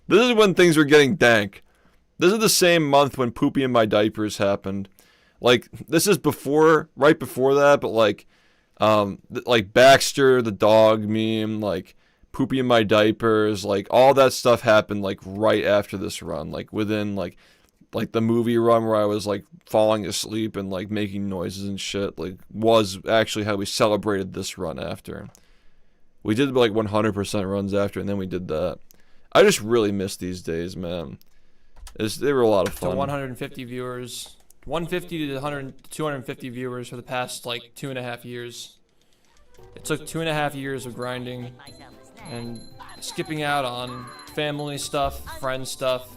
This is when things were getting dank. This is the same month when Poopy in My Diapers happened. Like, this is before, right before that, but like Baxter, the dog meme, like, pooping in my diapers, like all that stuff happened like right after this run, like within like the movie run where I was like falling asleep and like making noises and shit, like was actually how we celebrated this run after. We did like 100% runs after, and then we did that. I just really miss these days, man. They were a lot of fun. To 150 viewers, 150 to 100, 250 viewers for the past like 2.5 years. It took 2.5 years of grinding and skipping out on family stuff, friend stuff.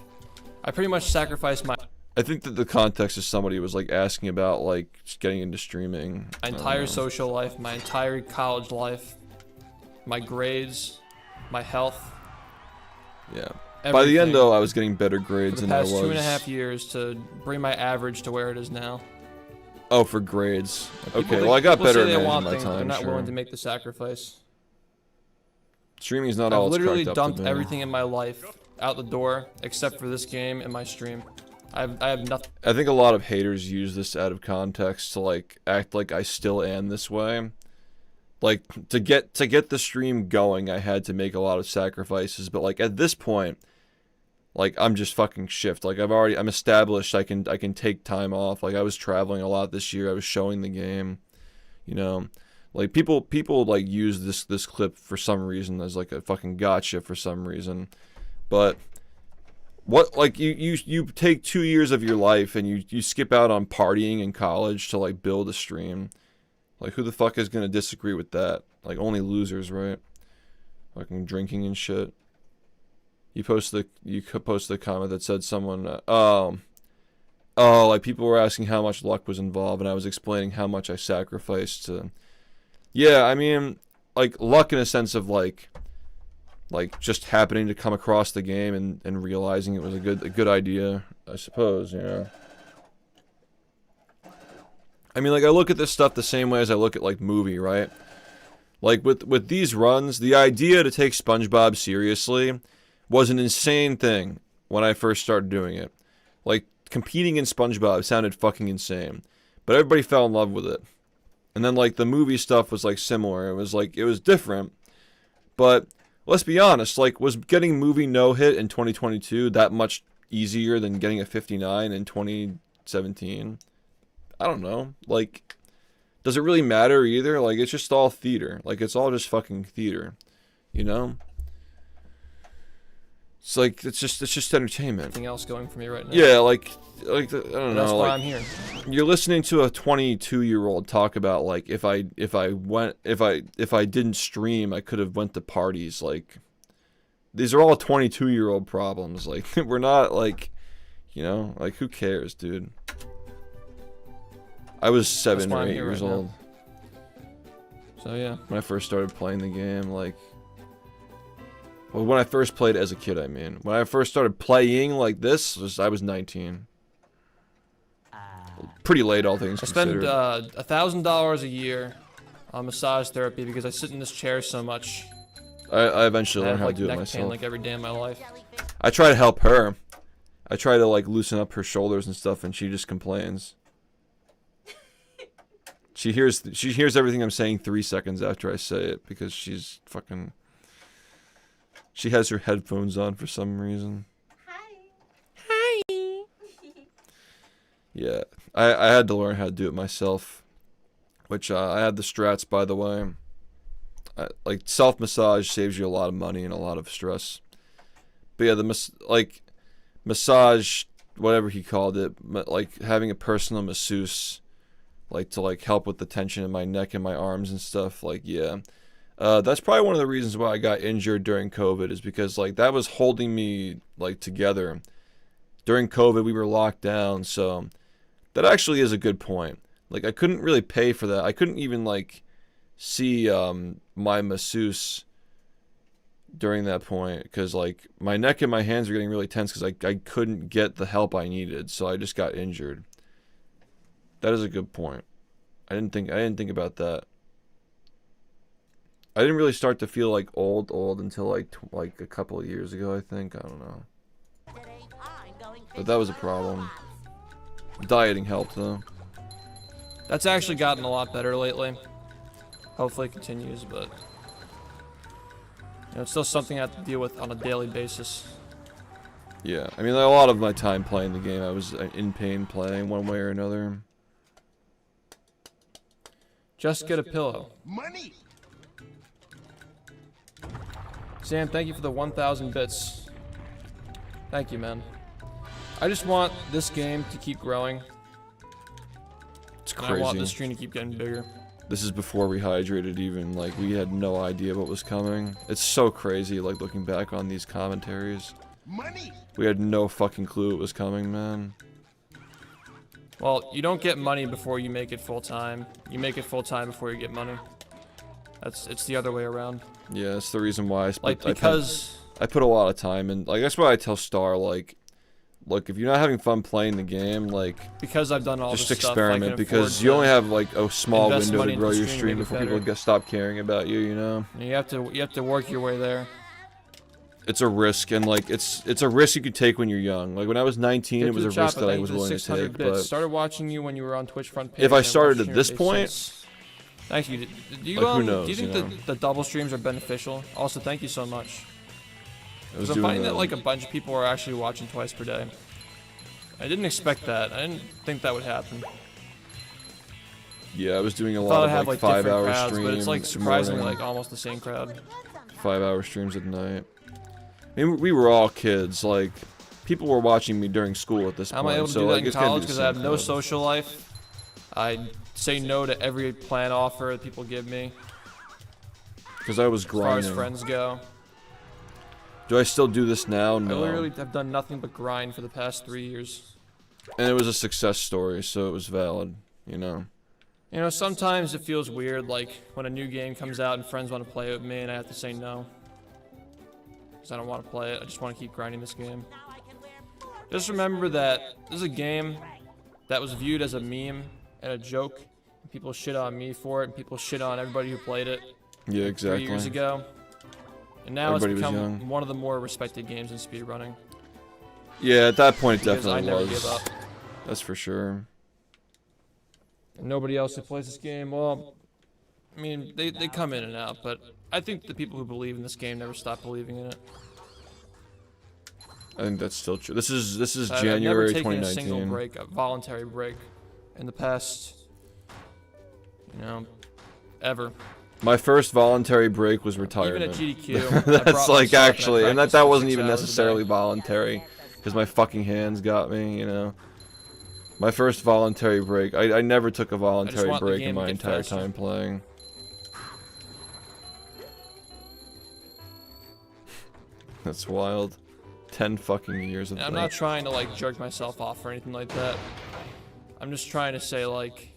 I pretty much sacrificed my I think that the context is somebody was like asking about like just getting into streaming. entire social life, my entire college life, my grades, my health. Yeah. By the end, everything though, I was getting better grades for the than I past was. 2.5 years to bring my average to where it is now. Oh, for grades. People Okay, think- well, I got people better say at they want managing my things, but they're time, not willing sure. to make the sacrifice. Streaming's not all I've it's literally cracked up dumped to be. everything in my life out the door except for this game and my stream. I have nothing. I think a lot of haters use this out of context to like act like I still am this way. Like to get the stream going, I had to make a lot of sacrifices, but like at this point, like I'm just fucking SHiFT. Like I'm established. I can take time off. Like I was traveling a lot this year. I was showing the game, you know. Like people like use this clip for some reason as like a fucking gotcha for some reason. But what, like you take 2 years of your life and you skip out on partying in college to like build a stream. Like who the fuck is gonna disagree with that? Like only losers, right? Fucking drinking and shit. You posted a comment that said someone like people were asking how much luck was involved, and I was explaining how much I sacrificed to. Yeah, I mean, like luck in a sense of like just happening to come across the game and realizing it was a good idea, I suppose, you know. I mean, like I look at this stuff the same way as I look at like movie, right? Like with these runs, the idea to take SpongeBob seriously was an insane thing when I first started doing it. Like competing in SpongeBob sounded fucking insane, but everybody fell in love with it. And then like the movie stuff was like similar. It was different. But let's be honest, like was getting movie no hit in 2022 that much easier than getting a 59 in 2017? I don't know. Like does it really matter either? Like it's just all theater. Like it's all just fucking theater, you know? It's like it's just entertainment. Anything else going for me right now? Yeah, like I don't know. That's why like, I'm here. You're listening to a 22-year-old talk about like if I didn't stream, I could have went to parties. Like these are all 22-year-old problems. Like we're not like, you know, like who cares, dude? I was 7 or 8 years old. So yeah. When I first started playing the game, like. Well, when I first played as a kid, I mean. When I first started playing like this, I was 19. Pretty late, all things I spend considered. $1,000 a year on massage therapy because I sit in this chair so much. I eventually I learned have how like to do it neck pain myself. like every day of my life. I try to help her. I try to like loosen up her shoulders and stuff, and she just complains. She hears everything I'm saying 3 seconds after I say it because she's fucking. She has her headphones on for some reason. Hi. Yeah, I had to learn how to do it myself, which I had the strats, by the way. Like self-massage saves you a lot of money and a lot of stress. But yeah, the massage, whatever he called it, like having a personal masseuse, like to like help with the tension in my neck and my arms and stuff. Like yeah. That's probably one of the reasons why I got injured during COVID is because like that was holding me like together. During COVID we were locked down, so that actually is a good point. Like I couldn't really pay for that. I couldn't even like see my masseuse during that point because like my neck and my hands were getting really tense because I couldn't get the help I needed, so I just got injured. That is a good point. I didn't think about that. I didn't really start to feel like old until like a couple of years ago, I think. I don't know. But that was a problem. Dieting helped though. That's actually gotten a lot better lately. Hopefully it continues, but You know, it's still something I have to deal with on a daily basis. Yeah, I mean, a lot of my time playing the game, I was in pain playing one way or another. Just get a pillow. Money! Sam, thank you for the 1,000 bits. Thank you, man. I just want this game to keep growing. It's And I want crazy. this stream to keep getting bigger. This is before Rehydrated even, like, we had no idea what was coming. It's so crazy, like, looking back on these commentaries. Money! We had no fucking clue it was coming, man. Well, you don't get money before you make it full time. You make it full time before you get money. It's the other way around. Yeah, that's the reason why Like, because I put a lot of time in. Like, that's why I tell Star, like, look, if you're not having fun playing the game, like, because I've done all just this stuff, I experiment, can because afford you to only have like a small invest window money to into grow your stream to stream make it before people stop caring about you. You know, You have to work your way there. it's a risk, and like it's a risk you could take when you're young. Like when I was 19, Get it was to a the risk chopper, that I thank was you for the willing to 600 take. bits. But Started watching you when you were on Twitch front page. if I and started watched at you this ever point, since. Thank you. Do you like, who knows, do you think you know? the double streams are beneficial? Also, thank you so much. I was Because I'm doing finding that like a bunch of people are actually watching twice per day. I didn't expect that. I didn't think that would happen. yeah, I was doing a I lot thought of I'd have like like 5 different hour crowds, streams. but it's like surprisingly morning, like almost the same crowd. 5 hour streams at night. I mean, we were all kids. Like people were watching me during school at this How am point. I able to so do that like in it's gonna college? be the Because I have same no crowd. social life. I say no to every plan offer that people give me, Because I was as far as grinding. friends go. Do I still do this now? I No. literally have done nothing but grind for the past 3 years. And it was a success story, so it was valid, you know. You know, sometimes it feels weird, like when a new game comes out and friends want to play it with me and I have to say no. Because I don't want to play it, I just want to keep grinding this game. Just remember that this is a game that was viewed as a meme and a joke. People shit on me for it, and people shit on everybody who played it Yeah, 3 exactly. years ago. And now Everybody it's was become young. one of the more respected games in speedrunning. Yeah, at that point it Because I definitely never was. give up. That's for sure. And nobody else who plays this game, well, I mean, they come in and out, but I think the people who believe in this game never stop believing in it. I think that's still true. This is I've never January taken a 2019. single break, a voluntary break, in the past, you know, ever. My first voluntary break was Even retirement. at GDQ, I brought That's myself like and I actually, and practiced that for wasn't 6 even hours a day. necessarily voluntary, because my fucking hands got me, you know. My first voluntary break. I never took a voluntary want the break game in to my get entire faster. time playing. That's wild. 10 fucking years of And I'm that. not trying to like jerk myself off or anything like that. I'm just trying to say like,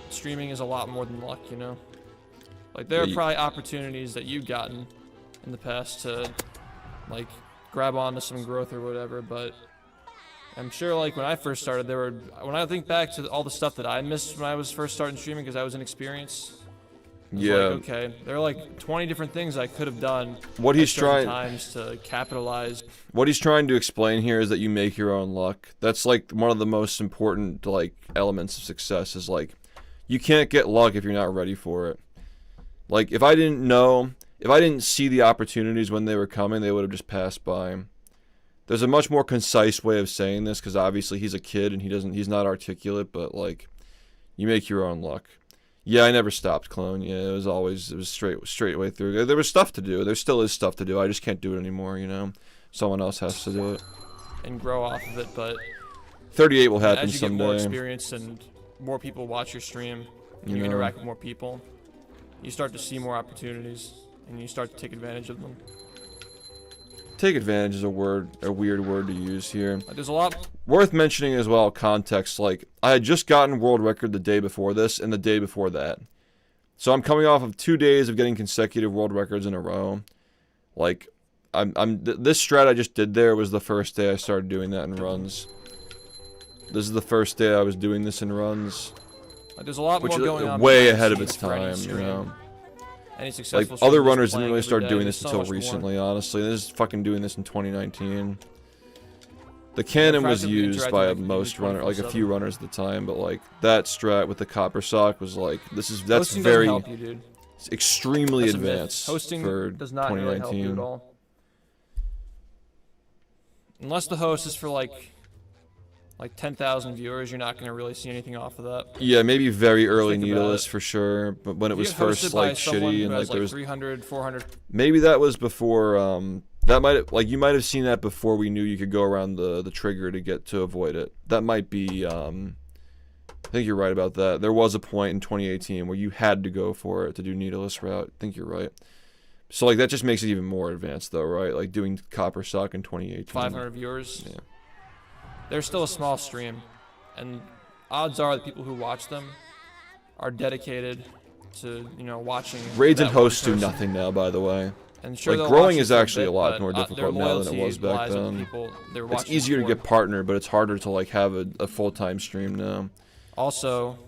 streaming is a lot more than luck, you know? Like there Yeah, are you- probably opportunities that you've gotten in the past to like grab onto some growth or whatever, but I'm sure like when I first started when I think back to all the stuff that I missed when I was first starting streaming because I was inexperienced. It's Yeah. Like, okay, there are like 20 different things I could have done. What at he's certain trying- times to capitalize. What he's trying to explain here is that you make your own luck. That's like one of the most important like elements of success is like you can't get luck if you're not ready for it. Like if I didn't see the opportunities when they were coming, they would have just passed by. There's a much more concise way of saying this because obviously he's a kid and he's not articulate, but like you make your own luck. Yeah, I never stopped, clone. Yeah, it was straight way through. There was stuff to do. There still is stuff to do. I just can't do it anymore, you know. Someone else has to do it. And grow off of it, but 38 will happen as you get more someday. experience and more people watch your stream, and You you know. interact with more people, you start to see more opportunities, and you start to take advantage of them. Take advantage is a weird word to use here. Like, there's a lot. Worth mentioning as well, context, like, I had just gotten world record the day before this and the day before that. So I'm coming off of 2 days of getting consecutive world records in a row. Like, this strat I just did there was the first day I started doing that in runs. This is the first day I was doing this in runs. Like, there's a lot Which more is going on. way behind the ahead of scenes its for any time, you stream. know. Any Like, successful other stream runners is didn't playing really every start day. doing There's this so until much more. recently, honestly. This is fucking doing this in 2019. The cannon was practically used interacting by like you do most runner, like a 24/7. few runners at the time, but like that strat with the copper sock was like, that's Posting doesn't very help you, dude. It's extremely That's a myth. advanced Hosting for does not really help you 2019. at all. Unless the host is for like 10,000 viewers, you're not gonna really see anything off of that. Yeah, maybe very early Think about Needless it. for sure, but when it If was you get hosted first by like someone shitty who and has like there was 300, 400. maybe that was before that might you might have seen that before we knew you could go around the trigger to get to avoid it. That might be I think you're right about that. There was a point in 2018 where you had to go for it to do Needless route. I think you're right. So like that just makes it even more advanced though, right? Like doing Copper Sock in 2018. 500 viewers. Yeah. They're still a small stream, and odds are the people who watch them are dedicated to watching. Raids and that one hosts do person. nothing now, by the way. And sure, Like they'll growing watch you is for a actually bit, a lot but, more their difficult now than it loyalty was back lies with the then. people they're It's watching easier to for. get partnered, but it's harder to like have a full-time stream now. Also,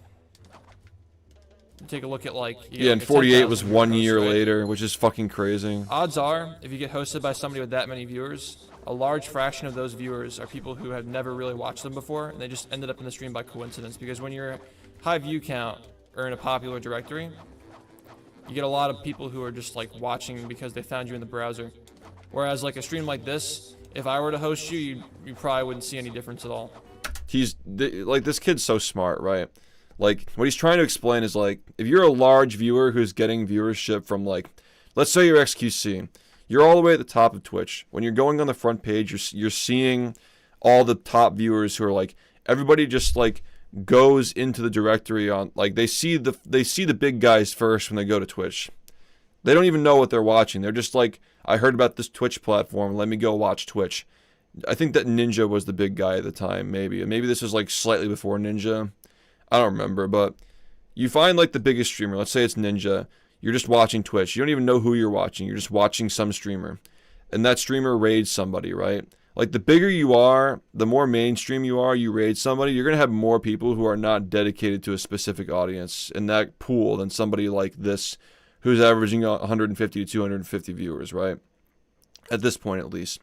take a look at you get, Yeah, and a 48 10,000 was viewer 1 host, year right? later, which is fucking crazy. Odds are, if you get hosted by somebody with that many viewers, a large fraction of those viewers are people who have never really watched them before, and they just ended up in the stream by coincidence. Because when you're high view count or in a popular directory, you get a lot of people who are just like watching because they found you in the browser. Whereas like a stream like this, if I were to host you, you probably wouldn't see any difference at all. Like this kid's so smart, right? Like what he's trying to explain is like if you're a large viewer who's getting viewership from like, let's say you're XQC, you're all the way at the top of Twitch. When you're going on the front page, you're seeing all the top viewers who are like everybody just like goes into the directory on like they see the big guys first when they go to Twitch. They don't even know what they're watching. They're just like, I heard about this Twitch platform. Let me go watch Twitch. I think that Ninja was the big guy at the time, maybe. Maybe this was like slightly before Ninja. I don't remember, but you find like the biggest streamer. Let's say it's Ninja. You're just watching Twitch. You don't even know who you're watching. You're just watching some streamer. And that streamer raids somebody, right? Like the bigger you are, the more mainstream you are, you raid somebody, you're going to have more people who are not dedicated to a specific audience in that pool than somebody like this who's averaging 150 to 250 viewers, right? At this point, at least.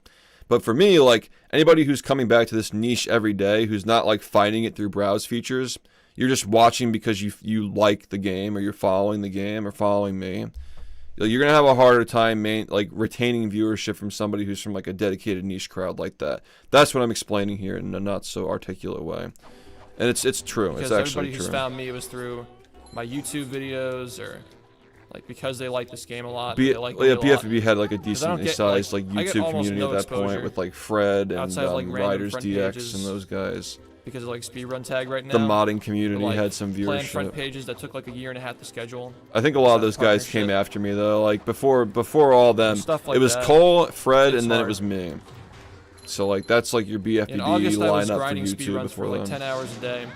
But for me, like, anybody who's coming back to this niche every day, who's not, like, finding it through browse features, you're just watching because you like the game, or you're following the game, or following me. You're going to have a harder time, retaining viewership from somebody who's from, like, a dedicated niche crowd like that. That's what I'm explaining here in a not-so-articulate way. And it's true. Because it's actually everybody true. who's found me was through my YouTube videos or like because they like this game a lot. They like me a lot. BFB had like a 'Cause I decently don't get, sized like, I get YouTube almost community no at that point exposure with like Fred and outside of, like, random Riders front DX pages. and those guys. Because of like speedrun tag right now. The modding community like, had some planned front viewership. pages that took like a year and a half to schedule. I think a lot of Some those guys came partnership. after me though. Like before all of them, Stuff like it was that. Cole, Fred, It's and then hard. it was me. So like that's like your BFBB In August, I was lineup for grinding YouTube speedruns for before like them. 10 hours a day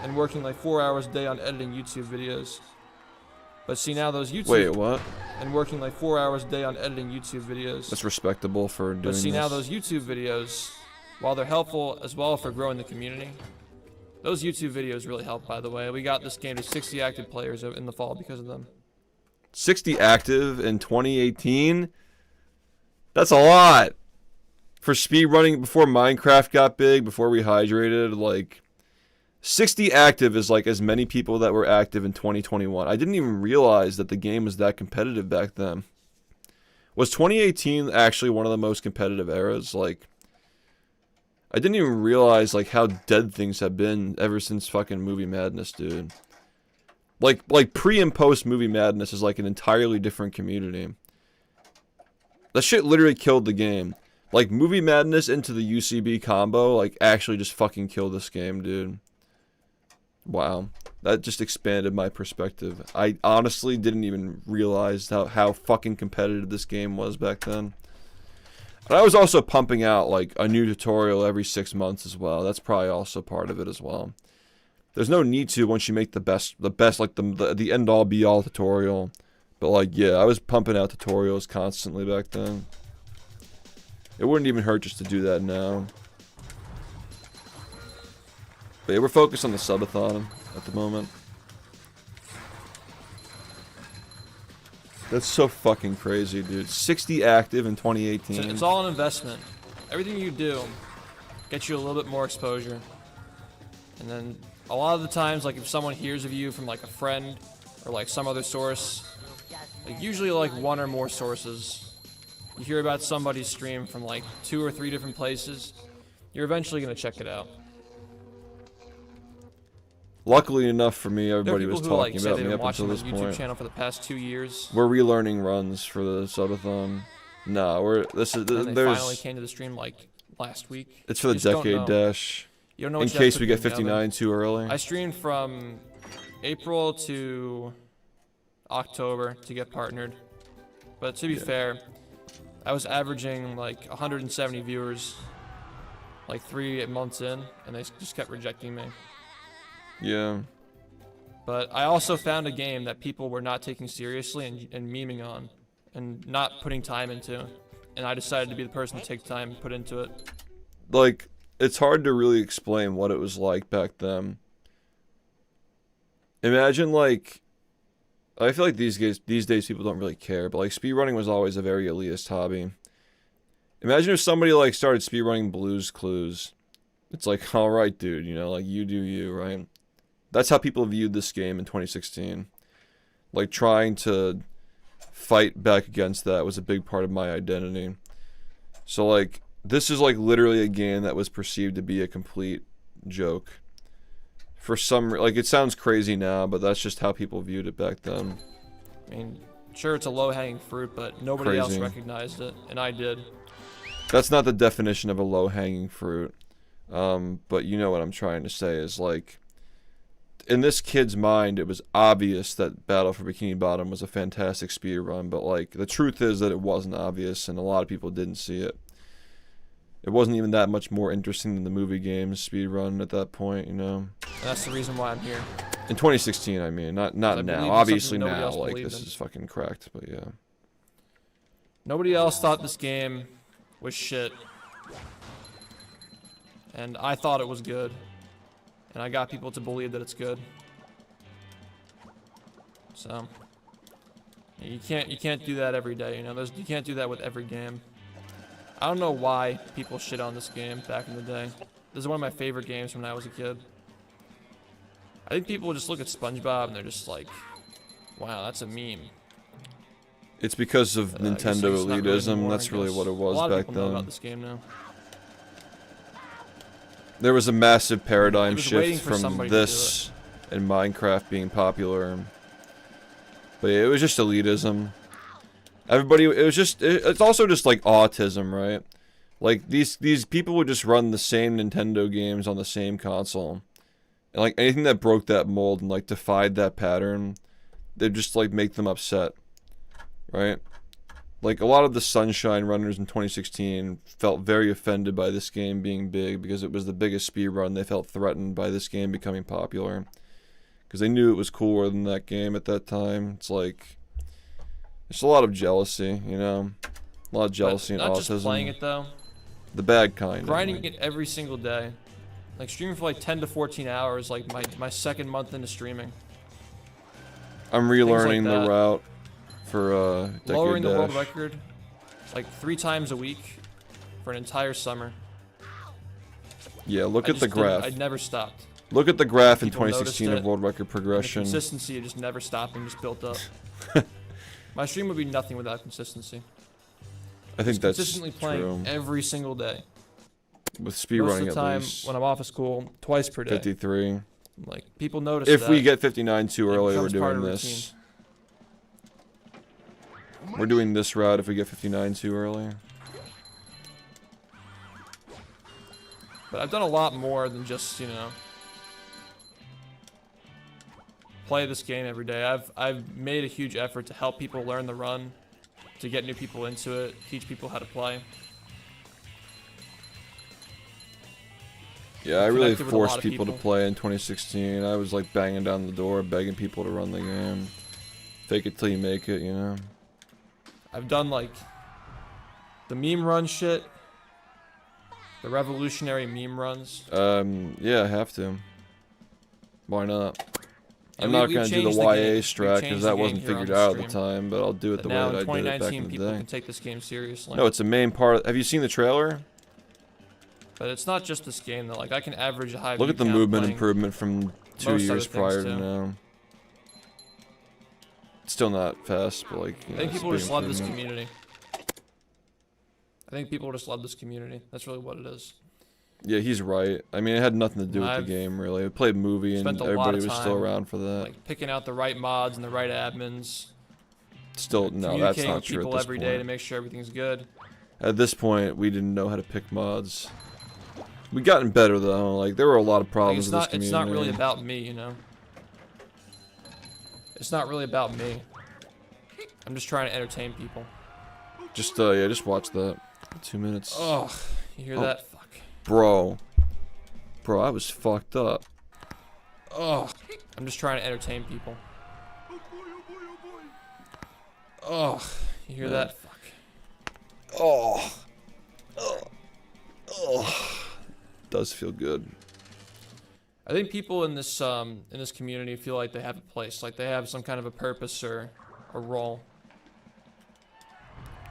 and working like 4 hours a day on editing YouTube videos. But see now those YouTube Wait, what? and working like 4 hours a day on editing YouTube videos. That's respectable for doing But see this. now those YouTube videos, while they're helpful as well for growing the community, those YouTube videos really help, by the way. We got this game to 60 active players in the fall because of them. 60 active in 2018? That's a lot. For speedrunning before Minecraft got big, before Rehydrated, like 60 active is like as many people that were active in 2021. I didn't even realize that the game was that competitive back then. Was 2018 actually one of the most competitive eras? Like, I didn't even realize like how dead things have been ever since fucking Movie Madness, dude. Like pre and post Movie Madness is like an entirely different community. That shit literally killed the game. Like Movie Madness into the UCB combo, like actually just fucking killed this game, dude. Wow. That just expanded my perspective. I honestly didn't even realize how fucking competitive this game was back then. And I was also pumping out like a new tutorial every 6 months as well. That's probably also part of it as well. There's no need to once you make the best like the end all be all tutorial. But like yeah, I was pumping out tutorials constantly back then. It wouldn't even hurt just to do that now. But yeah, we're focused on the subathon at the moment. That's so fucking crazy, dude. 60 active in 2018. It's all an investment. Everything you do gets you a little bit more exposure. And then a lot of the times, like if someone hears of you from like a friend or like some other source, Like, usually like one or more sources. You hear about somebody's stream from like 2 or 3 different places, you're eventually gonna check it out. Luckily enough for me, There are everybody people was who like talking say about they've me been up until watching my this YouTube point. channel for the past 2 years. We're relearning runs for the subathon. Nah, And they there's finally came to the stream like last week. it's for the You just don't decade know. dash. You don't know In what you have case we cooking get in the oven. 59 too early. I streamed from April to October to get partnered. But to be fair, I was averaging like 170 viewers like 3 months in, and they just kept rejecting me. Yeah. But I also found a game that people were not taking seriously and memeing on and not putting time into. And I decided to be the person to take time and put into it. Like, it's hard to really explain what it was like back then. Imagine, like, I feel like these days people don't really care, but like speedrunning was always a very elitist hobby. Imagine if somebody like started speedrunning Blue's Clues. It's like, alright dude, you know, like you do you, right? That's how people viewed this game in 2016. Like, trying to fight back against that was a big part of my identity. So like, this is like literally a game that was perceived to be a complete joke. For some, like, it sounds crazy now, but that's just how people viewed it back then. I mean, sure, it's a low-hanging fruit, but nobody else Crazy. recognized it, and I did. That's not the definition of a low-hanging fruit. But you know what I'm trying to say is, like, in this kid's mind, it was obvious that Battle for Bikini Bottom was a fantastic speedrun, but, like, the truth is that it wasn't obvious, and a lot of people didn't see it. It wasn't even that much more interesting than the movie games speedrun at that point, you know? And that's the reason why I'm here. In 2016, I mean, not I now. believe in Obviously something nobody now, else like, believed this in. is fucking cracked, but yeah. Nobody else thought this game was shit. And I thought it was good. And I got people to believe that it's good. So you can't do that every day, you know. You can't do that with every game. I don't know why people shit on this game back in the day. This is one of my favorite games from when I was a kid. I think people just look at SpongeBob and they're just like, wow, that's a meme. It's because of I guess Nintendo it's not really elitism. anymore, That's I really guess. what it was A lot of back people know then. about this game now. There was a massive paradigm was waiting shift for from somebody to do this and Minecraft being popular. But yeah, it was just elitism. Everybody, it was just, it's also just like autism, right? Like, these people would just run the same Nintendo games on the same console. And like, anything that broke that mold and like defied that pattern, they'd just like make them upset. Right? Like, a lot of the Sunshine runners in 2016 felt very offended by this game being big because it was the biggest speedrun. They felt threatened by this game becoming popular. Because they knew it was cooler than that game at that time. It's like, there's a lot of jealousy, you know? A lot of jealousy But and not autism. just playing it though. The bad kind. Grinding anyway. it every single day. Like, streaming for like 10 to 14 hours, like my second month into streaming. I'm relearning that. the route for Decade Lowering the world Dash. record like 3 times a week for an entire summer. Yeah, look I at the just didn't- graph. I never stopped. Look at the graph in People noticed 2016 of it, world record And the progression. consistency just never stopped and just built up. My stream would be nothing without consistency. I think that's Consistently playing true. every single day. With Most speedrunning of the at time least. when I'm off of school, twice per day. 53. Like, people notice If that. we get 59 too It early, we're becomes part doing of this. We're doing this route if we get 59 too early. But I've done a lot more than just, you know, play this game every day. I've made a huge effort to help people learn the run, to get new people into it, teach people how to play. Yeah, I really Connected with a lot forced of people to people. play in 2016. I was like banging down the door, begging people to run the game. Fake it till you make it, you know? I've done like the meme run shit, the revolutionary meme runs. Yeah, I have to. Why not? I'm And not we've gonna do the changed the YA game. We've strat changed because the that game wasn't here on figured the out at the stream. time, but I'll do it But the way now that I in did it back 2019, in the people day. can take this game seriously. No, it's a main part. Have you seen the trailer? But it's not just this game though. Like, I can average a high. Look view at the count movement playing improvement from 2 most years other things, prior to too. now. still not fast, but like. I think people just love this community. I think people just love this community. That's really what it is. Yeah, he's right. I mean, it had nothing to do with the game, really. I played movie, and everybody was still around for that. Like picking out the right mods and the right admins. Still, no, that's not true at this point. Communicating with people every day to make sure everything's good. At this point, we didn't know how to pick mods. We gotten better though. Like there were a lot of problems with this community. It's not really about me, you know. It's not really about me. I'm just trying to entertain people. Just yeah, just watch that. 2 minutes. Oh, you hear that? Fuck. Bro, I was fucked up. Oh, I'm just trying to entertain people. Oh, you hear that? Fuck. Oh. Does feel good. I think people in this community feel like they have a place, like they have some kind of a purpose or a role.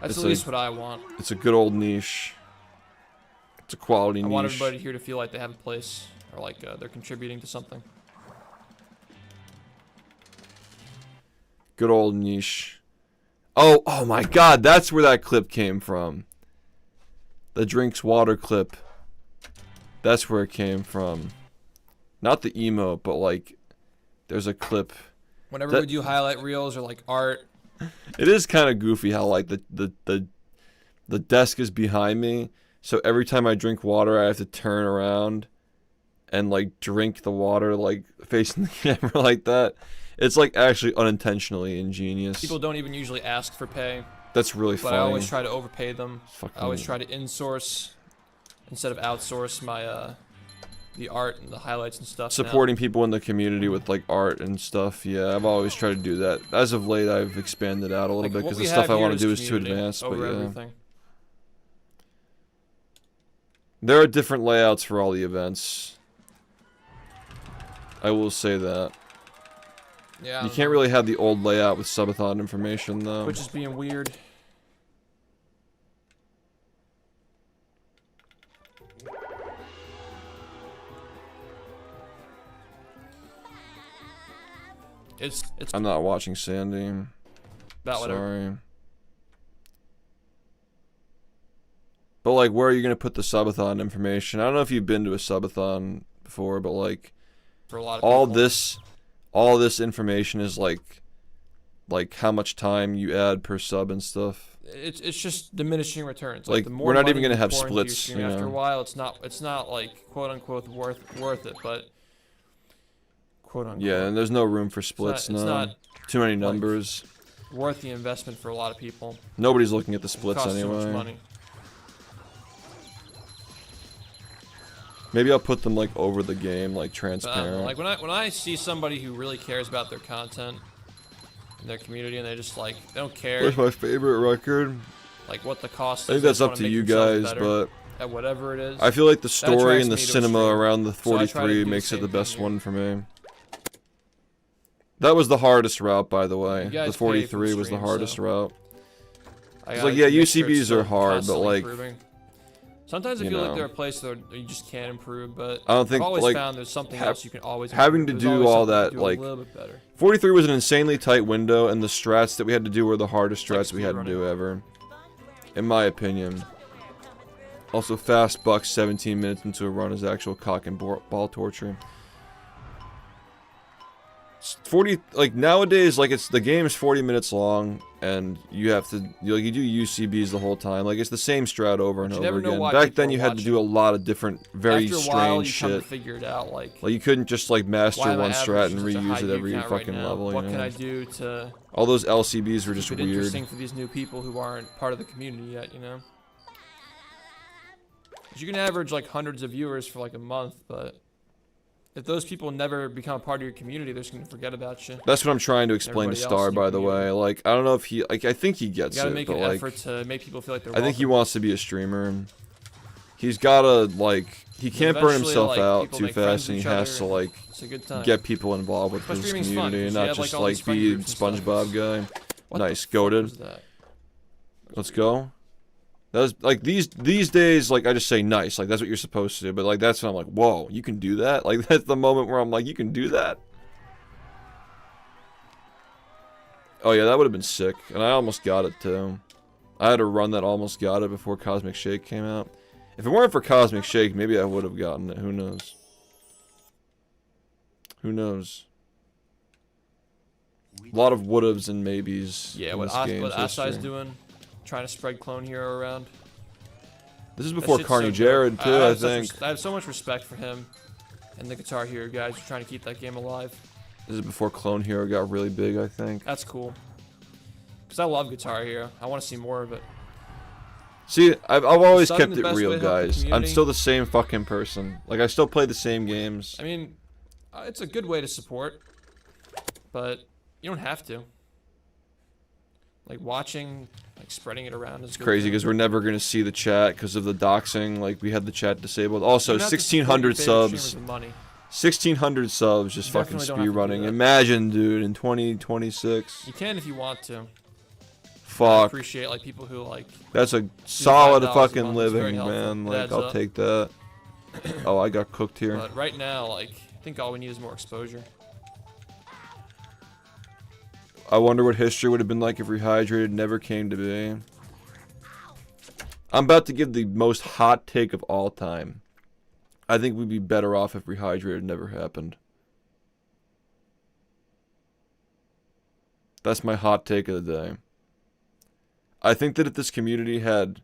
That's at least what I want. It's a good old niche. It's a quality niche. I want everybody here to feel like they have a place, or like they're contributing to something. Good old niche. Oh my God, that's where that clip came from. The drinks water clip. That's where it came from. Not the emote, but like, there's a clip. Whenever we do highlight reels or like art. It is kind of goofy how like the desk is behind me, so every time I drink water, I have to turn around and like drink the water like facing the camera like that. It's like actually unintentionally ingenious. People don't even usually ask for pay. That's really funny. But I always try to overpay them. I always try to insource instead of outsource my the art and the highlights and stuff. Supporting people in the community with like art and stuff. Yeah, I've always tried to do that. As of late, I've expanded out a little bit because the stuff I want to do is too advanced. But yeah, everything. There are different layouts for all the events. I will say that. Yeah. You can't really have the old layout with subathon information though. Which is being weird. It's I'm not watching Sandy. Sorry. But like, where are you gonna put the subathon information? I don't know if you've been to a subathon before, but like, for a lot of all this information is like how much time you add per sub and stuff. It's just diminishing returns. Like the more we're not money even gonna you have pour into your splits. stream, You know? After a while, it's not like quote unquote worth it, but quote unquote. Yeah, and there's no room for splits it's now. not Too many numbers. Worth the investment for a lot of people. Nobody's looking at the splits It costs anyway. too much money. Maybe I'll put them like over the game, like transparent. Like when I see somebody who really cares about their content and their community, and they just like they don't care. What's my favorite record? Like what the cost is. I think that's up to you guys, but at whatever it is. I feel like the story and the me to a cinema stream. around the So I try to 43 do makes the it the same best thing one for me. That was the hardest route, by the way. You guys The pay for the 43 was the stream, hardest so route. I It's gotta like, yeah, make sure it's UCBs still are hard, but constantly like, improving. Sometimes I you feel like know. there are places where you just can't improve, but I don't think, I've always like, found there's something else you can always having improve. to There's do always all something that, to do like, a little bit better. 43 was an insanely tight window, and the strats that we had to do were the hardest Like strats we had to speedrunning. do ever. In my opinion. Also, fast bucks 17 minutes into a run is actual cock and ball torture. 40, like nowadays, like the game's 40 minutes long, and you have to, you do UCBs the whole time. Like it's the same strat over and you over never know again. why Back people then, are you had to do a lot of different, very After a while, strange you come to shit. figure it out, like Like you couldn't just like why master am I one strat and averaging such a reuse high it view every count right fucking now? level. What you can know? I do to All those LCBs were just keep it weird. interesting for these new people who aren't part of the community yet, you know? 'Cause you can average like hundreds of viewers for like a month, but if those people never become a part of your community, they're just gonna forget about you. That's what I'm trying to explain to Everybody else Star, in your by the way. Like, I don't know if he, like, I think he You gets gotta it, make but an like, effort to make people feel like they're I think he welcome. wants to be a streamer. He's gotta, like, he can't burn Eventually, himself like, out people too make friends fast, and with he each has to, other, like, It's a good time. get people involved with Plus, his streaming's fun, community, and 'cause you not have, like, just, all these like, friend be groups and stuff. SpongeBob guy. What Nice, the fuck goated. was that? Let's go. That was, like, these days, like, I just say nice, like, that's what you're supposed to do, but, like, that's when I'm like, whoa, you can do that? Like, that's the moment where I'm like, you can do that? Oh yeah, that would have been sick. And I almost got it too. I had a run that almost got it before Cosmic Shake came out. If it weren't for Cosmic Shake, maybe I would have gotten it. Who knows? Who knows? A lot of would'ves and maybes. Yeah, in what this game's Asai's history. doing, trying to spread Clone Hero around. This is That before shit's Carney so good. Jared too, I have such think. I have so much respect for him and the Guitar Hero guys who are trying to keep that game alive. This is before Clone Hero got really big, I think. That's cool. Because I love Guitar Hero. I want to see more of it. See, I've always Subbing kept the it best way real, to help the guys. I'm community. still the same fucking person. Like, I still play the same games. I mean, it's a good way to support, but you don't have to. Like, watching, like, spreading it around is It's good crazy too. because we're never going to see the chat because of the doxing. Like, we had the chat disabled. Also, You don't have to support your 1,600 favorite subs. streamers with money. 1,600 subs just You fucking definitely don't have to do speedrunning. that. Imagine, dude, in 2026. You can if you want to. I Fuck. appreciate, like, people who, like, That's a solid $5 a fucking month is very living, helpful. man. It Like, adds I'll up. take that. Oh, I got cooked here. but right now, like, I think all we need is more exposure. I wonder what history would have been like if Rehydrated never came to be. I'm about to give the most hot take of all time. I think we'd be better off if Rehydrated never happened. That's my hot take of the day. I think that if this community had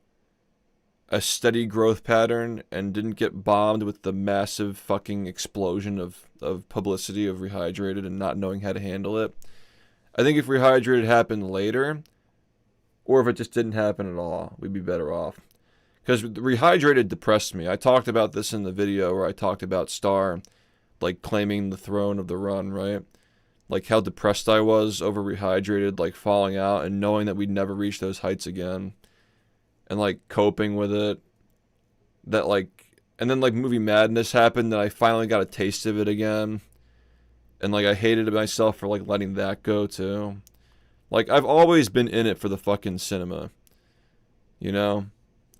a steady growth pattern and didn't get bombed with the massive fucking explosion of publicity of Rehydrated and not knowing how to handle it, I think if Rehydrated happened later, or if it just didn't happen at all, we'd be better off. Because Rehydrated depressed me. I talked about this in the video where I talked about Star, like, claiming the throne of the run, right? Like, how depressed I was over Rehydrated, like, falling out and knowing that we'd never reach those heights again. And, like, coping with it. That, like... And then, like, Movie Madness happened and I finally got a taste of it again. And, like, I hated myself for, like, letting that go, too. Like, I've always been in it for the fucking cinema. You know?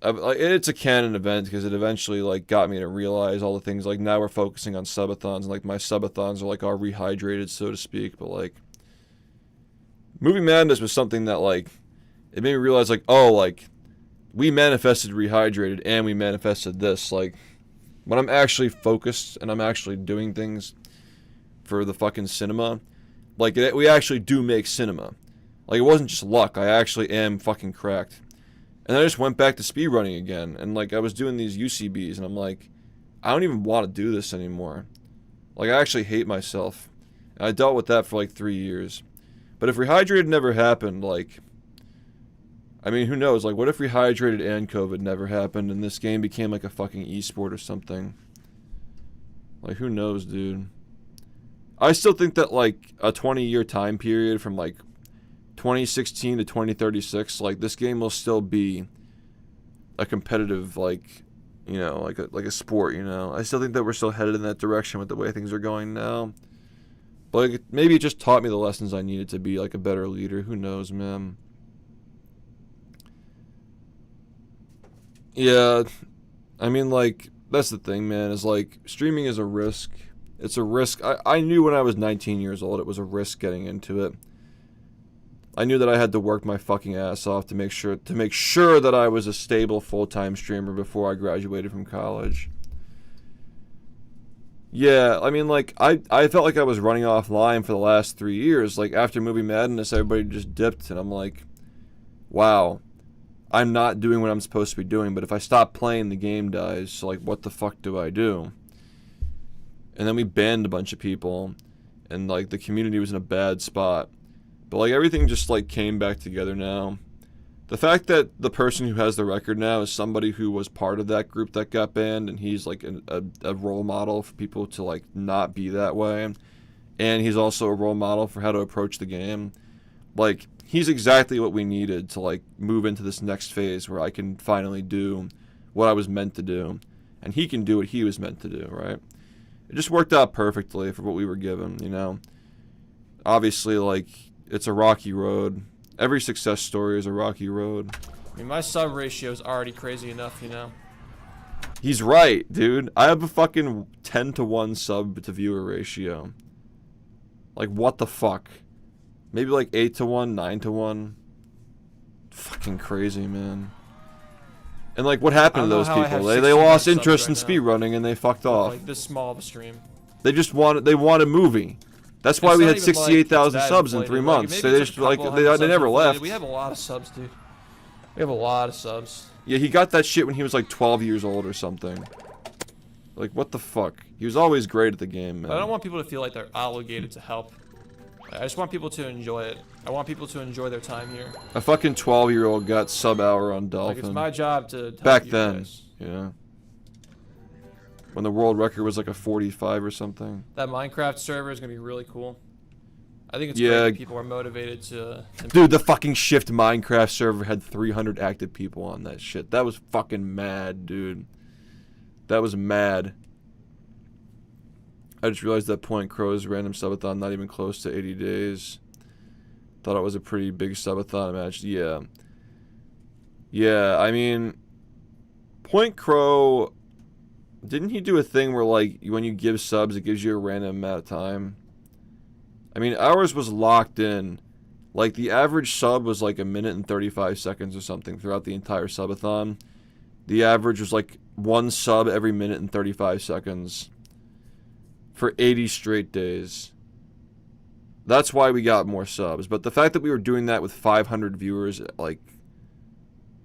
It's a canon event because it eventually, like, got me to realize all the things. Like, now we're focusing on subathons. And, like, my subathons are, like, all Rehydrated, so to speak. But, like... Movie Madness was something that, like... It made me realize, like, oh, like... We manifested Rehydrated and we manifested this. Like, when I'm actually focused and I'm actually doing things for the fucking cinema, like, we actually do make cinema. Like, it wasn't just luck. I actually am fucking cracked. And I just went back to speedrunning again. And, like, I was doing these UCBs and I'm like, I don't even want to do this anymore. Like, I actually hate myself. And I dealt with that for, like, 3 years. But if Rehydrated never happened, like... I mean, who knows? Like, what if Rehydrated and COVID never happened and this game became like a fucking esport or something? Like, who knows, dude? I still think that, like, a 20-year time period from, like, 2016 to 2036, like, this game will still be a competitive, like, you know, like a sport, you know? I still think that we're still headed in that direction with the way things are going now. But, like, maybe it just taught me the lessons I needed to be, like, a better leader. Who knows, man? Yeah, I mean, like, that's the thing, man, is, like, streaming is a risk. It's a risk. I knew when I was 19 years old it was a risk getting into it. I knew that I had to work my fucking ass off to make sure that I was a stable full-time streamer before I graduated from college. Yeah, I mean, like, I felt like I was running offline for the last 3 years. Like, after Movie Madness, everybody just dipped, and I'm like, wow. I'm not doing what I'm supposed to be doing, but if I stop playing, the game dies. So, like, what the fuck do I do? And then we banned a bunch of people, and, like, the community was in a bad spot. But, like, everything just, like, came back together now. The fact that the person who has the record now is somebody who was part of that group that got banned, and he's, like, a role model for people to, like, not be that way. And he's also a role model for how to approach the game. Like... He's exactly what we needed to, like, move into this next phase where I can finally do what I was meant to do. And he can do what he was meant to do, right? It just worked out perfectly for what we were given, you know? Obviously, like, it's a rocky road. Every success story is a rocky road. I mean, my sub ratio is already crazy enough, you know? He's right, dude. I have a fucking 10-to-1 sub to viewer ratio. Like, what the fuck? Maybe like 8 to 1, 9 to 1. Fucking crazy, man. And like, what happened to those people? They lost interest in speedrunning and they fucked off. Like this small of a stream. They just want a movie. That's why we had 68,000 subs in 3 months. They just like they never left. We have a lot of subs, dude. We have a lot of subs. Yeah, he got that shit when he was like 12 years old or something. Like, what the fuck? He was always great at the game, man. But I don't want people to feel like they're obligated to help. I just want people to enjoy it. I want people to enjoy their time here. A fucking 12-year-old got sub-hour on Dolphin. Like, it's my job to help back you then, guys. yeah. When the world record was like a 45 or something. That Minecraft server is gonna be really cool. I think it's great that people are motivated to Dude, the fucking SHiFT Minecraft server had 300 active people on that shit. That was fucking mad, dude. That was mad. I just realized that Point Crow's random subathon not even close to 80 days. Thought it was a pretty big subathon match. Yeah. Yeah, I mean, Point Crow, didn't he do a thing where, like, when you give subs, it gives you a random amount of time? I mean, ours was locked in. Like, the average sub was like 1 minute and 35 seconds or something throughout the entire subathon. The average was like 1 sub every minute and 35 seconds. For 80 straight days. That's why we got more subs. But the fact that we were doing that with 500 viewers, like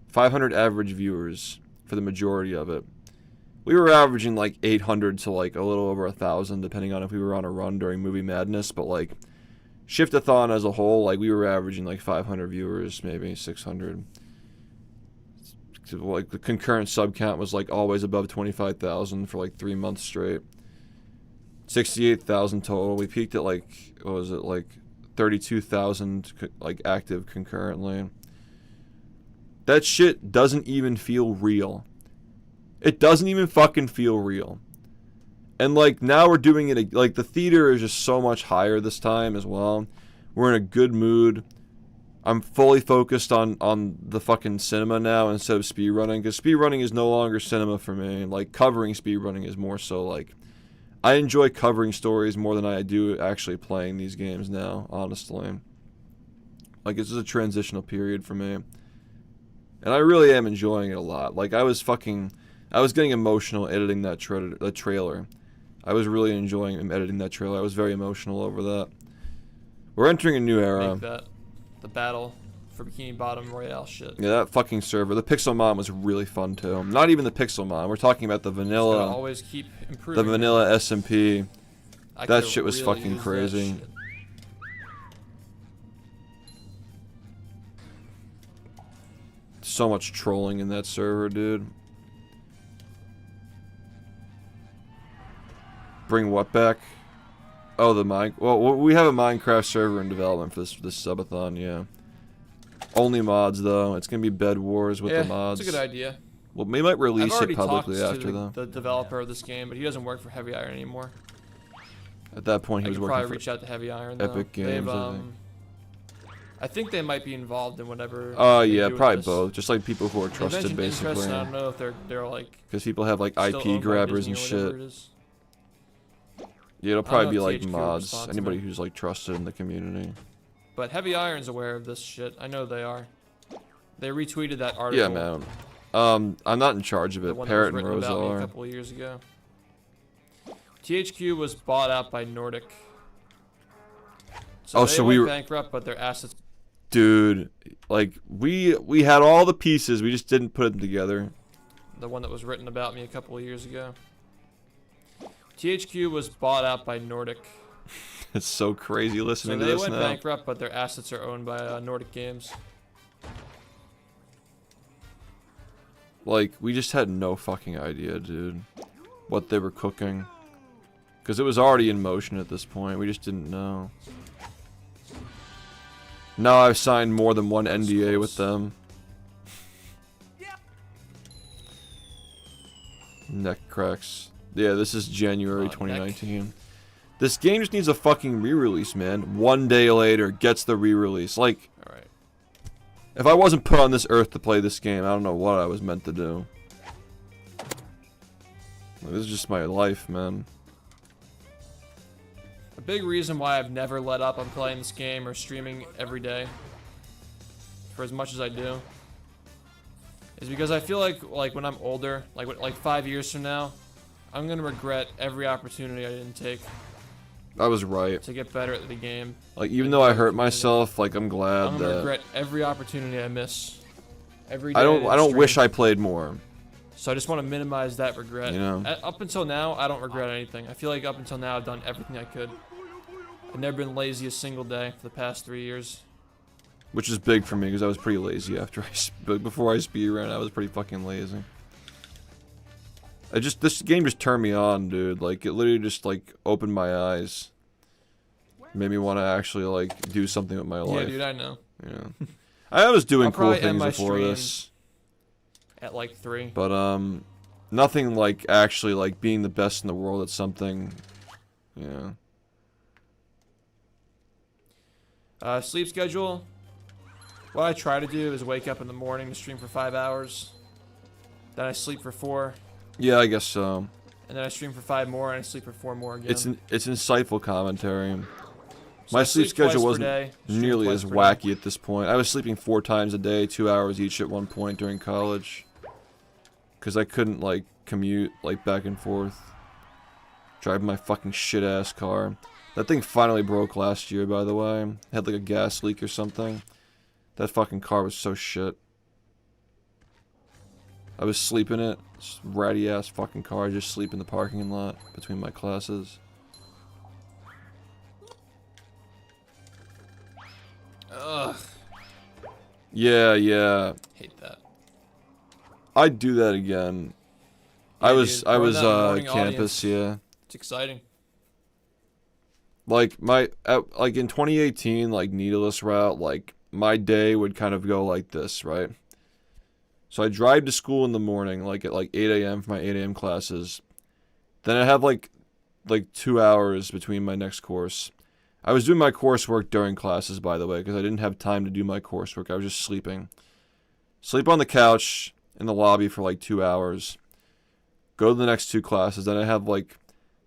500 average viewers for the majority of it. We were averaging like 800 to like a little over 1,000 depending on if we were on a run during Movie Madness. But like SHiFT-a-thon as a whole, like we were averaging like 500 viewers, maybe 600. So, like the concurrent sub count was like always above 25,000 for like 3 months straight. 68,000 total. We peaked at like, what was it, like 32,000 like active concurrently. That shit doesn't even feel real. It doesn't even fucking feel real. And like now we're doing it, like the theater is just so much higher this time as well. We're in a good mood. I'm fully focused on the fucking cinema now instead of speedrunning, because speedrunning is no longer cinema for me. Like covering speedrunning is more so like, I enjoy covering stories more than I do actually playing these games now, honestly. Like, this is a transitional period for me. And I really am enjoying it a lot. Like, I was getting emotional editing that trailer. I was really enjoying editing that trailer. I was very emotional over that. We're entering a new era. make that the battle for Bikini Bottom Royale shit. Yeah, that fucking server. The Pixelmon was really fun too. Not even the Pixelmon. We're talking about the vanilla. Always keep improving. The vanilla SMP. That shit was really fucking crazy. So much trolling in that server, dude. Bring what back? Oh, well, we have a Minecraft server in development for this subathon, yeah. Only mods though. It's gonna be Bed Wars with the mods. It's a good idea. Well, we might release it publicly talked after to though. the developer of this game, but he doesn't work for Heavy Iron anymore. At that point, he was working probably for reach out to Heavy Iron. Epic Games. I think they might be involved in whatever. Oh yeah, probably both. Just like people who are trusted, basically. I don't know if they're like. Because people have like IP grabbers and shit. Yeah, it'll probably be like mods. Anybody who's like trusted in the community. But Heavy Iron's aware of this shit. I know they are. They retweeted that article. Yeah, man. I'm not in charge of it. Parrot and Rosa are. A couple of years ago. THQ was bought out by Nordic. So so we were bankrupt, but their assets. Dude, like we had all the pieces, we just didn't put them together. The one that was written about me a couple of years ago. THQ was bought out by Nordic. It's so crazy listening to this now. So they went bankrupt, but their assets are owned by Nordic Games. Like, we just had no fucking idea, dude, what they were cooking. Because it was already in motion at this point. We just didn't know. Now I've signed more than one NDA with them. Neck cracks. Yeah, this is January 2019. This game just needs a fucking re-release, man. 1 day later, gets the re-release. Like, alright. If I wasn't put on this earth to play this game, I don't know what I was meant to do. Like, this is just my life, man. A big reason why I've never let up on playing this game or streaming every day for as much as I do is because I feel like when I'm older, like 5 years from now, I'm gonna regret every opportunity I didn't take I was right. to get better at the game. Like, even though I hurt myself, like, I'm glad I'm gonna that regret every opportunity I miss. Every day I don't stream. wish I played more. So I just want to minimize that regret. You know? Up until now, I don't regret anything. I feel like up until now, I've done everything I could. I've never been lazy a single day for the past 3 years. Which is big for me, because I was pretty lazy but before I speedran, I was pretty fucking lazy. This game just turned me on, dude. Like, it literally just, like, opened my eyes. Made me want to actually, like, do something with my life. Yeah, dude, I know. Yeah. I was doing I'll cool probably end things my before stream this. At like 3. But, nothing like actually, like, being the best in the world at something. Yeah. Sleep schedule. What I try to do is wake up in the morning to stream for 5 hours. Then I sleep for 4. Yeah, I guess so. And then I stream for 5 more and I sleep for 4 more again. It's insightful commentary. So My I sleep sleep twice schedule per wasn't day, stream nearly twice as per day. wacky at this point. I was sleeping 4 times a day, 2 hours each at one point during college. Because I couldn't, like, commute, like, back and forth. Driving my fucking shit-ass car. That thing finally broke last year, by the way. Had, like, a gas leak or something. That fucking car was so shit. I was sleeping in it. Ratty-ass fucking car. Just sleep in the parking lot between my classes. Ugh. Yeah. Hate that. I'd do that again. Yeah, I was dude, growing up in the morning campus, audience. yeah. It's exciting. Like like in 2018, like needless route, like my day would kind of go like this, right? So I drive to school in the morning, like at like 8 a.m. for my 8 a.m. classes. Then I have like 2 hours between my next course. I was doing my coursework during classes, by the way, because I didn't have time to do my coursework. I was just sleeping. Sleep on the couch in the lobby for like 2 hours. Go to the next 2 classes. Then I have like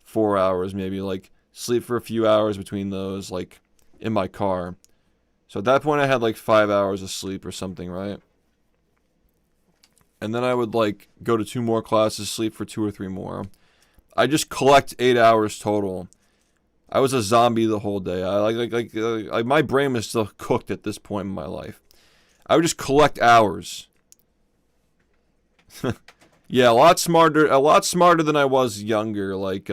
4 hours, maybe, like sleep for a few hours between those, like in my car. So at that point I had like 5 hours of sleep or something, right? And then I would like go to 2 more classes, sleep for 2 or 3 more. I just collect 8 hours total. I was a zombie the whole day. I my brain was still cooked at this point in my life. I would just collect hours. Yeah, a lot smarter than I was younger, like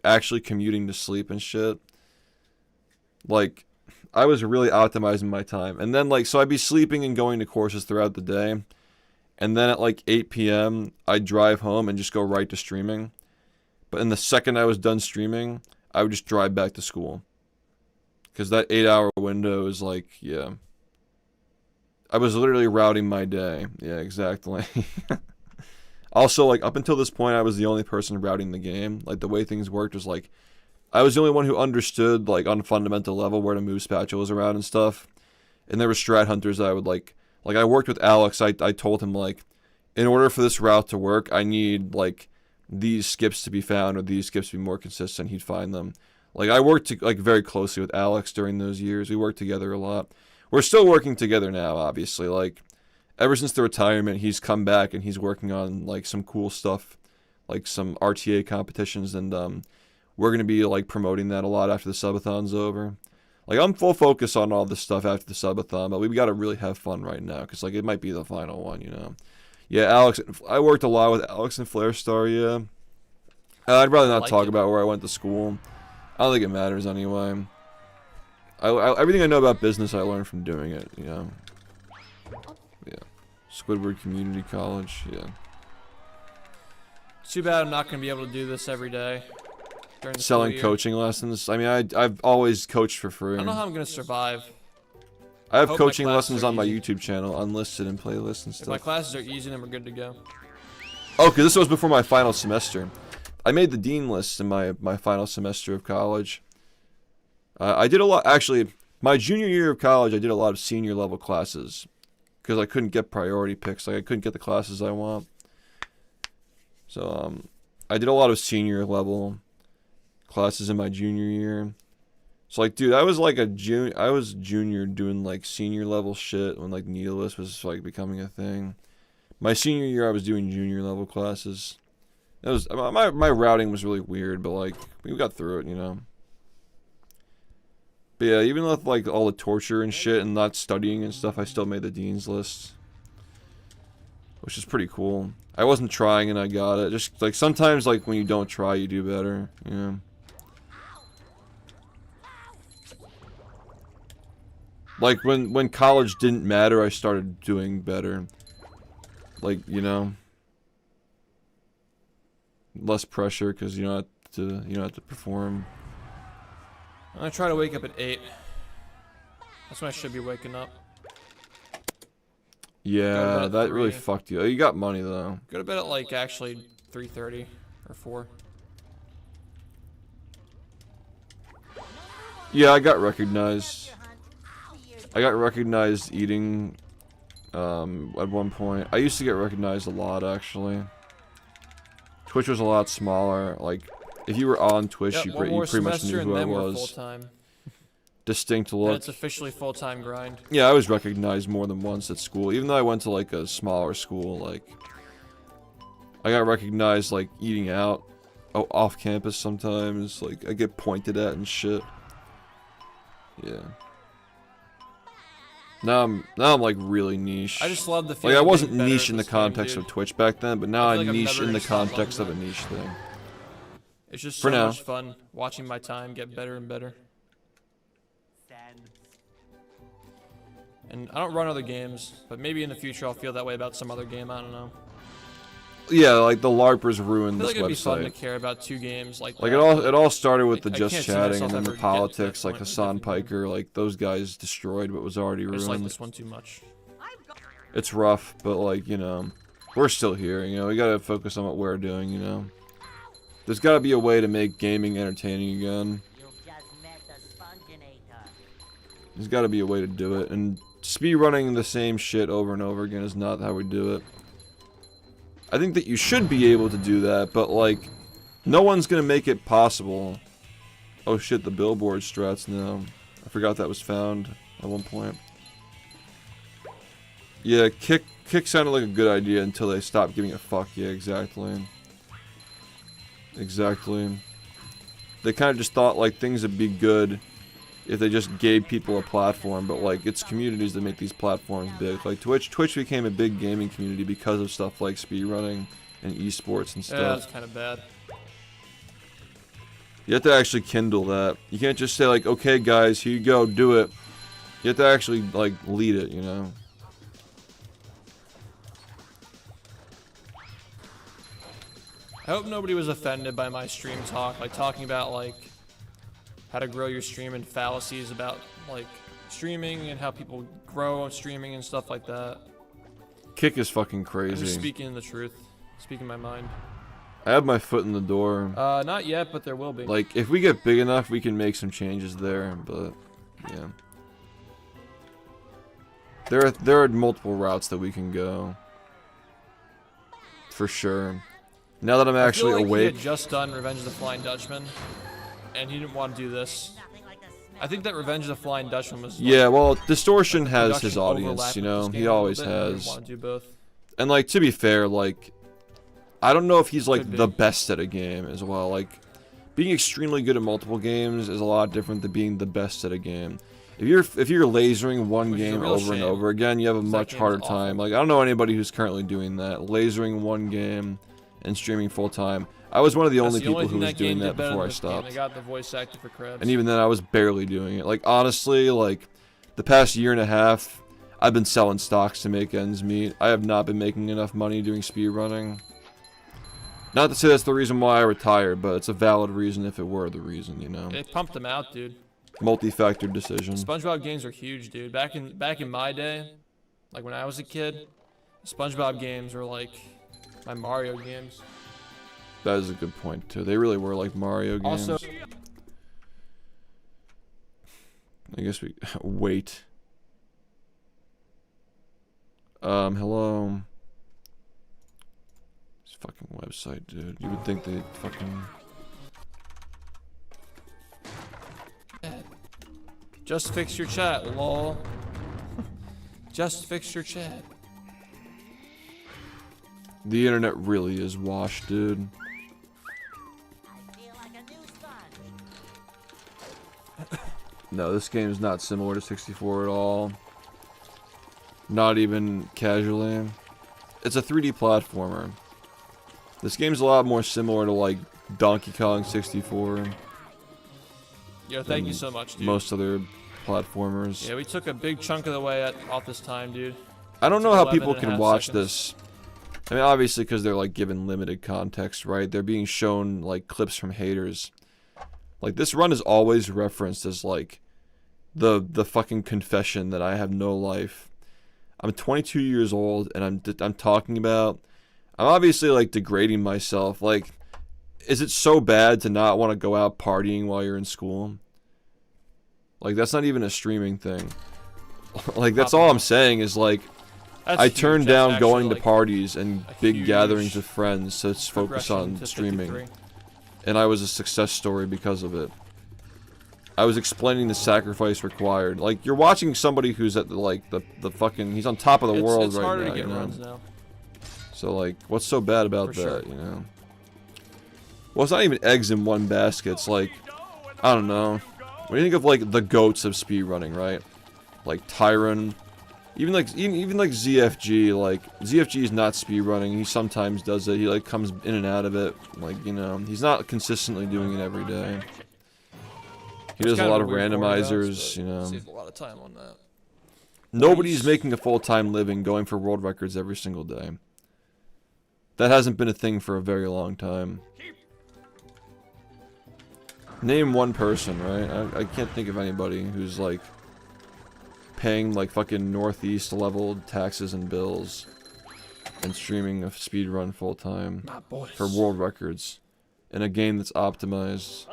actually commuting to sleep and shit. Like, I was really optimizing my time. And then, like, so I'd be sleeping and going to courses throughout the day. And then at, like, 8 p.m., I'd drive home and just go right to streaming. But in the second I was done streaming, I would just drive back to school. Because that 8-hour window is, like, yeah. I was literally routing my day. Yeah, exactly. Also, like, up until this point, I was the only person routing the game. Like, the way things worked was, like, I was the only one who understood, like, on a fundamental level where to move spatulas around and stuff. And there were strat hunters that I would, like, I worked with Alex. I told him, like, in order for this route to work, I need, like, these skips to be found or these skips to be more consistent. He'd find them. Like, I worked, like, very closely with Alex during those years. We worked together a lot. We're still working together now, obviously. Like, ever since the retirement, he's come back and he's working on, like, some cool stuff. Like, some RTA competitions, and, we're going to be, like, promoting that a lot after the subathon's over. Like, I'm full focus on all this stuff after the subathon, but we got to really have fun right now, because, like, it might be the final one, you know? Yeah, Alex, I worked a lot with Alex and Flare Star, yeah. I'd rather not talk about where I went to school. I don't think it matters anyway. Everything I know about business, I learned from doing it, you know? Yeah. Squidward Community College, yeah. Too bad I'm not going to be able to do this every day. During the Selling school year. coaching lessons. I mean, I've always coached for free. I don't know how I'm going to survive. I have hope my coaching classes lessons are on my easy. YouTube channel, unlisted and playlists and If my stuff. classes are easy, then we're good to go. Oh, because this was before my final semester. I made the dean list in my final semester of college. I did a lot, actually, my junior year of college, I did a lot of senior level classes. Because I couldn't get priority picks, like I couldn't get the classes I want. So, I did a lot of senior level classes in my junior year. So like, dude, I was like I was junior doing like senior level shit when like Needleless was like becoming a thing. My senior year, I was doing junior level classes. That was my routing was really weird, but like we got through it, you know. But yeah, even with like all the torture and shit and not studying and stuff, I still made the dean's list, which is pretty cool. I wasn't trying and I got it. Just like sometimes, like when you don't try, you do better. You know. Like when college didn't matter, I started doing better. Like, you know, less pressure because you don't have to perform. I'm gonna try to wake up at 8. That's when I should be waking up. Yeah, that really 3. fucked you. Oh, you got money though. Go to bed at like actually 3:30 or 4. Yeah, I got recognized. I got recognized eating at one point. I used to get recognized a lot actually. Twitch was a lot smaller. Like if you were on Twitch, Yep, you one more pretty much semester knew and who I then we're was. full-time. Distinct Then look. it's officially full-time grind. Yeah, I was recognized more than once at school. Even though I went to like a smaller school, like I got recognized like eating out off campus sometimes. Like I get pointed at and shit. Yeah. Now I'm like really niche. I just love the Like feeling I of wasn't getting better niche at in the this game, context dude. of Twitch back then, but now I feel I'm like I'm niche never in the gonna stop loving context of a that. niche thing. It's just For so now. much fun watching my time get better and better. And I don't run other games, but maybe in the future I'll feel that way about some other game. I don't know. Yeah, like the LARPers ruined I feel this like it'd be fun to website. care about 2 games like Like that. it all started with the I just can't see chatting myself and then the ever getting to that politics, like point with Hassan different games. Piker, like those guys destroyed what was already I just like ruined. this one too much. It's rough, but like, you know, we're still here, you know, we gotta focus on what we're doing, you know. There's gotta be a way to make gaming entertaining again. You've just met the Sponginator. There's gotta be a way to do it, and speedrunning the same shit over and over again is not how we do it. I think that you should be able to do that, but like, no one's gonna make it possible. Oh shit, the billboard strats now. I forgot that was found at one point. Yeah, kick sounded like a good idea until they stopped giving a fuck. Yeah, exactly. Exactly. They kind of just thought like things would be good if they just gave people a platform, but like it's communities that make these platforms big. Like Twitch became a big gaming community because of stuff like speedrunning and esports and Yeah, stuff. that's kind of bad. You have to actually kindle that. You can't just say like, okay guys, here you go, do it. You have to actually like lead it, you know. I hope nobody was offended by my stream talk, like talking about like how to grow your stream and fallacies about like streaming and how people grow on streaming and stuff like that. Kick is fucking I'm just crazy. speaking the truth, speaking my mind. I have my foot in the door. Not yet, but there will be. Like, if we get big enough, we can make some changes there, but, yeah. There are multiple routes that we can go. For sure. Now that I'm actually I feel like awake. he had just done Revenge of the Flying Dutchman, and he didn't want to do this. I think that Revenge of the Flying Dutchman was. Yeah, well, Distortion has production his audience, overlap you with know? this game He a little always bit, and he has. didn't want to do both. And, like, to be fair, like, I don't know if he's, like, Could be. the best at a game as well. Like, being extremely good at multiple games is a lot different than being the best at a game. If you're lasering one Which is a game real over and shame, over again, you have a 'cause that much game is harder awful. time. Like, I don't know anybody who's currently doing that. Lasering one game and streaming full time. I was one of the That's only the people only who thing was that game doing did that better before I than this game. stopped. They got the voice actor for Krebs. And even then, I was barely doing it. Like, honestly, like, the past year and a half, I've been selling stocks to make ends meet. I have not been making enough money doing speedrunning. Not to say that's the reason why I retired, but it's a valid reason if it were the reason, you know? They pumped them out, dude. Multi-factor decision. SpongeBob games are huge, dude. Back in my day, like when I was a kid, SpongeBob games were like my Mario games. That is a good point, too. They really were like Mario games. Also, I guess we... Wait. Hello? This fucking website, dude. You would think they'd fucking... Just fix your chat, lol. Just fix your chat. The internet really is washed, dude. I feel like a new sponge. No, this game is not similar to 64 at all. Not even casually. It's a 3D platformer. This game's a lot more similar to like Donkey Kong 64. Yo, thank you so much, dude. Most other platformers. Yeah, we took a big chunk of the way off this time, dude. I don't know how people 11 and a can half watch seconds. this. I mean, obviously because they're like given limited context, right? They're being shown like clips from haters. Like this run is always referenced as like the fucking confession that I have no life. I'm 22 years old and I'm talking about, I'm obviously like degrading myself. Like, is it so bad to not want to go out partying while you're in school? Like that's not even a streaming thing. Like that's all I'm saying is like I turned down going to parties and big gatherings with friends to focus on streaming. And I was a success story because of it. I was explaining the sacrifice required. Like you're watching somebody who's at the fucking, he's on top of the world it's right harder now, to get you know? runs now. So like what's so bad about For that, sure. you know? Well, it's not even eggs in one basket. It's like, I don't know. When you think of like the goats of speedrunning, right? Like Tyron, even like ZFG. Like ZFG is not speedrunning. He sometimes does it. He like comes in and out of it. Like, you know, he's not consistently doing it every day. He does a lot of randomizers, you know. Saves a lot of time on that. Nobody's making a full-time living going for world records every single day. That hasn't been a thing for a very long time. Name one person, right? I can't think of anybody who's like paying like fucking Northeast level taxes and bills and streaming a speedrun full-time for world records in a game that's optimized.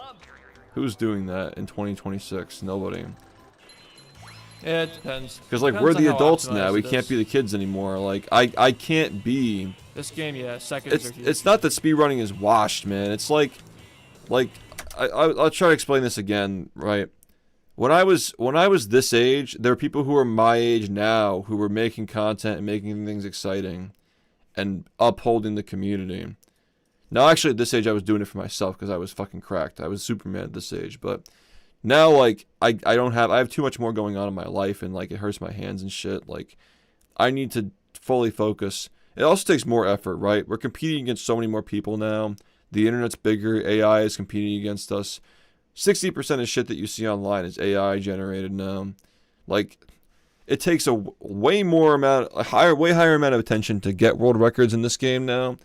Who's doing that in 2026? Nobody. Yeah, it depends. Because like Depends we're the on how adults optimized now, we it can't is. be the kids anymore. Like I can't be. This game, yeah, seconds are huge. It's not that speedrunning is washed, man. It's like I'll try to explain this again, right? When I was this age, there are people who are my age now who were making content and making things exciting and upholding the community. Now, actually, at this age, I was doing it for myself because I was fucking cracked. I was Superman at this age, but now, like, I have too much more going on in my life, and like it hurts my hands and shit. Like, I need to fully focus. It also takes more effort, right? We're competing against so many more people now. The internet's bigger. AI is competing against us. 60% of shit that you see online is AI generated now. Like, it takes a way higher amount of attention to get world records in this game now.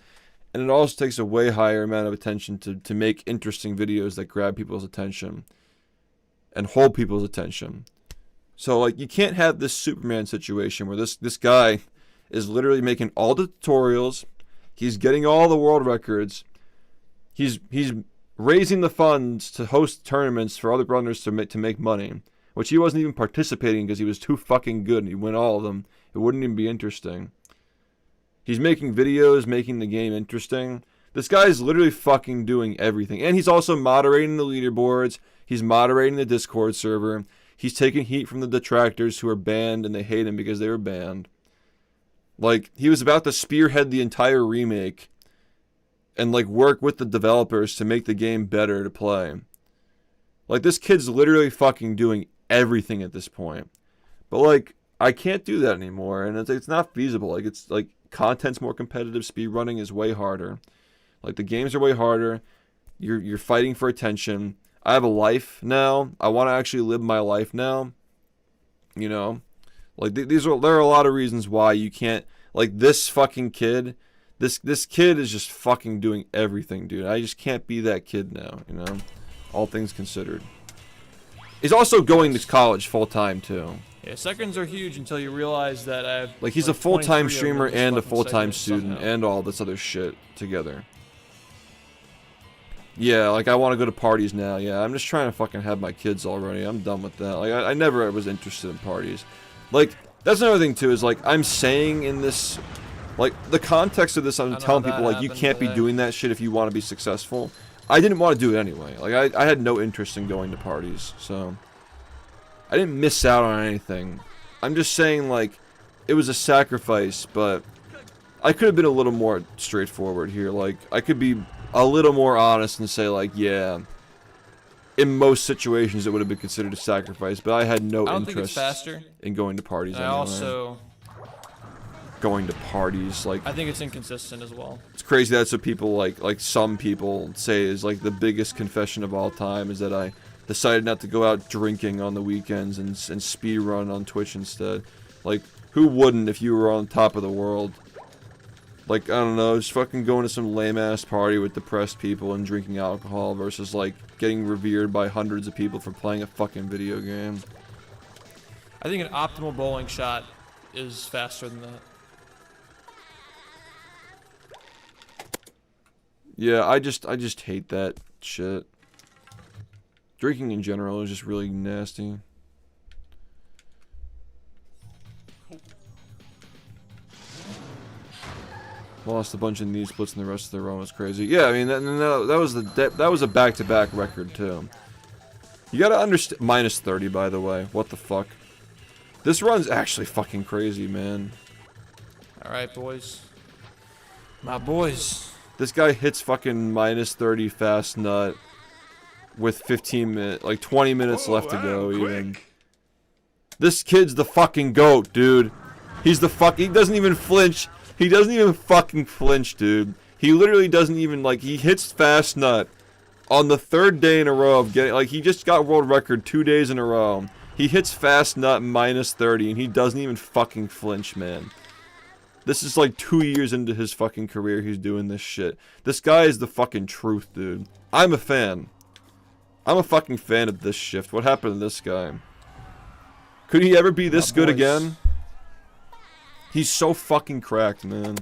And it also takes a way higher amount of attention to make interesting videos that grab people's attention and hold people's attention. So like you can't have this Superman situation where this guy is literally making all the tutorials, he's getting all the world records, he's raising the funds to host tournaments for other runners to make money, which he wasn't even participating because he was too fucking good and he win all of them. It wouldn't even be interesting. He's making videos, making the game interesting. This guy is literally fucking doing everything. And he's also moderating the leaderboards. He's moderating the Discord server. He's taking heat from the detractors who are banned and they hate him because they were banned. Like, he was about to spearhead the entire remake and, like, work with the developers to make the game better to play. Like, this kid's literally fucking doing everything at this point. But, like, I can't do that anymore, and it's not feasible. Like, it's, like, content's more competitive, speedrunning is way harder. Like, the games are way harder. You're fighting for attention. I have a life now. I want to actually live my life now. You know? Like, there are a lot of reasons why you can't, like, this fucking kid, this kid is just fucking doing everything, dude. I just can't be that kid now, you know? All things considered. He's also going to college full-time, too. Yeah, seconds are huge until you realize that I have... Like, he's like a full-time 23 of streamer those and a fucking full-time segments student somehow. and all this other shit together. Yeah, like, I want to go to parties now. Yeah, I'm just trying to fucking have my kids already. I'm done with that. Like, I never was interested in parties. Like, that's another thing, too, is, like, I'm saying in this... Like, the context of this, I'm telling people, like, you can't be doing that shit if you want to be successful. I didn't want to do it anyway. Like, I had no interest in going to parties, so... I didn't miss out on anything. I'm just saying, like, it was a sacrifice, but I could have been a little more straightforward here. Like, I could be a little more honest and say, like, yeah, in most situations it would have been considered a sacrifice, but I had no I don't think it's interest faster. in going to parties And I anyway. also, Going to parties, like, I think it's inconsistent as well. it's crazy that's what people, like some people say is, like, the biggest confession of all time is that I decided not to go out drinking on the weekends and speed run on Twitch instead. Like, who wouldn't if you were on top of the world? Like, I don't know, just fucking going to some lame-ass party with depressed people and drinking alcohol versus, like, getting revered by hundreds of people for playing a fucking video game. I think an optimal bowling shot is faster than that. Yeah, I just hate that shit. Drinking in general is just really nasty. Lost a bunch of knee splits and the rest of the run was crazy. Yeah, I mean that was a back-to-back record too. You gotta understand. Minus 30, by the way. What the fuck? This run's actually fucking crazy, man. All right, boys. My boys. This guy hits fucking minus 30 fast nut with 15 minutes, like 20 minutes left to go. Even this kid's the fucking GOAT, dude. He's the fuck. He doesn't even flinch. He doesn't even fucking flinch, dude. He literally doesn't even, like, he hits fast nut on the 3rd day in a row of getting, like, he just got world record 2 days in a row. He hits fast nut minus 30 and he doesn't even fucking flinch, man. This is like 2 years into his fucking career he's doing this shit. This guy is the fucking truth, dude. I'm a fan. I'm a fucking fan of this shift. What happened to this guy? Could he ever be this good again? He's so fucking cracked, man.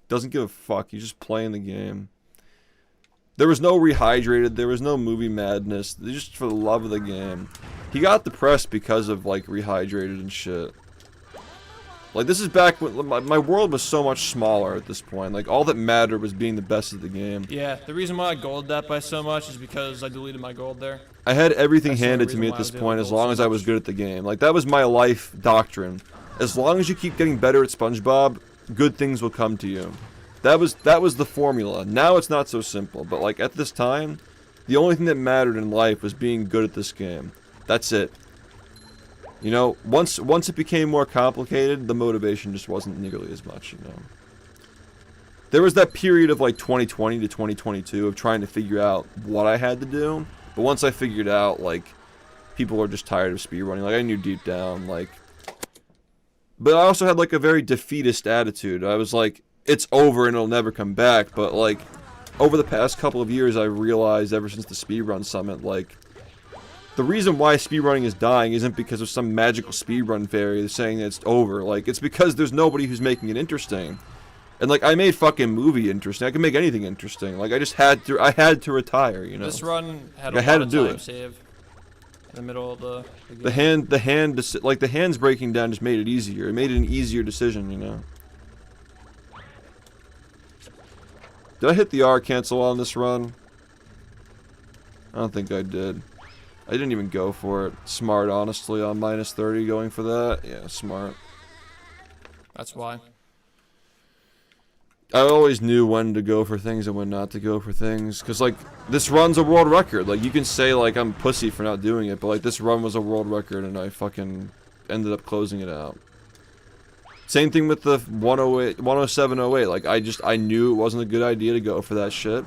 Doesn't give a fuck. He's just playing the game. There was no Rehydrated. There was no movie madness. Just for the love of the game. He got depressed because of, like, Rehydrated and shit. Like, this is back when my world was so much smaller at this point. Like, all that mattered was being the best at the game. Yeah, the reason why I golded that by so much is because I deleted my gold there. I had everything That's the handed to reason me why at I this was point able as to long gold as so I was much. good at the game. Like, that was my life doctrine. As long as you keep getting better at SpongeBob, good things will come to you. That was the formula. Now it's not so simple, but, like, at this time, the only thing that mattered in life was being good at this game. That's it. You know, once it became more complicated, the motivation just wasn't nearly as much, you know. There was that period of, like, 2020 to 2022 of trying to figure out what I had to do, but once I figured out, like, people are just tired of speedrunning. Like, I knew deep down, like... But I also had, like, a very defeatist attitude. I was like, it's over and it'll never come back, but, like, over the past couple of years, I realized ever since the Speedrun Summit, like, the reason why speedrunning is dying isn't because of some magical speedrun fairy saying that it's over. Like, it's because there's nobody who's making it interesting. And, like, I made fucking movie interesting. I can make anything interesting. Like, I just had to, I had to retire, you know. This run had I a had lot to of do time it. save in the middle of the game. Like, the hands breaking down just made it easier. It made it an easier decision, you know. Did I hit the R cancel on this run? I don't think I did. I didn't even go for it. Smart, honestly, on minus 30 going for that. Yeah, smart. That's why. I always knew when to go for things and when not to go for things. Because, like, this run's a world record. Like, you can say, like, I'm pussy for not doing it, but, like, this run was a world record and I fucking ended up closing it out. Same thing with the 108, 10708. Like, I knew it wasn't a good idea to go for that shit.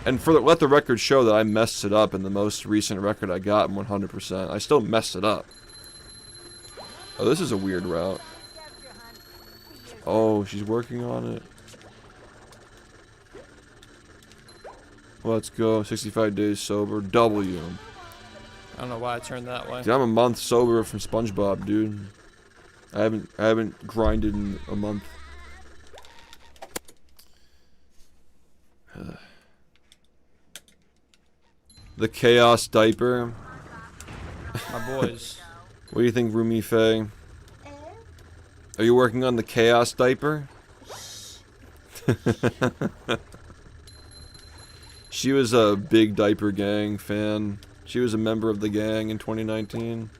And let the record show that I messed it up in the most recent record I got, 100%. I still messed it up. Oh, this is a weird route. Oh, she's working on it. Let's go. 65 days sober. W. I don't know why I turned that way. Dude, I'm a month sober from SpongeBob, dude. I haven't grinded in a month. The Chaos Diaper. My boys. What do you think, Rumi Faye? Are you working on the Chaos Diaper? She was a big Diaper Gang fan. She was a member of the gang in 2019.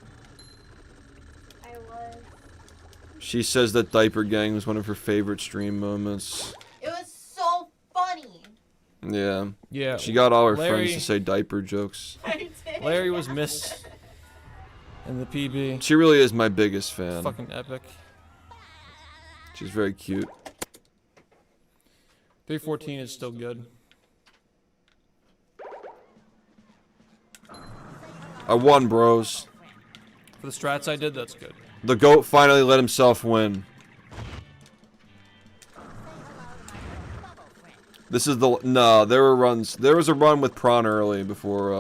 She says that Diaper Gang was one of her favorite stream moments. It was so funny. Yeah. Yeah. She got all her Larry- friends to say diaper jokes. I did. Larry was missed in the PB. She really is my biggest fan. Fucking epic. She's very cute. 314 is still good. I won, bros. For the strats I did, that's good. The GOAT finally let himself win. This is the no. There were runs. There was a run with Prawn early before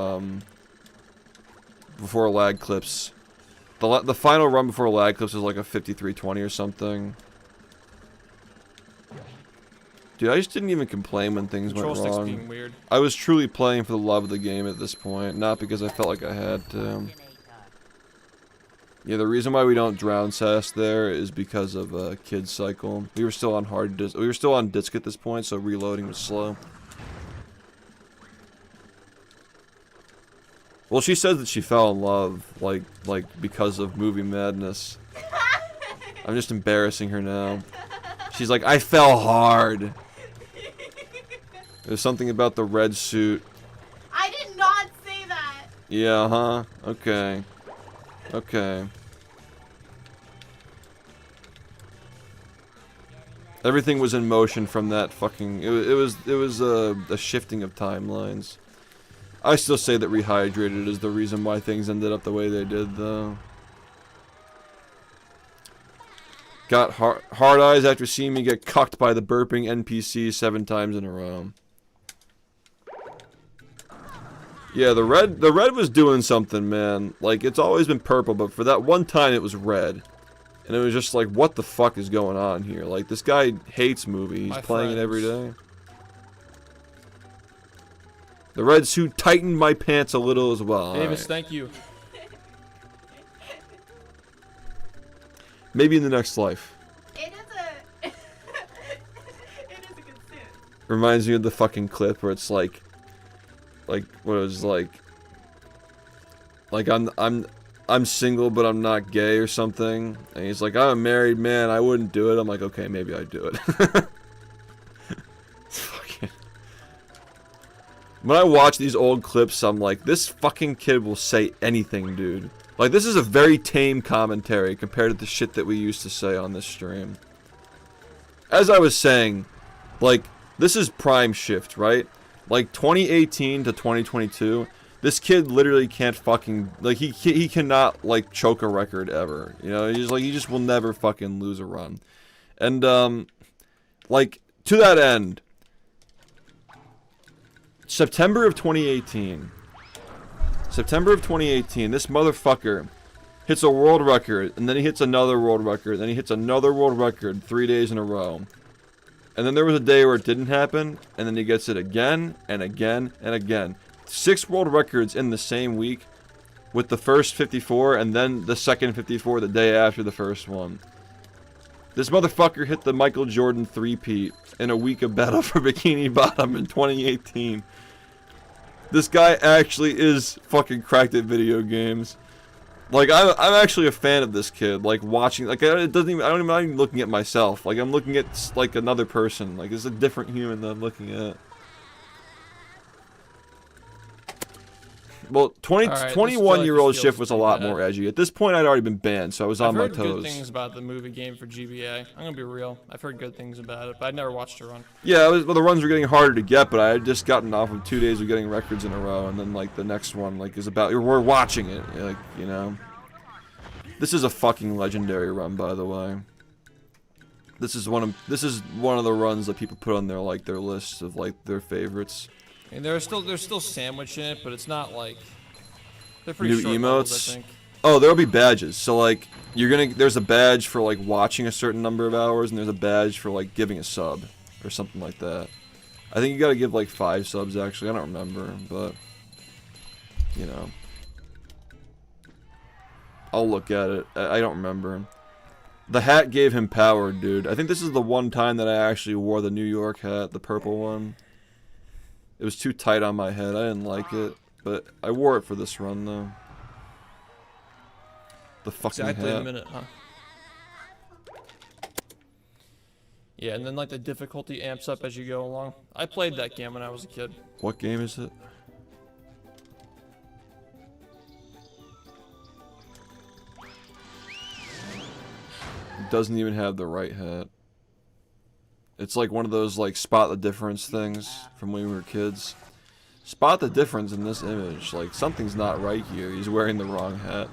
lag clips. The final run before lag clips was like a 53-20 or something. Dude, I just didn't even complain when things Control went sticks wrong. being weird. I was truly playing for the love of the game at this point, not because I felt like I had to. Yeah, the reason why we don't drown Sass there is because of kid cycle. We were still on hard disk. We were still on disk at this point, so reloading was slow. Well, she says that she fell in love, like because of movie madness. I'm just embarrassing her now. She's like, I fell hard. There's something about the red suit. I did not say that. Yeah, huh? Okay. Okay. Everything was in motion from that fucking. It was a shifting of timelines. I still say that Rehydrated is the reason why things ended up the way they did, though. Got hard eyes after seeing me get cucked by the burping NPC 7 times in a row. Yeah, the red was doing something, man. Like, it's always been purple, but for that one time it was red. And it was just like, what the fuck is going on here? Like, this guy hates movie. He's playing it every day. The red suit tightened my pants a little as well. Davis, Alright. thank you. Maybe in the next life. It is a. It is a good suit. Reminds me of the fucking clip where it's like what it was like I'm single but I'm not gay or something, and he's like, I'm a married man, I wouldn't do it. I'm like, okay, maybe I'd do it. It's fucking... When I watch these old clips, I'm like, this fucking kid will say anything, dude. Like, this is a very tame commentary compared to the shit that we used to say on this stream. As I was saying, like, this is prime shift, right? Like, 2018 to 2022, this kid literally can't fucking, like, he cannot, like, choke a record ever. You know, he just will never fucking lose a run. And, like, to that end, September of 2018, this motherfucker hits a world record, and then he hits another world record, then he hits another world record 3 days in a row. And then there was a day where it didn't happen, and then he gets it again, and again, and again. 6 world records in the same week, with the first 54, and then the second 54 the day after the first one. This motherfucker hit the Michael Jordan three-peat in a week of Battle for Bikini Bottom in 2018. This guy actually is fucking cracked at video games. Like, I'm actually a fan of this kid. Like, watching, like, I'm not even looking at myself. Like, I'm looking at, like, another person. Like, it's a different human that I'm looking at. Well, 21-year-old SHiFT was a lot more edgy. At this point, I'd already been banned, so I was on my toes. I've heard good things about the movie game for GBA. I'm gonna be real. I've heard good things about it, but I'd never watched a run. Yeah, well, the runs were getting harder to get, but I had just gotten off of 2 days of getting records in a row, and then, like, the next one, like, is about, we're watching it, like, you know. This is a fucking legendary run, by the way. This is one of the runs that people put on their, like, their list of, like, their favorites. And there's still sandwich in it, but it's not like they're pretty New short emotes. levels, I think. Oh, there'll be badges. So, like, there's a badge for, like, watching a certain number of hours, and there's a badge for, like, giving a sub or something like that. I think you gotta give, like, 5 subs, actually. I don't remember, but, you know. I'll look at it. I don't remember. The hat gave him power, dude. I think this is the one time that I actually wore the New York hat, the purple one. It was too tight on my head. I didn't like it, but I wore it for this run, though. The fucking Exactly hat. a minute, huh? Yeah, and then like the difficulty amps up as you go along. I played that game when I was a kid. What game is it? It doesn't even have the right hat. It's like one of those like spot the difference things from when we were kids. Spot the difference in this image. Like something's not right here. He's wearing the wrong hat.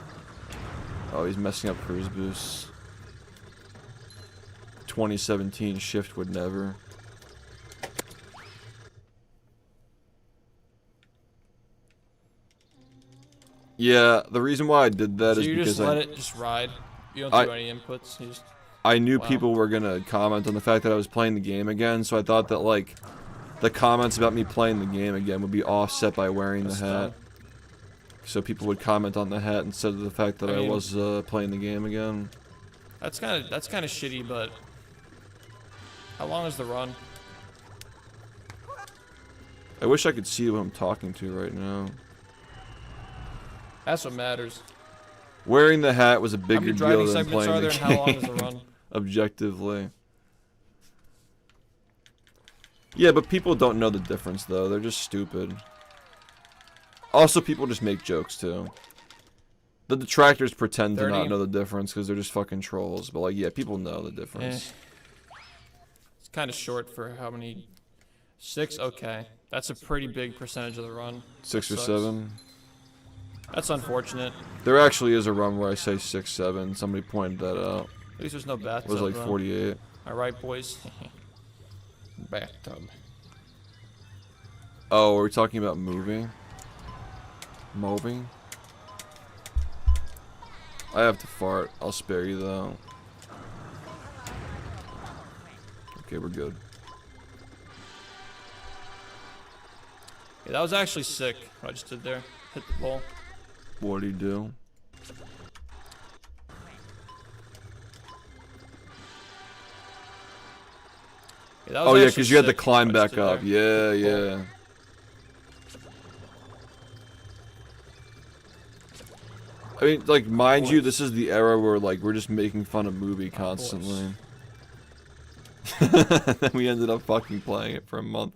Oh, he's messing up cruise boosts. 2017 SHiFT would never. Yeah, the reason why I did that So is you because just let it just ride. You don't do any inputs. You just, I knew wow. people were gonna comment on the fact that I was playing the game again, so I thought that like the comments about me playing the game again would be offset by wearing the hat. So people would comment on the hat instead of the fact that I mean, was playing the game again. That's kind of shitty, but how long is the run? I wish I could see who I'm talking to right now. That's what matters. Wearing the hat was a How bigger many deal driving than segments playing are the there, and how long game. is the run? Objectively. Yeah, but people don't know the difference though. They're just stupid. Also, people just make jokes too. The detractors pretend 30? to not know the difference because they're just fucking trolls. But like, yeah, people know the difference. It's kind of short for how many. 6? Okay. That's a pretty big percentage of the run. 6 or Sucks. 7. That's unfortunate. There actually is a run where I say 6, 7. Somebody pointed that out. At least there's no bathtub. It was like though. 48. Alright, boys. Bathtub. Oh, are we talking about moving? Moving? I have to fart. I'll spare you though. Okay, we're good. Yeah, that was actually sick, what I just did there. Hit the pole. What do you do? Yeah, that was Oh yeah, actually because you had to sick, climb what I just back did up. there. Yeah, Hit the pole. yeah. I mean, like, mind you, this is the era where, like, we're just making fun of movie constantly. Then we ended up fucking playing it for a month.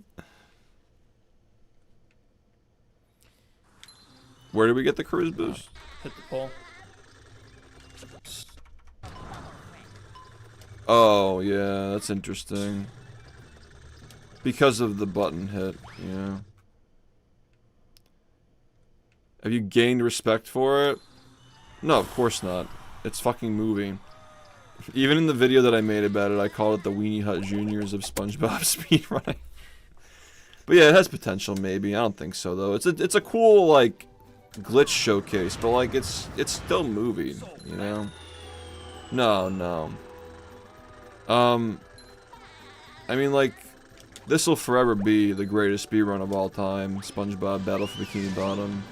Where did we get the cruise boost? Hit the pole. Oh, yeah, that's interesting. Because of the button hit, yeah. Have you gained respect for it? No, of course not. It's fucking movie. Even in the video that I made about it, I called it the Weenie Hut Juniors of SpongeBob speedrunning. But yeah, it has potential, maybe. I don't think so, though. It's a cool, like, glitch showcase, but, like, it's still movie, you know? No. I mean, like, this will forever be the greatest speedrun of all time. SpongeBob Battle for Bikini Bottom.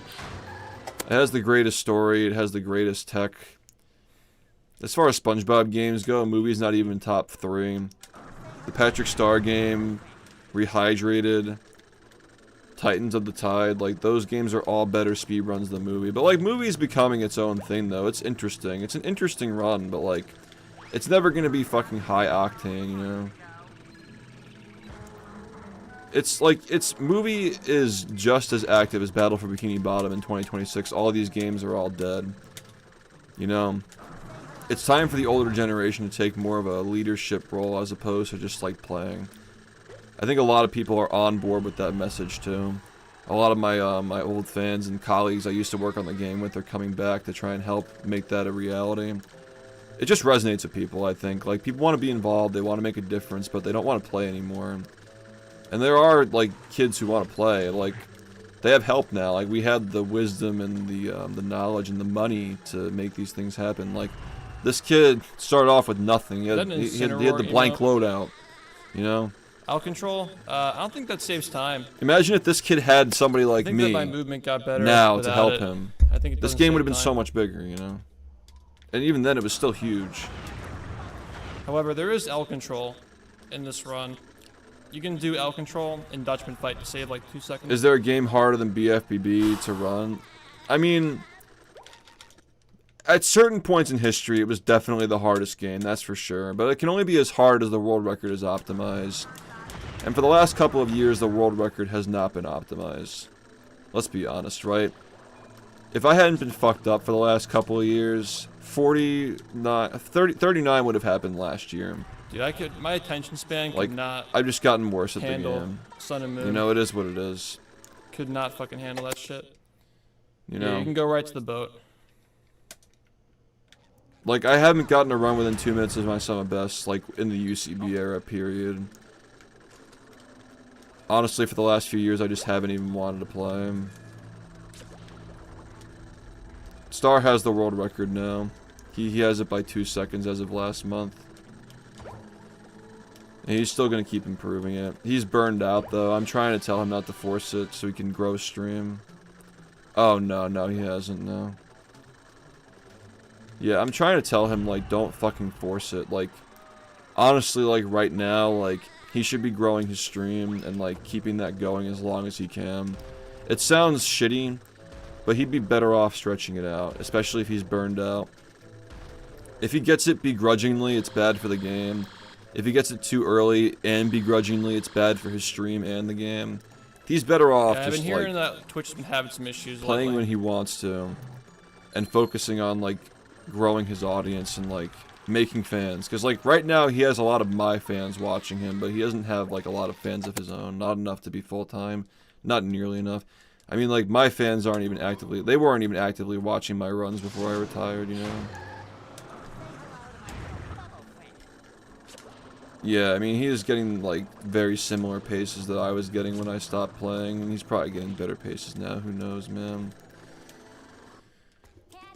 It has the greatest story, it has the greatest tech. As far as SpongeBob games go, movie's not even top 3. The Patrick Star game, Rehydrated, Titans of the Tide, like, those games are all better speedruns than movie. But, like, movie's becoming its own thing, though. It's interesting. It's an interesting run, but, like, it's never gonna be fucking high octane, you know? It's like, movie is just as active as Battle for Bikini Bottom in 2026. All these games are all dead. You know? It's time for the older generation to take more of a leadership role as opposed to just, like, playing. I think a lot of people are on board with that message, too. A lot of my, my old fans and colleagues I used to work on the game with are coming back to try and help make that a reality. It just resonates with people, I think. Like, people want to be involved, they want to make a difference, but they don't want to play anymore. And there are, like, kids who want to play. Like, they have help now. Like, we had the wisdom and the knowledge and the money to make these things happen. Like, this kid started off with nothing. He had the blank loadout, you know? Out control? I don't think that saves time. Imagine if this kid had somebody like I think me that my movement got better now to without help it. him. I think it This doesn't game save would have been time. so much bigger, you know? And even then, it was still huge. However, there is L control in this run. You can do L control in Dutchman Fight to save like 2 seconds. Is there a game harder than BFBB to run? I mean, at certain points in history, it was definitely the hardest game, that's for sure. But it can only be as hard as the world record is optimized. And for the last couple of years, the world record has not been optimized. Let's be honest, right? If I hadn't been fucked up for the last couple of years, 39 would have happened last year. Dude, my attention span could not I've just gotten worse at the handle game. Sun and Moon. You know, it is what it is. Could not fucking handle that shit. You know? Yeah, you can go right to the boat. Like, I haven't gotten a run within 2 minutes of my summer best, like, in the UCB era, period. Honestly, for the last few years, I just haven't even wanted to play him. Star has the world record now. He has it by 2 seconds as of last month. And he's still gonna keep improving it. He's burned out, though. I'm trying to tell him not to force it so he can grow stream. Oh, no, he hasn't, no. Yeah, I'm trying to tell him, like, don't fucking force it. Like, honestly, like, right now, like, he should be growing his stream and, like, keeping that going as long as he can. It sounds shitty, but he'd be better off stretching it out, especially if he's burned out. If he gets it begrudgingly, it's bad for the game. If he gets it too early and begrudgingly, it's bad for his stream and the game. He's better off Yeah, I've just, been hearing like, that Twitch's been having some issues playing lately. when he wants to, and focusing on, like, growing his audience and, like, making fans. Because, like, right now he has a lot of my fans watching him, but he doesn't have, like, a lot of fans of his own. Not enough to be full-time. Not nearly enough. I mean, like, my fans weren't even actively watching my runs before I retired, you know? Yeah, I mean, he is getting, like, very similar paces that I was getting when I stopped playing, and he's probably getting better paces now. Who knows, man?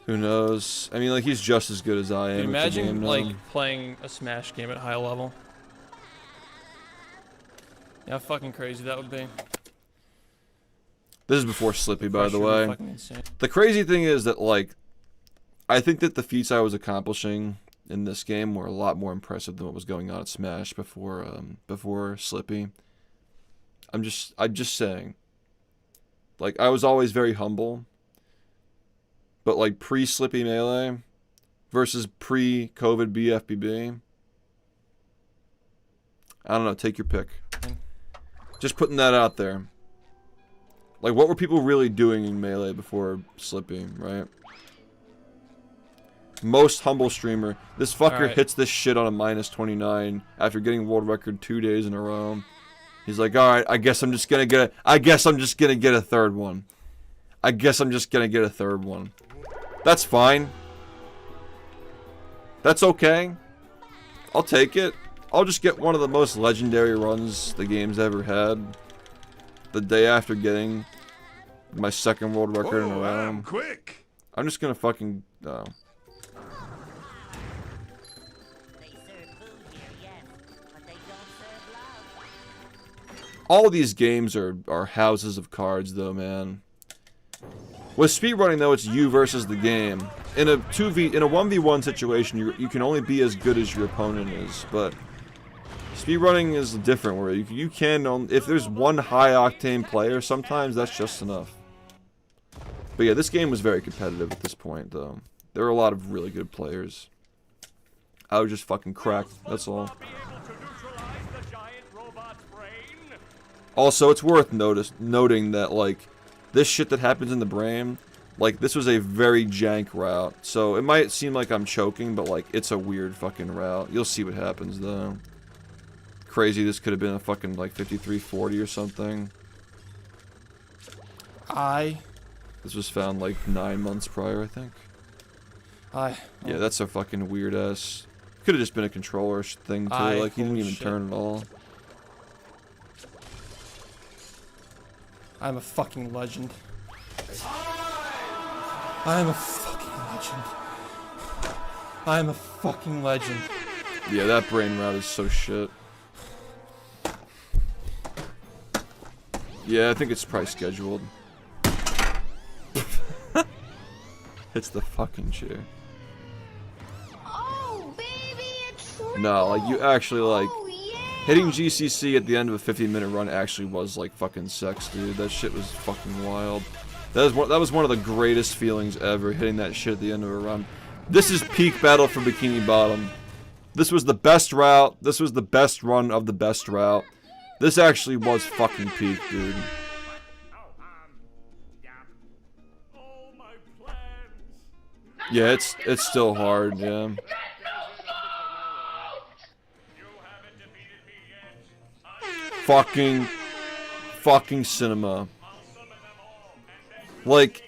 Who knows? I mean, like, he's just as good as I am. Can you at the game imagine, now. like, playing a Smash game at high level? Yeah, how fucking crazy that would be. This is before Slippy, by the Pressure would be way. fucking insane. The crazy thing is that, like, I think that the feats I was accomplishing in this game were a lot more impressive than what was going on at Smash before Slippy. I'm just saying. Like, I was always very humble. But, like, pre-Slippy Melee versus pre-COVID BFBB. I don't know, take your pick. Just putting that out there. Like, what were people really doing in Melee before Slippy, right? Most humble streamer. This fucker hits this shit on a -29 after getting world record 2 days in a row. He's like, alright, I guess I'm just gonna get a third one. That's fine. That's okay. I'll take it. I'll just get one of the most legendary runs the game's ever had. The day after getting my second world record in a row. Quick! I'm just gonna fucking... Oh. They serve food here, yes, but they don't serve love. All these games are houses of cards, though, man. With speedrunning, though, it's you versus the game. In a 1v1 situation, you can only be as good as your opponent is, but speedrunning is different, where you can if there's one high-octane player, sometimes that's just enough. But yeah, this game was very competitive at this point, though. There were a lot of really good players. I was just fucking cracked, that's all. Also, it's worth noting that, like, this shit that happens in the brain, like, this was a very jank route. So, it might seem like I'm choking, but, like, it's a weird fucking route. You'll see what happens, though. Crazy, this could have been a fucking, like, 5340 or something. This was found, like, 9 months prior, I think. Yeah, that's a fucking weird-ass... Could have just been a controller thing, too. Like, he didn't even turn at all. I'm a fucking legend. I'm a fucking legend. I'm a fucking legend. Yeah, that brain route is so shit. Yeah, I think it's probably scheduled. Hits the fucking chair. Oh, baby, it's true. No, like, you actually, like... Oh, yeah. Hitting GCC at the end of a 50-minute run actually was, like, fucking sex, dude. That shit was fucking wild. That was one of the greatest feelings ever, hitting that shit at the end of a run. This is peak battle for Bikini Bottom. This was the best route. This was the best run of the best route. This actually was fucking peak, dude. Yeah, it's still hard, yeah. Fucking cinema. Like,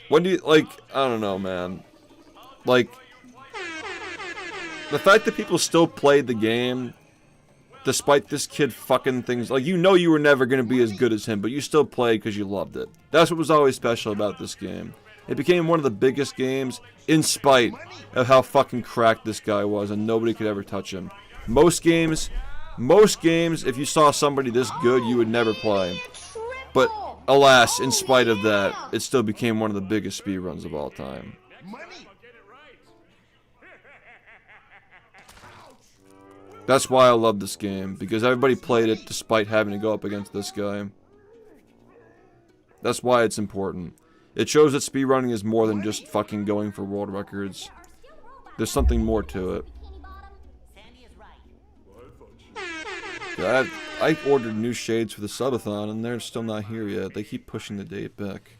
when do you, like, I don't know, man. Like, the fact that people still played the game, despite this kid fucking things, like, you know you were never gonna be as good as him, but you still played because you loved it. That's what was always special about this game. It became one of the biggest games in spite of how fucking cracked this guy was, and nobody could ever touch him. Most games, if you saw somebody this good, you would never play. But alas, in spite of that, it still became one of the biggest speedruns of all time. That's why I love this game, because everybody played it despite having to go up against this guy. That's why it's important. It shows that speedrunning is more than just fucking going for world records. There's something more to it. Yeah, I ordered new shades for the subathon and they're still not here yet. They keep pushing the date back.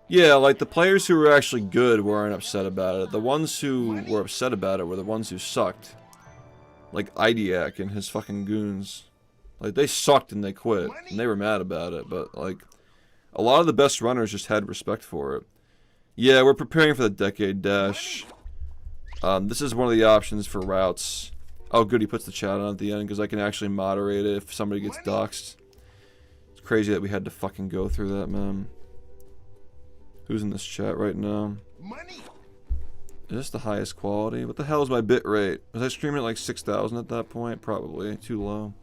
Yeah, like the players who were actually good weren't upset about it. The ones who were upset about it were the ones who sucked. Like Idiak and his fucking goons. Like, they sucked and they quit, and they were mad about it, but, like, a lot of the best runners just had respect for it. Yeah, we're preparing for the Decade Dash. This is one of the options for routes. Oh, good, he puts the chat on at the end, because I can actually moderate it if somebody gets doxxed. It's crazy that we had to fucking go through that, man. Who's in this chat right now? Is this the highest quality? What the hell is my bit rate? Was I streaming at, like, 6,000 at that point? Probably. Too low.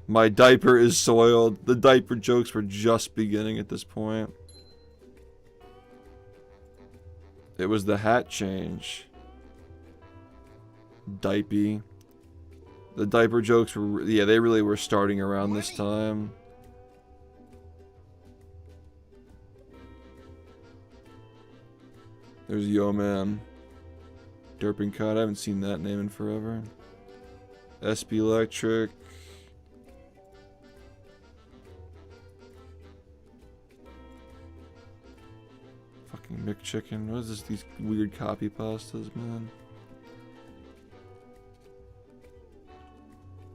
My diaper is soiled. The diaper jokes were just beginning at this point. It was the hat change. Diaper. The diaper jokes were, yeah, they really were starting around this time. There's Yo Man. Derping Cut, I haven't seen that name in forever. SB Electric. McChicken. What is this? These weird copy pastas, man.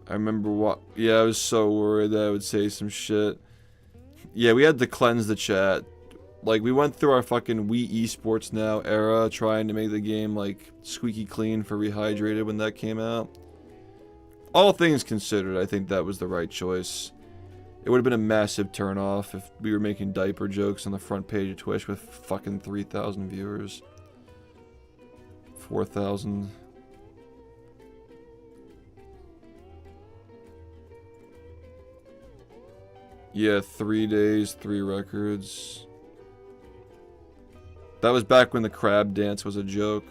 I remember what. Yeah, I was so worried that I would say some shit. Yeah, we had to cleanse the chat. Like, we went through our fucking Wii Esports Now era trying to make the game, like, squeaky clean for Rehydrated when that came out. All things considered, I think that was the right choice. It would have been a massive turnoff if we were making diaper jokes on the front page of Twitch with fucking 3,000 viewers. 4,000. Yeah, 3 days, 3 records. That was back when the crab dance was a joke.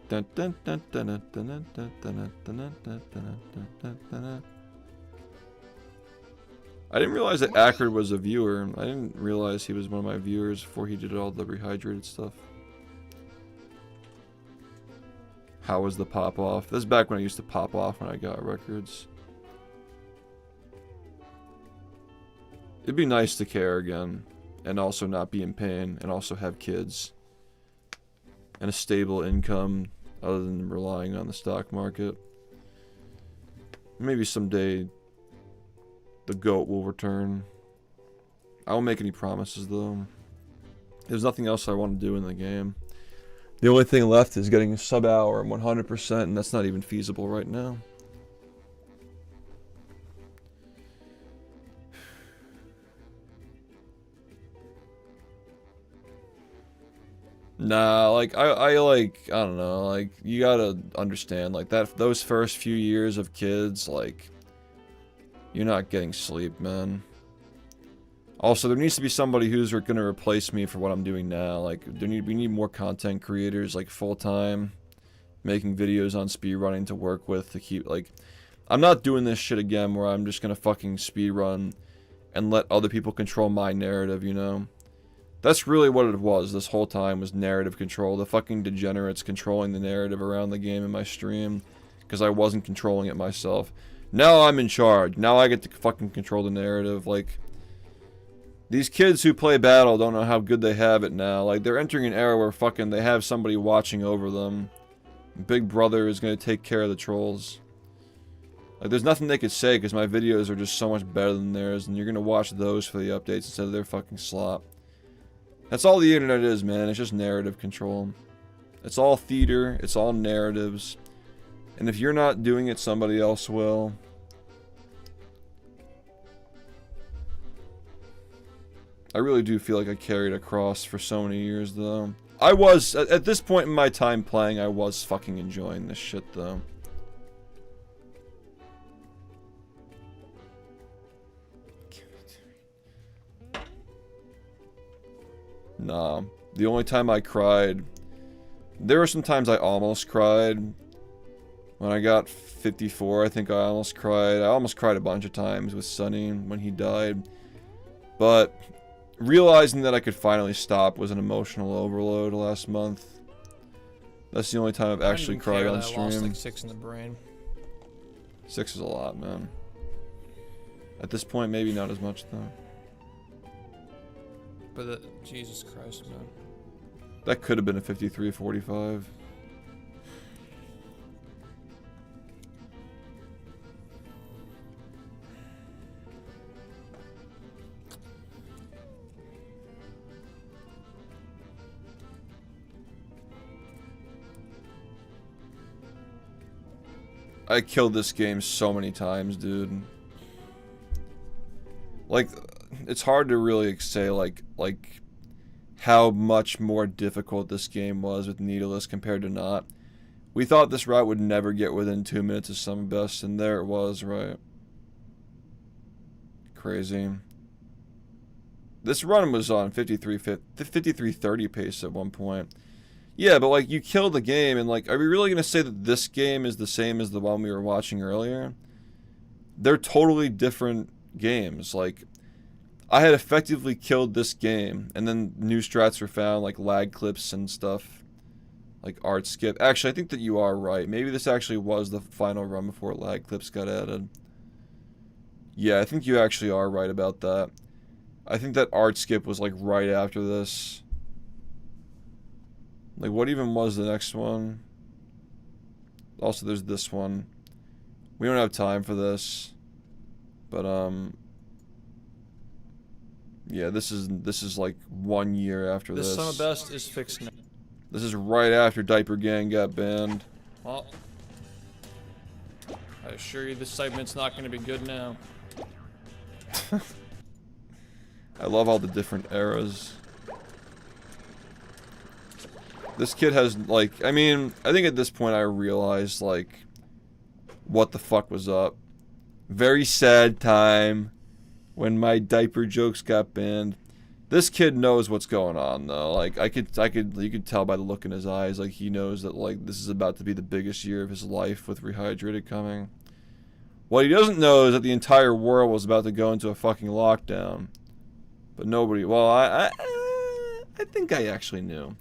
Dun, dun, dun, dun, dun, dun, dun, dun, dun, dun, dun, dun. I didn't realize that Ackard was a viewer. I didn't realize he was one of my viewers before he did all the Rehydrated stuff. How was the pop off? This is back when I used to pop off when I got records. It'd be nice to care again, and also not be in pain, and also have kids. And a stable income, other than relying on the stock market. Maybe someday the GOAT will return. I won't make any promises though. There's nothing else I want to do in the game. The only thing left is getting a sub hour 100%, and that's not even feasible right now. Nah, like, I don't know, like, you gotta understand, like, those first few years of kids, like, you're not getting sleep, man. Also, there needs to be somebody who's gonna replace me for what I'm doing now. Like, we need more content creators, like, full-time, making videos on speedrunning to work with, to keep, like, I'm not doing this shit again where I'm just gonna fucking speedrun and let other people control my narrative, you know? That's really what it was this whole time, was narrative control. The fucking degenerates controlling the narrative around the game in my stream, because I wasn't controlling it myself. Now I'm in charge. Now I get to fucking control the narrative. Like, these kids who play Battle don't know how good they have it now. Like, they're entering an era where fucking they have somebody watching over them. Big Brother is gonna take care of the trolls. Like, there's nothing they could say because my videos are just so much better than theirs, and you're gonna watch those for the updates instead of their fucking slop. That's all the internet is, man. It's just narrative control. It's all theater. It's all narratives. And if you're not doing it, somebody else will. I really do feel like I carried a cross for so many years, though. I was, at this point in my time playing, I was fucking enjoying this shit, though. Nah, the only time I cried, there were some times I almost cried. When I got 54, I think I almost cried. I almost cried a bunch of times with Sonny when he died. But realizing that I could finally stop was an emotional overload last month. That's the only time I've actually cried on stream. I lost like 6 in the brain. 6 is a lot, man. At this point, maybe not as much, though. But Jesus Christ, man. That could have been a 53-45. I killed this game so many times, dude. Like, it's hard to really say, like how much more difficult this game was with Needleless compared to not. We thought this route would never get within 2 minutes of Summer Best, and there it was, right? Crazy. This run was on 53:30 pace at one point. Yeah, but like, you kill the game, and like, are we really gonna say that this game is the same as the one we were watching earlier? They're totally different games. Like, I had effectively killed this game, and then new strats were found, like lag clips and stuff, like art skip. Actually, I think that you are right. Maybe this actually was the final run before lag clips got added. Yeah, I think you actually are right about that. I think that art skip was like right after this. Like, what even was the next one? Also, there's this one. We don't have time for this. But, yeah, this is like 1 year after this. This Summer Best is fixed now. This is right after Diaper Gang got banned. Well, I assure you this segment's not going to be good now. I love all the different eras. This kid has, like, I mean, I think at this point I realized, like, what the fuck was up. Very sad time when my diaper jokes got banned. This kid knows what's going on, though. Like, you could tell by the look in his eyes, like, he knows that, like, this is about to be the biggest year of his life with Rehydrated coming. What he doesn't know is that the entire world was about to go into a fucking lockdown. But nobody, well, I think I actually knew.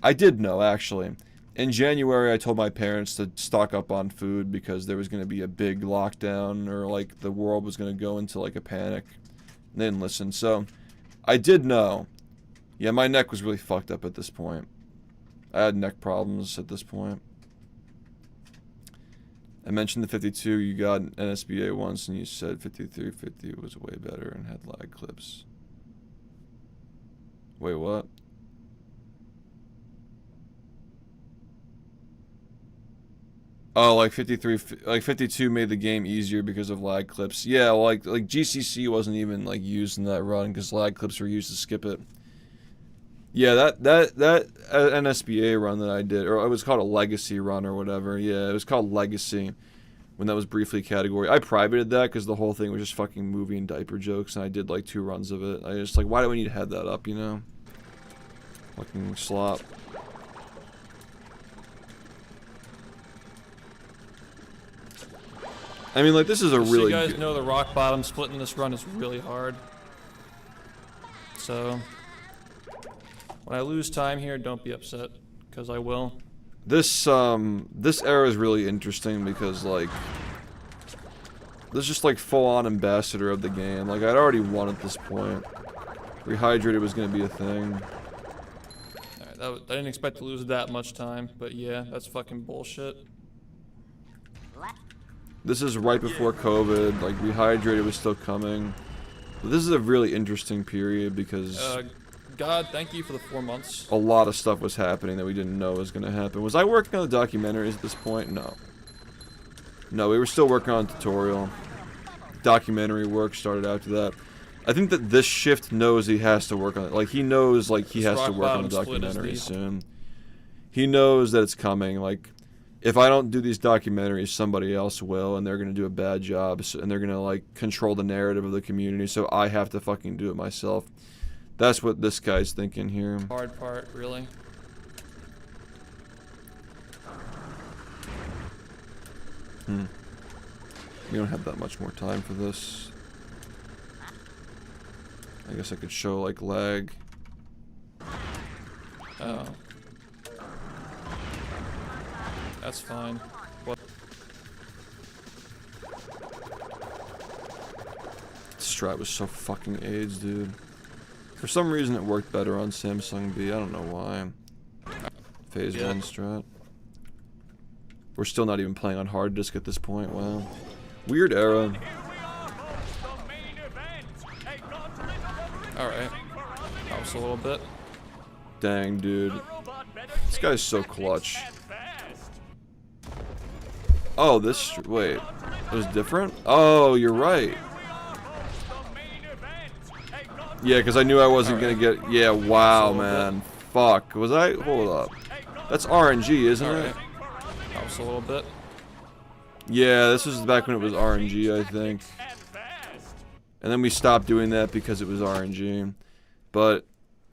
I did know, actually. In January, I told my parents to stock up on food because there was going to be a big lockdown, or like the world was going to go into like a panic. They didn't listen, so I did know. Yeah, my neck was really fucked up at this point. I had neck problems at this point. I mentioned the 52 you got in NSBA once, and you said 5350 was way better and had lag clips. Wait, what? Oh, like 52 made the game easier because of lag clips. Yeah, like GCC wasn't even like used in that run because lag clips were used to skip it. Yeah, that NSBA run that I did, or it was called a Legacy run or whatever. Yeah, it was called Legacy when that was briefly a category. I privated that because the whole thing was just fucking movie and diaper jokes, and I did like 2 runs of it. I just like, why do we need to have that up, you know? Fucking slop. I mean, like, this is a Just really so you guys good... know, the rock bottom splitting this run is really hard. So, when I lose time here, don't be upset, because I will. This era is really interesting because, like, this is just, like, full-on ambassador of the game. Like, I'd already won at this point. Rehydrated was gonna be a thing. Alright, I didn't expect to lose that much time, but yeah, that's fucking bullshit. This is right before COVID, like, Rehydrated was still coming. But this is a really interesting period because... God, thank you for the 4 months. a lot of stuff was happening that we didn't know was gonna happen. Was I working on the documentaries at this point? No. No, we were still working on tutorial. Documentary work started after that. I think that this SHiFT knows he has to work on it. Like, he knows, like, he has to work on the documentary soon. He knows that it's coming. Like, if I don't do these documentaries, somebody else will, and they're gonna do a bad job, and they're gonna, like, control the narrative of the community, so I have to fucking do it myself. That's what this guy's thinking here. Hard part, really. We don't have that much more time for this. I guess I could show, like, lag. Oh. That's fine. What? Strat was so fucking AIDS, dude. For some reason it worked better on Samsung B, I don't know why. Phase 1 strat. We're still not even playing on hard disk at this point, wow. Weird era. Alright. Helps a little bit. Dang, dude. This guy's so clutch. Oh, this... wait. It was different? Oh, you're right. Yeah, because I knew I wasn't gonna get... yeah, wow, man. Fuck. Was I... hold up. That's RNG, isn't it? Helps a little bit. Yeah, this was back when it was RNG, I think. And then we stopped doing that because it was RNG. But,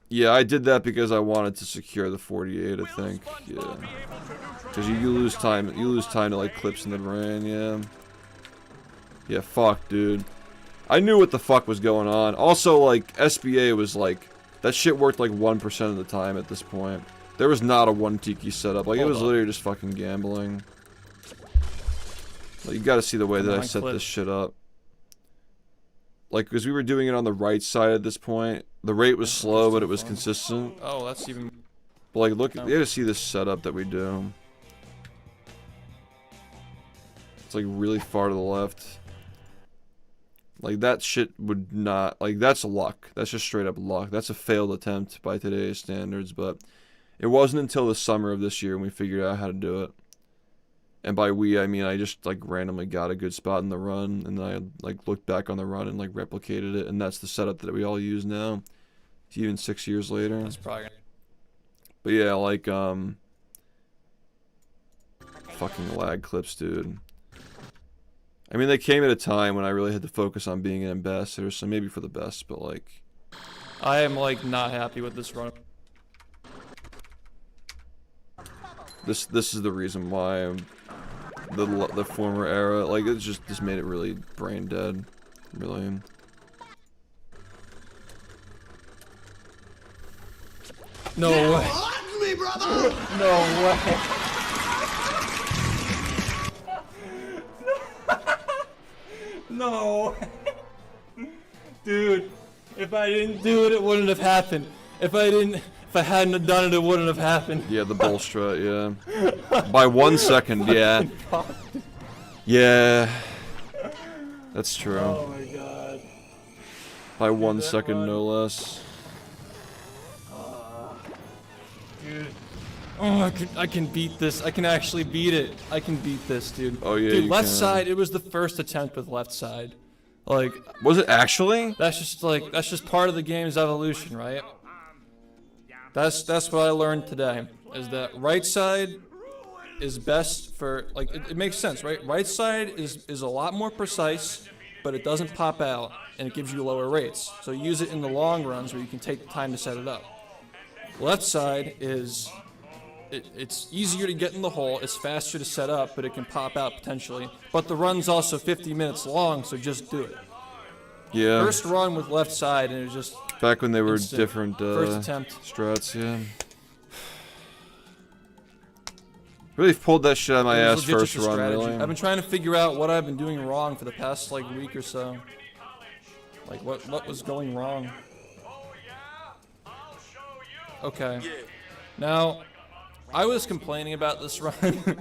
yeah, I did that because I wanted to secure the 48, I think. Yeah. Because you lose time to, like, clips in the brain, yeah. Yeah, fuck, dude. I knew what the fuck was going on. Also, like, SBA was, like, that shit worked, like, 1% of the time at this point. There was not a 1 tiki setup. Like, it was literally just fucking gambling. Like, you gotta see the way that I set this shit up. Like, because we were doing it on the right side at this point. The rate was slow, but it was consistent. Oh, that's even... But, like, look, you gotta see this setup that we do. It's, like, really far to the left. Like, that shit would not... like, that's luck. That's just straight up luck. That's a failed attempt by today's standards, but... it wasn't until the summer of this year when we figured out how to do it. And by we, I mean I just, like, randomly got a good spot in the run, and then I, like, looked back on the run and, like, replicated it, and that's the setup that we all use now. Even 6 years later. That's probably... but yeah, like, fucking lag clips, dude. I mean, they came at a time when I really had to focus on being an ambassador, so maybe for the best, but, like... I am, like, not happy with this run. This is the reason why I'm... the former era, like, it just made it really brain dead. Really. No way. Me, brother! No way. No. Dude, if I didn't do it, it wouldn't have happened. If I hadn't have done it, it wouldn't have happened. Yeah, the bull strut, yeah. By 1 second, yeah. Yeah. That's true. Oh my god. By 1 second, no less. Dude. Oh, I can beat this. I can actually beat it. I can beat this, dude. Oh yeah, dude, you left can. side, it was the first attempt with left side. Like, was it actually? that's just part of the game's evolution, right? That's what I learned today, is that right side is best for, like, it makes sense, right? Right side is a lot more precise, but it doesn't pop out, and it gives you lower rates. So use it in the long runs where you can take the time to set it up. Left side is it's easier to get in the hole, it's faster to set up, but it can pop out potentially. But the run's also 50 minutes long, so just do it. Yeah. First run with left side, and it was just Back when they were instant. different First attempt. strats, yeah. Really pulled that shit out of my It was ass legit first just a run, strategy. really. I've been trying to figure out what I've been doing wrong for the past like week or so. Like what was going wrong? Okay. Now, I was complaining about this run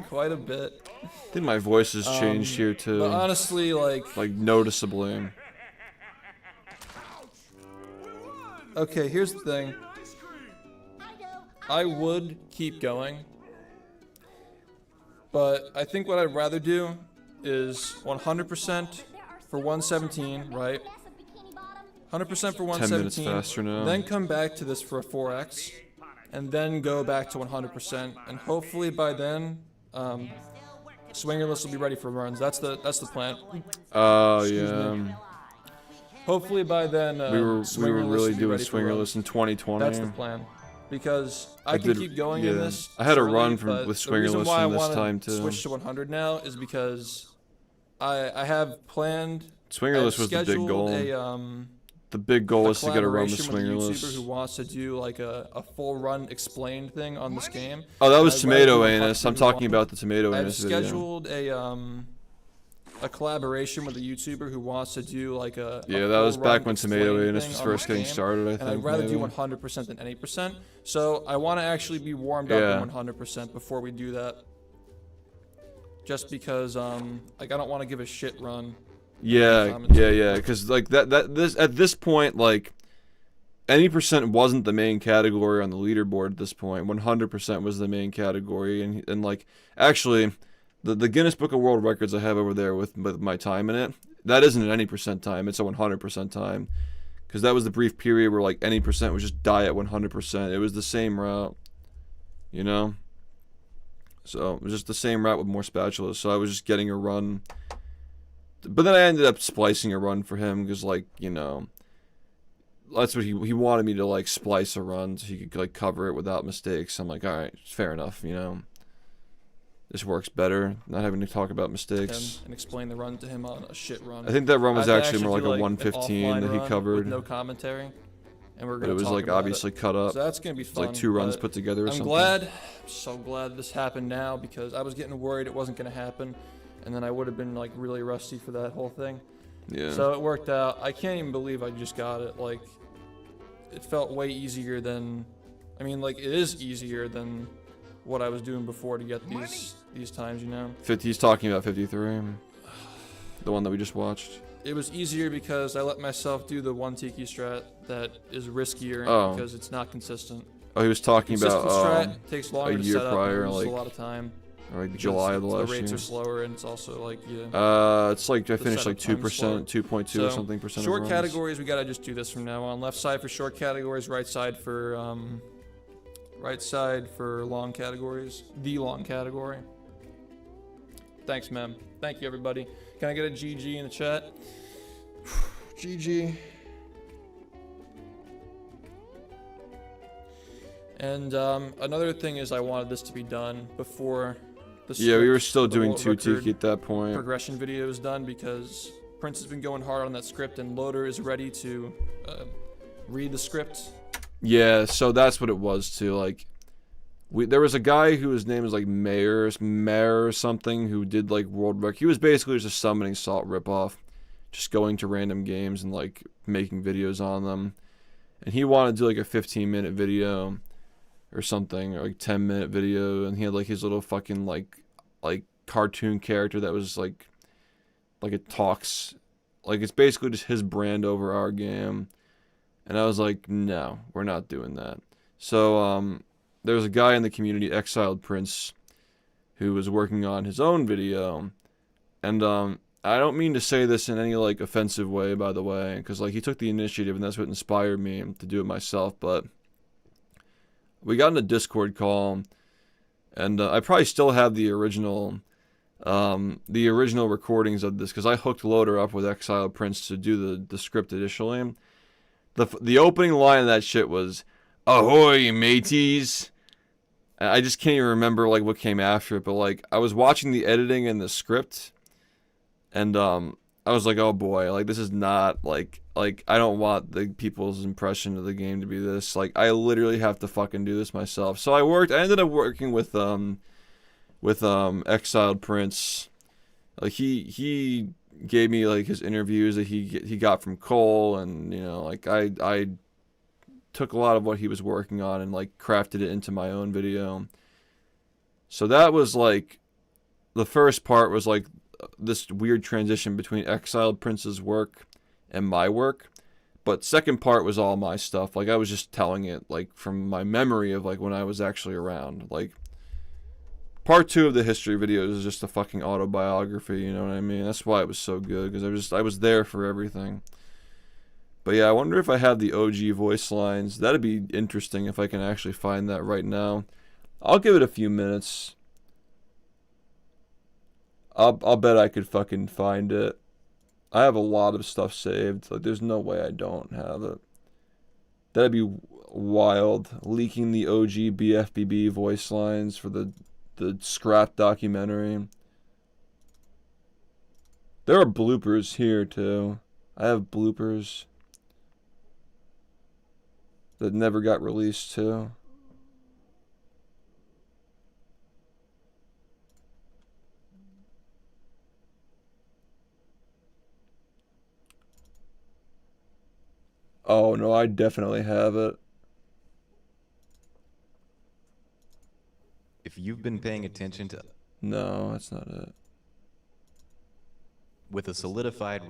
quite a bit. I think my voice has changed here too. But honestly, like noticeably. Okay, here's the thing. I would keep going. But I think what I'd rather do is 100% for 117, right? 100% for 117. 10 minutes faster now. Then come back to this for a 4x. And then go back to 100%. And hopefully by then, Swingerless will be ready for runs. That's the plan. Oh, Excuse yeah. me. Hopefully by then, We were Swingerless really will be doing ready for runs. Swingerless in 2020. That's the plan. Because I can keep going in this. I had a early, run but with the reason Swingerless why in this I wanna time too. switch to 100 now is because I have planned. Swingerless I've was the big scheduled goal. The big goal was to get a run with collaboration with a YouTuber who Swingerless. wants to do like a full run explained thing on this game. Oh, that was I'd rather Tomato do a Anus. I'm 100 talking one. about the Tomato I've Anus video. scheduled a collaboration with a YouTuber who wants to do like a Yeah, a that was full back run when Tomato explained Anus thing was on first this getting game, started, I and think, I'd rather do maybe. 100% than any percent. So I want to actually be warmed up Yeah. in 100% before we do that. Just because like I don't want to give a shit run. Yeah, because like this at this point, like any percent wasn't the main category on the leaderboard at this point. 100% was the main category, and like actually, the Guinness Book of World Records I have over there with my time in it, that isn't an any percent time. It's a 100% time, because that was the brief period where like any percent was just die at 100%. It was the same route, you know. So it was just the same route with more spatulas. So I was just getting a run. But then I ended up splicing a run for him because, like, you know, that's what he wanted me to, like, splice a run so he could, like, cover it without mistakes. I'm like, all right, fair enough, you know. This works better, not having to talk about mistakes. And explain the run to him on a shit run. I think that run was I'd actually more like do, a an 115 offline that he run covered. with no commentary. And we're But gonna it was, talk like, about obviously cut up. So that's gonna be It's fun. like 2 runs but put together or I'm something. glad, I'm so glad this happened now because I was getting worried it wasn't gonna happen, and then I would have been like really rusty for that whole thing. Yeah. So it worked out. I can't even believe I just got it. Like, it felt way easier than, I mean, like it is easier than what I was doing before to get these times, you know. He's talking about 53, the one that we just watched. It was easier because I let myself do the one tiki strat that is riskier Oh. because it's not consistent. Oh, he was talking Consistent about strat takes longer to year set up prior, and loses like- a lot of time. or like because July of the last The rates year. are slower and it's also like yeah. It's like I finished like setup time is slower. 2%, 2.2 or something percent. Short of runs. categories, we gotta just do this from now on. Left side for short categories, right side for long categories. The long category. Thanks, ma'am. Thank you, everybody. Can I get a GG in the chat? GG. And another thing is I wanted this to be done before the Yeah, we were script still for the doing world 2 record tiki at that point. progression video is done because Prince has been going hard on that script and Loader is ready to read the script. Yeah, so that's what it was too. Like, there was a guy whose name was like Mayor or something who did like world record. He was basically just a summoning salt ripoff, just going to random games and like making videos on them. And he wanted to do like a 15-minute video or something, or like 10-minute video, and he had like his little fucking like cartoon character that was like it talks, like it's basically just his brand over our game. And I was like, no, we're not doing that. So there was a guy in the community, Exiled Prince, who was working on his own video, and I don't mean to say this in any like offensive way, by the way, because like he took the initiative and that's what inspired me to do it myself. But we got in a Discord call, and I probably still have the original recordings of this because I hooked Loader up with Exiled Prince to do the script initially. The opening line of that shit was, "Ahoy, mateys," And I just can't even remember like what came after it, but like I was watching the editing and the script, and I was like, oh boy, like this is not like I don't want the people's impression of the game to be this. Like I literally have to fucking do this myself. So I ended up working with Exiled Prince. Like he gave me like his interviews that he got from Cole, and you know, like I took a lot of what he was working on and like crafted it into my own video. So that was like the first part was like this weird transition between Exiled Prince's work and my work. But second part was all my stuff. Like I was just telling it like from my memory of like when I was actually around. Like part 2 of the history videos is just a fucking autobiography, you know what I mean? That's why it was so good, because I was there for everything. But yeah, I wonder if I have the OG voice lines. That'd be interesting if I can actually find that right now. I'll give it a few minutes. I'll bet I could fucking find it. I have a lot of stuff saved. Like there's no way I don't have it. That'd be wild. Leaking the OG BFBB voice lines for the scrap documentary. There are bloopers here too. I have bloopers that never got released too. Oh no, I definitely have it. If you've been paying attention to... No, that's not it. With a solidified...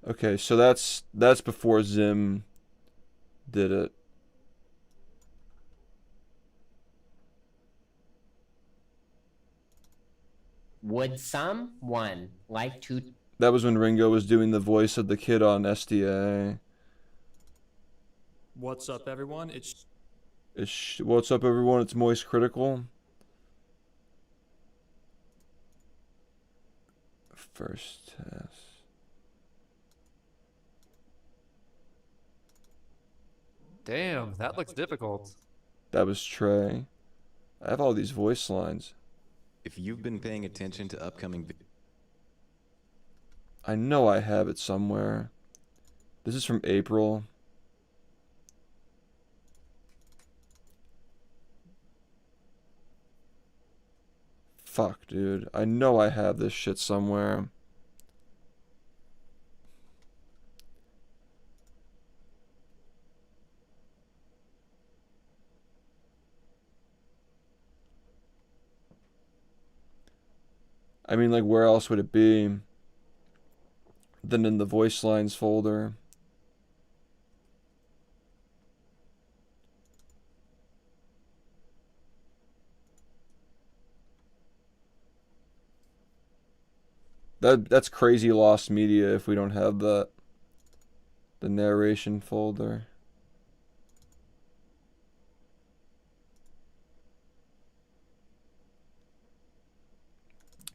Okay, so that's before Zim did it. Would someone like to... That was when Ringo was doing the voice of the kid on SDA. What's up, everyone? What's up, everyone? It's Moist Critical. First test. Damn, that looks difficult. That was Trey. I have all these voice lines. If you've been paying attention to upcoming... I know I have it somewhere. This is from April. Fuck, dude. I know I have this shit somewhere. I mean, like, where else would it be than in the voice lines folder? That's crazy lost media if we don't have that. The narration folder.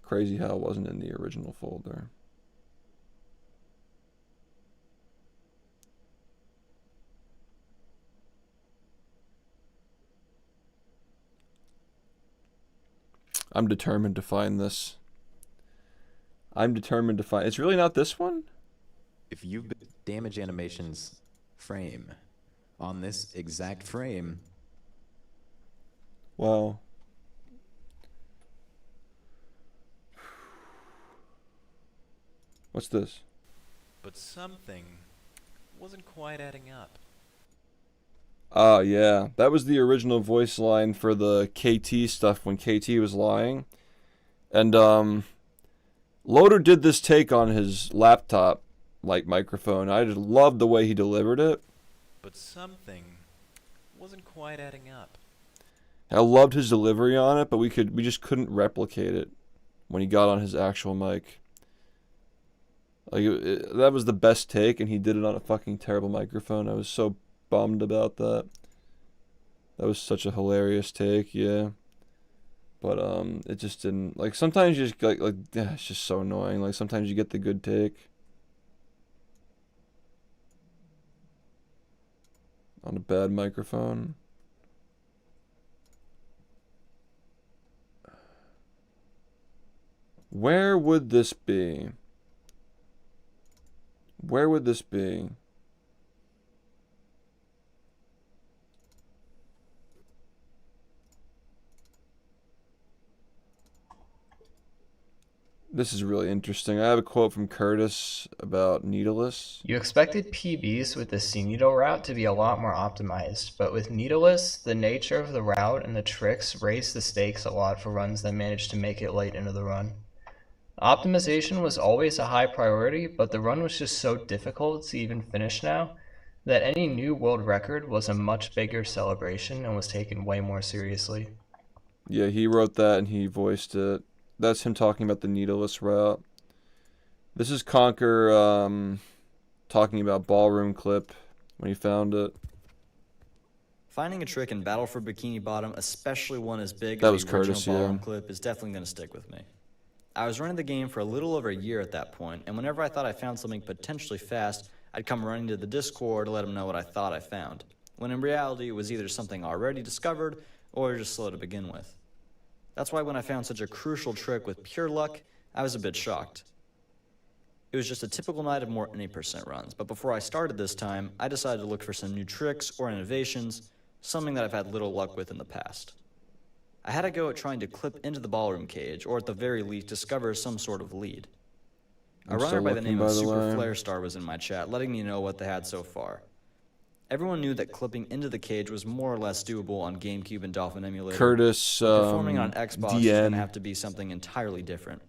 Crazy how it wasn't in the original folder. I'm determined to find this. It's really not this one? If you've been... Damage animations frame. On this exact frame. Wow. What's this? But something wasn't quite adding up. Oh, yeah. That was the original voice line for the KT stuff when KT was lying. And, Loader did this take on his laptop, like, microphone. I just loved the way he delivered it. But something wasn't quite adding up. I loved his delivery on it, but we just couldn't replicate it when he got on his actual mic. Like, that was the best take, and he did it on a fucking terrible microphone. I was so bummed about that. That was such a hilarious take, yeah. But, it just didn't... Like, sometimes you just, yeah, it's just so annoying. Like, sometimes you get the good take on a bad microphone. Where would this be? Where would this be? This is really interesting. I have a quote from Curtis about needleless. You expected PBs with the C-needle route to be a lot more optimized, but with needleless, the nature of the route and the tricks raised the stakes a lot for runs that managed to make it late into the run. Optimization was always a high priority, but the run was just so difficult to even finish now that any new world record was a much bigger celebration and was taken way more seriously. Yeah, he wrote that and he voiced it. That's him talking about the needleless route. This is Conker talking about ballroom clip when he found it. Finding a trick in Battle for Bikini Bottom, especially one as big That as was the original Curtis, ballroom yeah. clip, is definitely going to stick with me. I was running the game for a little over a year at that point, and whenever I thought I found something potentially fast, I'd come running to the Discord to let them know what I thought I found, when in reality it was either something already discovered or just slow to begin with. That's why when I found such a crucial trick with pure luck, I was a bit shocked. It was just a typical night of more than 8% runs, but before I started this time, I decided to look for some new tricks or innovations, something that I've had little luck with in the past. I had a go at trying to clip into the ballroom cage, or at the very least discover some sort of lead. A I'm runner still by the looking, name of by the Super way. Flare Star was in my chat, letting me know what they had so far. Everyone knew that clipping into the cage was more or less doable on GameCube and Dolphin emulator. Curtis, but performing on Xbox was DN. going to have to be something entirely different.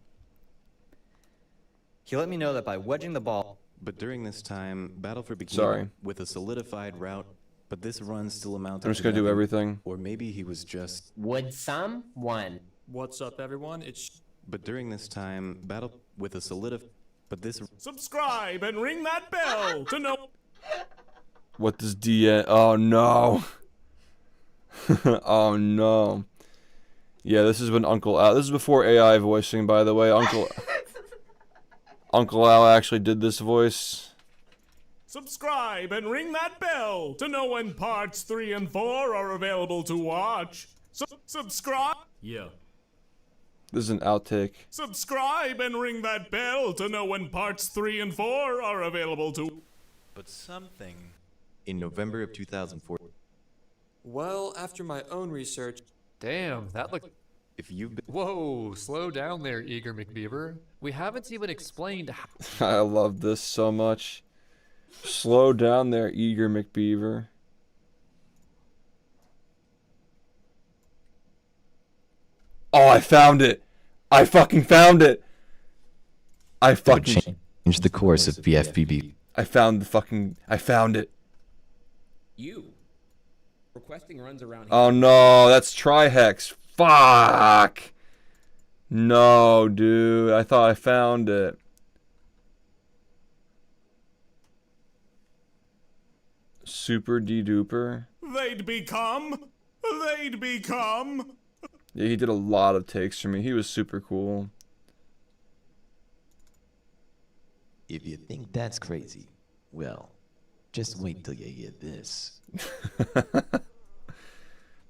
He let me know that by wedging the ball... But during this time, Battle for Bikini Sorry. with a solidified route, but this run still amounted I'm just to gonna do nothing. everything. Or maybe he was just... Would someone? What's up, everyone? It's But during this time, Battle with a solidified... But this... Subscribe and ring that bell to know. What does DN... Oh, no. Oh, no. Yeah, this is when Uncle Al... This is before AI voicing, by the way. Uncle Al actually did this voice. Subscribe and ring that bell to know when parts 3 and 4 are available to watch. Subscribe. Yeah. This is an outtake. Subscribe and ring that bell to know when parts 3 and 4 are available to. But something... In November of 2004... well, after my own research. Damn, that looked... If you've been... Whoa, slow down there, Eager McBeaver. We haven't even explained how... I love this so much. Slow down there, Eager McBeaver. Oh, I found it. I fucking found it. I fucking... Change the course of BFBB. I found it. You. Requesting runs around here. Oh no, that's Trihex. Fuck. No, dude. I thought I found it. Super D-duper. They'd become. Yeah, he did a lot of takes for me. He was super cool. If you think that's crazy, well, just wait till you hear this.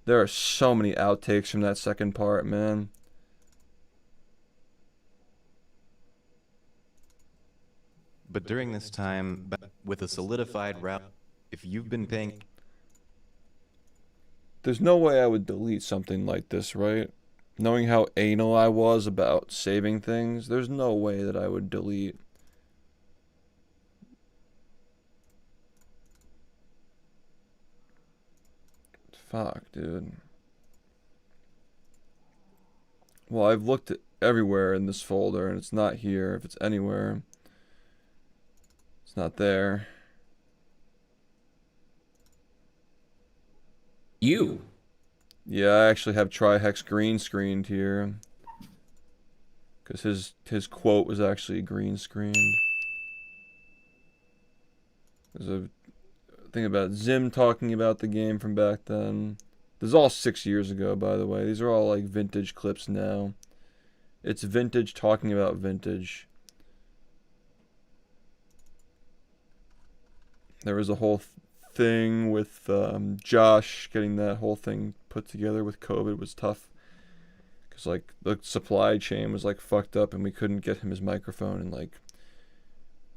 There are so many outtakes from that second part, man. But during this time, with a solidified route, if you've been paying... There's no way I would delete something like this, right? Knowing how anal I was about saving things, there's no way that I would delete. Fuck, dude. Well, I've looked everywhere in this folder, and it's not here. If it's anywhere, it's not there. You. Yeah, I actually have Trihex green screened here. Because his quote was actually green screened. There's a thing about Zim talking about the game from back then. This is all 6 years ago, by the way. These are all like vintage clips now. It's vintage talking about vintage. There was a whole thing with Josh getting that whole thing put together with COVID. It was tough. Cause like the supply chain was like fucked up and we couldn't get him his microphone and like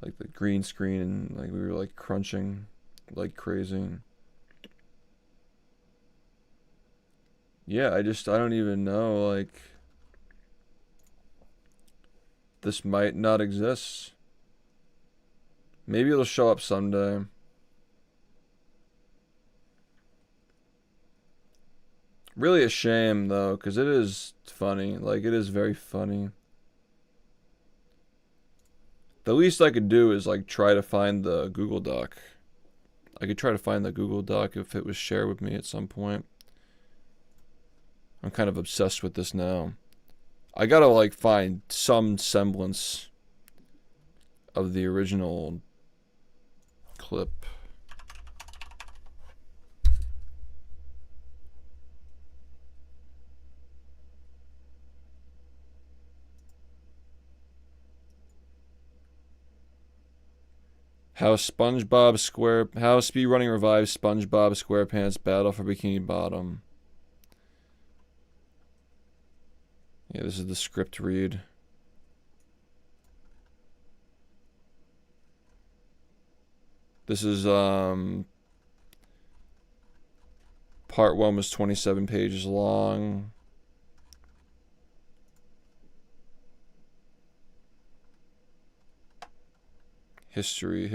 the green screen and like we were like crunching like crazy. Yeah, I don't even know, like this might not exist. Maybe it'll show up someday. Really a shame though, because it is funny. Like, it is very funny. The least I could do is like try to find the Google Doc. I could try to find the Google Doc if it was shared with me at some point. I'm kind of obsessed with this now. I gotta like find some semblance of the original clip. How speedrunning revives SpongeBob SquarePants Battle for Bikini Bottom. Yeah, this is the script read. This is part 1 was 27 pages long. History.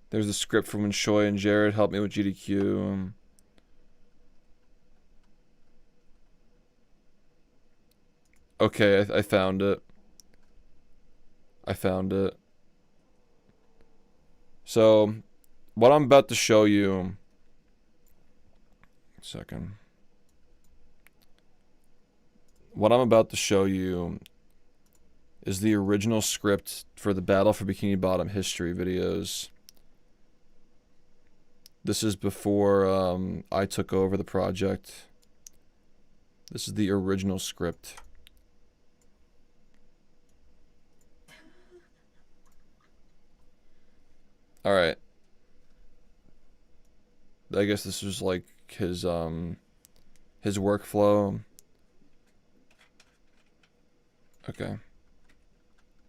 There's the script from when Shoy and Jared helped me with GDQ. Okay, I found it. So, what I'm about to show you... Second. What I'm about to show you is the original script for the Battle for Bikini Bottom history videos. This is before I took over the project. This is the original script. All right. I guess this was like his workflow. Okay.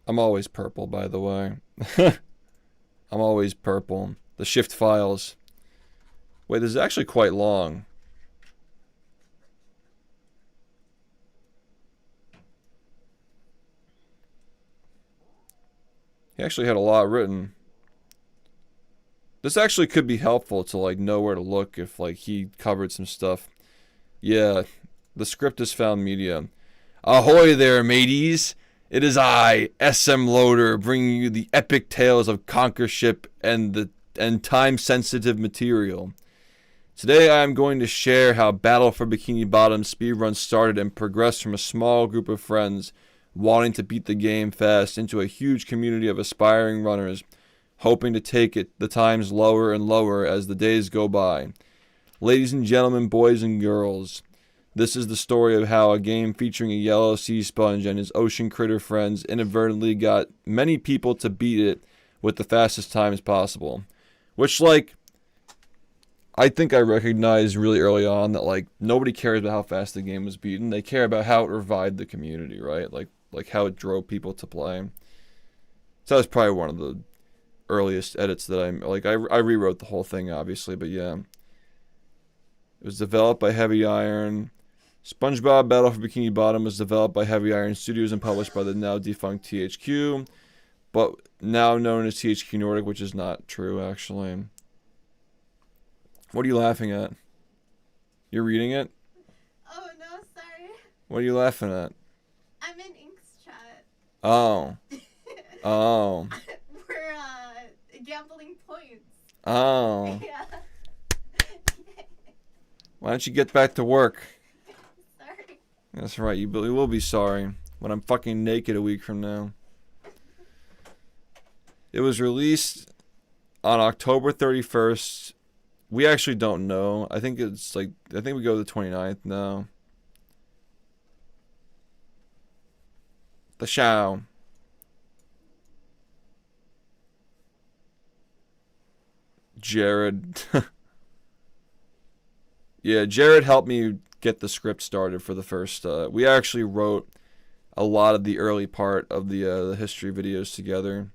I'm always purple, by the way. I'm always purple. The SHiFT files. Wait, this is actually quite long. He actually had a lot written. This actually could be helpful to like know where to look if like he covered some stuff. Yeah, the script is found media. Ahoy there, mateys! It is I, SM Loader, bringing you the epic tales of Conquer Ship and time-sensitive material. Today I am going to share how Battle for Bikini Bottom speedrun started and progressed from a small group of friends wanting to beat the game fast into a huge community of aspiring runners hoping to take the times lower and lower as the days go by. Ladies and gentlemen, boys and girls, this is the story of how a game featuring a yellow sea sponge and his ocean critter friends inadvertently got many people to beat it with the fastest times possible. Which, like, I think I recognized really early on that, like, nobody cares about how fast the game was beaten. They care about how it revived the community, right? Like how it drove people to play. So that was probably one of the earliest edits that I rewrote the whole thing, obviously, but yeah. It was developed by Heavy Iron. SpongeBob Battle for Bikini Bottom was developed by Heavy Iron Studios and published by the now defunct THQ, but now known as THQ Nordic, which is not true, actually. What are you laughing at? You're reading it? Oh, no, sorry. What are you laughing at? I'm in Ink's chat. Oh. Oh. We're, gambling points. Oh. Yeah. Why don't you get back to work? Sorry. That's right, you will be sorry when I'm fucking naked a week from now. It was released on October 31st. We actually don't know. I think it's like, I think we go to the 29th now. The show. Jared. Yeah, Jared helped me get the script started for the first. We actually wrote a lot of the early part of the history videos together.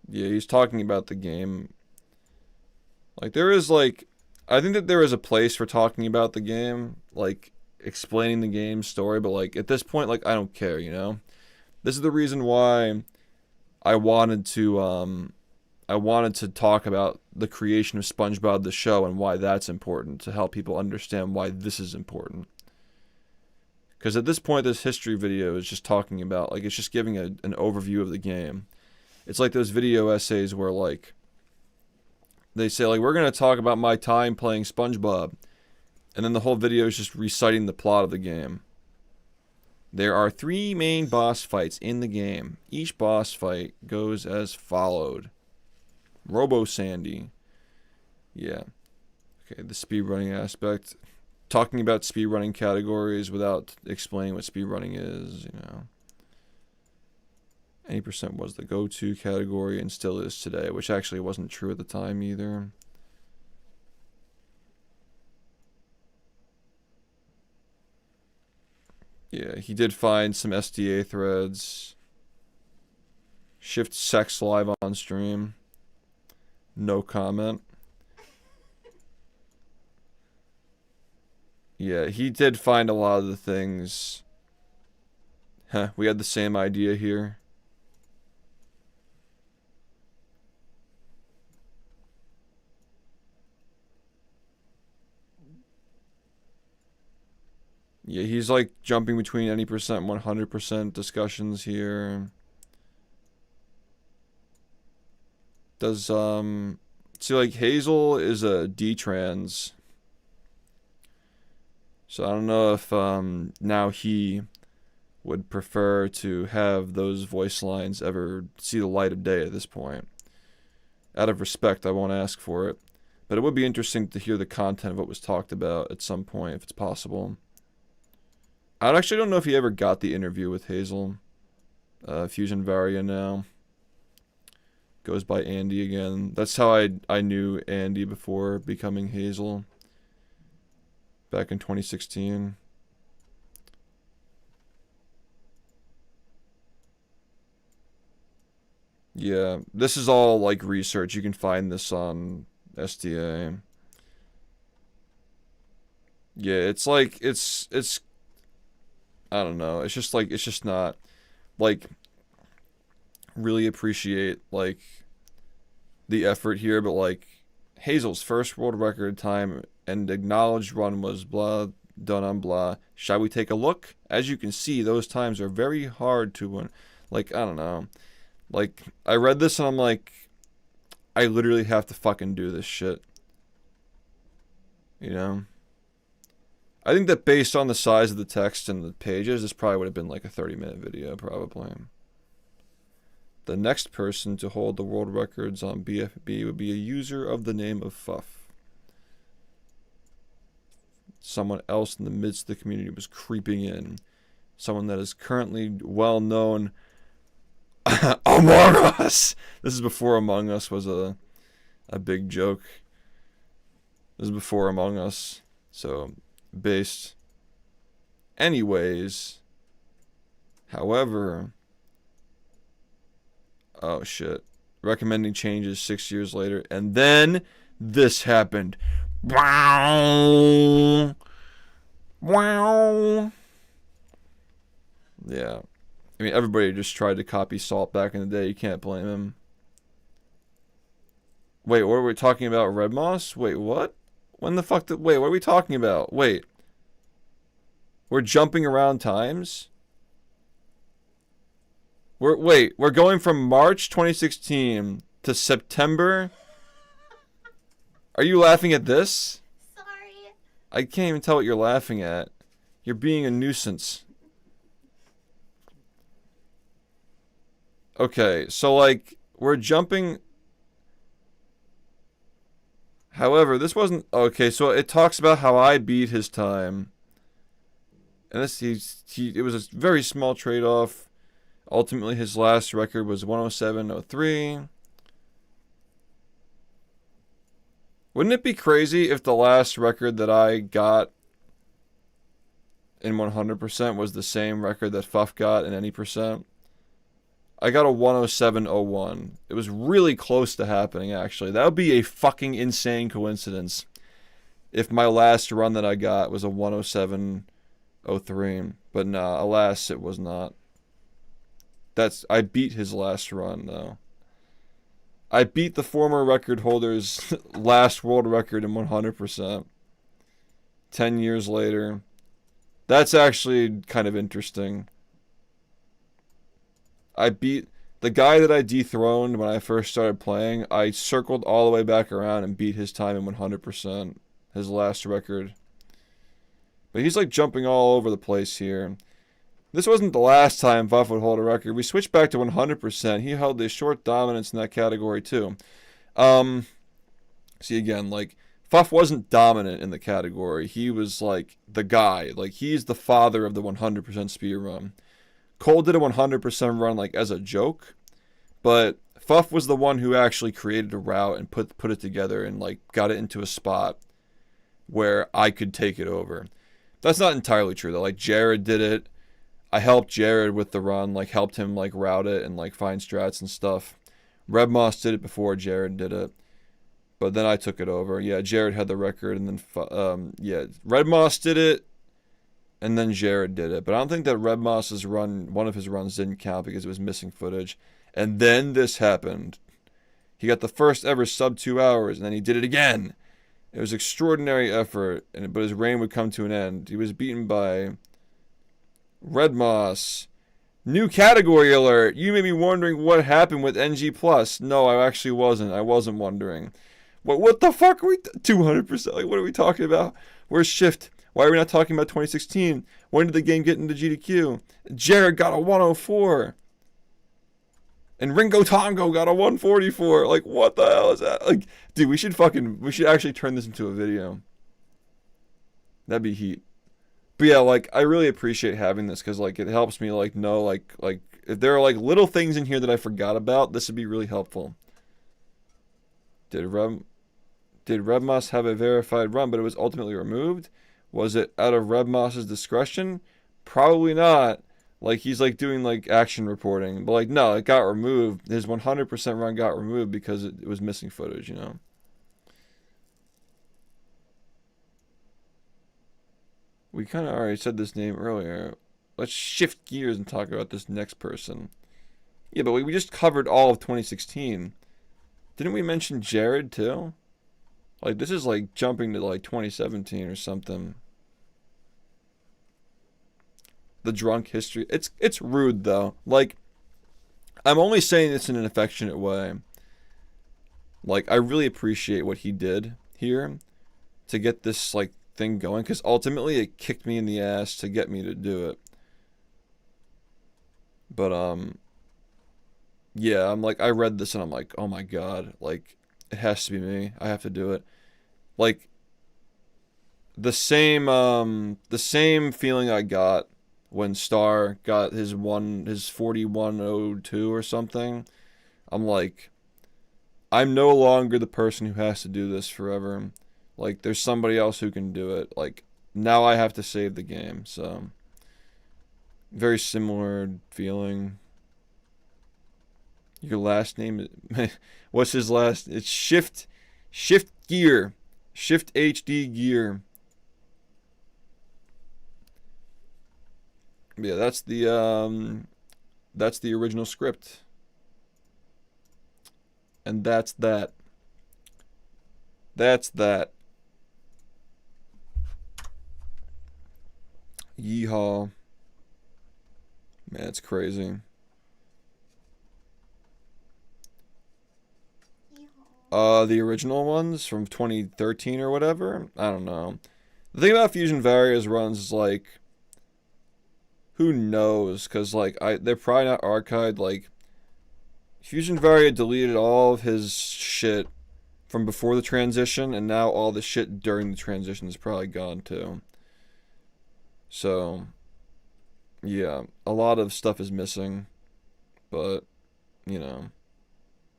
Yeah, he's talking about the game. Like, there is, like, I think that there is a place for talking about the game, like, explaining the game story, but, like, at this point, like, I don't care, you know? This is the reason why I wanted to talk about the creation of SpongeBob the show and why that's important, to help people understand why this is important. Because at this point, this history video is just talking about, like, it's just giving an overview of the game. It's like those video essays where, like, they say, like, we're going to talk about my time playing SpongeBob. And then the whole video is just reciting the plot of the game. There are 3 main boss fights in the game. Each boss fight goes as followed. Robo Sandy. Yeah. Okay, the speedrunning aspect. Talking about speedrunning categories without explaining what speedrunning is, you know. 80% was the go-to category and still is today, which actually wasn't true at the time either. Yeah, he did find some SDA threads. SHiFT sex live on stream. No comment. Yeah, he did find a lot of the things. Huh, we had the same idea here. Yeah, he's like jumping between any percent and 100% discussions here. Does, see, like, Hazel is a D-trans. So I don't know if, now he would prefer to have those voice lines ever see the light of day at this point. Out of respect, I won't ask for it. But it would be interesting to hear the content of what was talked about at some point, if it's possible. I actually don't know if he ever got the interview with Hazel. Fusion Varia now. Goes by Andy again. That's how I knew Andy before becoming Hazel. Back in 2016. Yeah, this is all like research. You can find this on SDA. Yeah, it's like, it's I don't know. It's just like, it's just not, like, really appreciate, like, the effort here, but, like, Hazel's first world record time and acknowledged run was blah, done on blah. Shall we take a look? As you can see, those times are very hard to win. Like, I don't know. Like, I read this and I'm like, I literally have to fucking do this shit. You know? I think that based on the size of the text and the pages, this probably would have been like a 30-minute video, probably. The next person to hold the world records on BFB would be a user of the name of Fuff. Someone else in the midst of the community was creeping in. Someone that is currently well known. Among Us! This is before Among Us was a big joke. This is before Among Us. So, based. Anyways. However. Oh shit. Recommending changes 6 years later. And then this happened. Wow. Wow. Yeah. I mean, everybody just tried to copy Salt back in the day. You can't blame him. Wait, what are we talking about? Red Moss? Wait, what? When the fuck did... Wait, what are we talking about? Wait. We're jumping around times? Wait, we're going from March 2016 to September? Are you laughing at this? Sorry. I can't even tell what you're laughing at. You're being a nuisance. Okay, so like, we're jumping... However, this wasn't... Okay, so it talks about how I beat his time. And this, it was a very small trade-off. Ultimately, his last record was 107.03. Wouldn't it be crazy if the last record that I got in 100% was the same record that Fuff got in any percent? I got a 107.01. It was really close to happening, actually. That would be a fucking insane coincidence if my last run that I got was a 107.03. But nah, alas, it was not. I beat his last run, though. I beat the former record holder's last world record in 100%. 10 years later. That's actually kind of interesting. I beat the guy that I dethroned when I first started playing. I circled all the way back around and beat his time in 100%. His last record. But he's like jumping all over the place here. This wasn't the last time Fuff would hold a record. We switched back to 100%. He held a short dominance in that category too. See again, like, Fuff wasn't dominant in the category. He was like the guy. Like, he's the father of the 100% speed run. Cole did a 100% run like as a joke, but Fuff was the one who actually created a route and put it together and like got it into a spot where I could take it over. That's not entirely true though. Like, Jared did it. I helped Jared with the run, like helped him like route it and like find strats and stuff. Red Moss did it before Jared did it, but then I took it over. Yeah, Jared had the record, and then yeah, Red Moss did it, and then Jared did it. But I don't think that Red Moss's run, one of his runs, didn't count because it was missing footage. And then this happened. He got the first ever sub 2 hours, and then he did it again. It was extraordinary effort, but his reign would come to an end. He was beaten by Red Moss. New category alert. You may be wondering what happened with NG+. No, I actually wasn't. I wasn't wondering. What the fuck are we... 200%? Like, what are we talking about? Where's SHiFT? Why are we not talking about 2016? When did the game get into GDQ? Jared got a 104. And Ringo Tongo got a 144. Like, what the hell is that? Like, dude, we should actually turn this into a video. That'd be heat. But yeah, like, I really appreciate having this because, like, it helps me, like, know, like, if there are, like, little things in here that I forgot about, this would be really helpful. Did Red Moss have a verified run, but it was ultimately removed? Was it out of Red Moss's discretion? Probably not. Like, he's, like, doing, like, action reporting. But, like, no, it got removed. His 100% run got removed because it was missing footage, you know? We kind of already said this name earlier. Let's shift gears and talk about this next person. Yeah, but we just covered all of 2016. Didn't we mention Jared, too? Like, this is, like, jumping to, like, 2017 or something. The drunk history. It's rude, though. Like, I'm only saying this in an affectionate way. Like, I really appreciate what he did here to get this, like, thing going, because ultimately it kicked me in the ass to get me to do it. But yeah, I'm like, I read this and I'm like, oh my god, like, it has to be me. I have to do it. Like, the same feeling I got when Star got his 4102 or something. I'm like, I'm no longer the person who has to do this forever. Like, there's somebody else who can do it. Like, now I have to save the game, so. Very similar feeling. Your last name is... What's his last... It's SHiFT Gear. SHiFT HD Gear. Yeah, that's the original script. And that's that. That's that. Yeehaw. Man, it's crazy. The original ones from 2013 or whatever? I don't know. The thing about Fusion Varia's runs is, like, who knows? Because, like, they're probably not archived. Like, Fusion Varia deleted all of his shit from before the transition, and now all the shit during the transition is probably gone, too. So, yeah, a lot of stuff is missing. but, you know,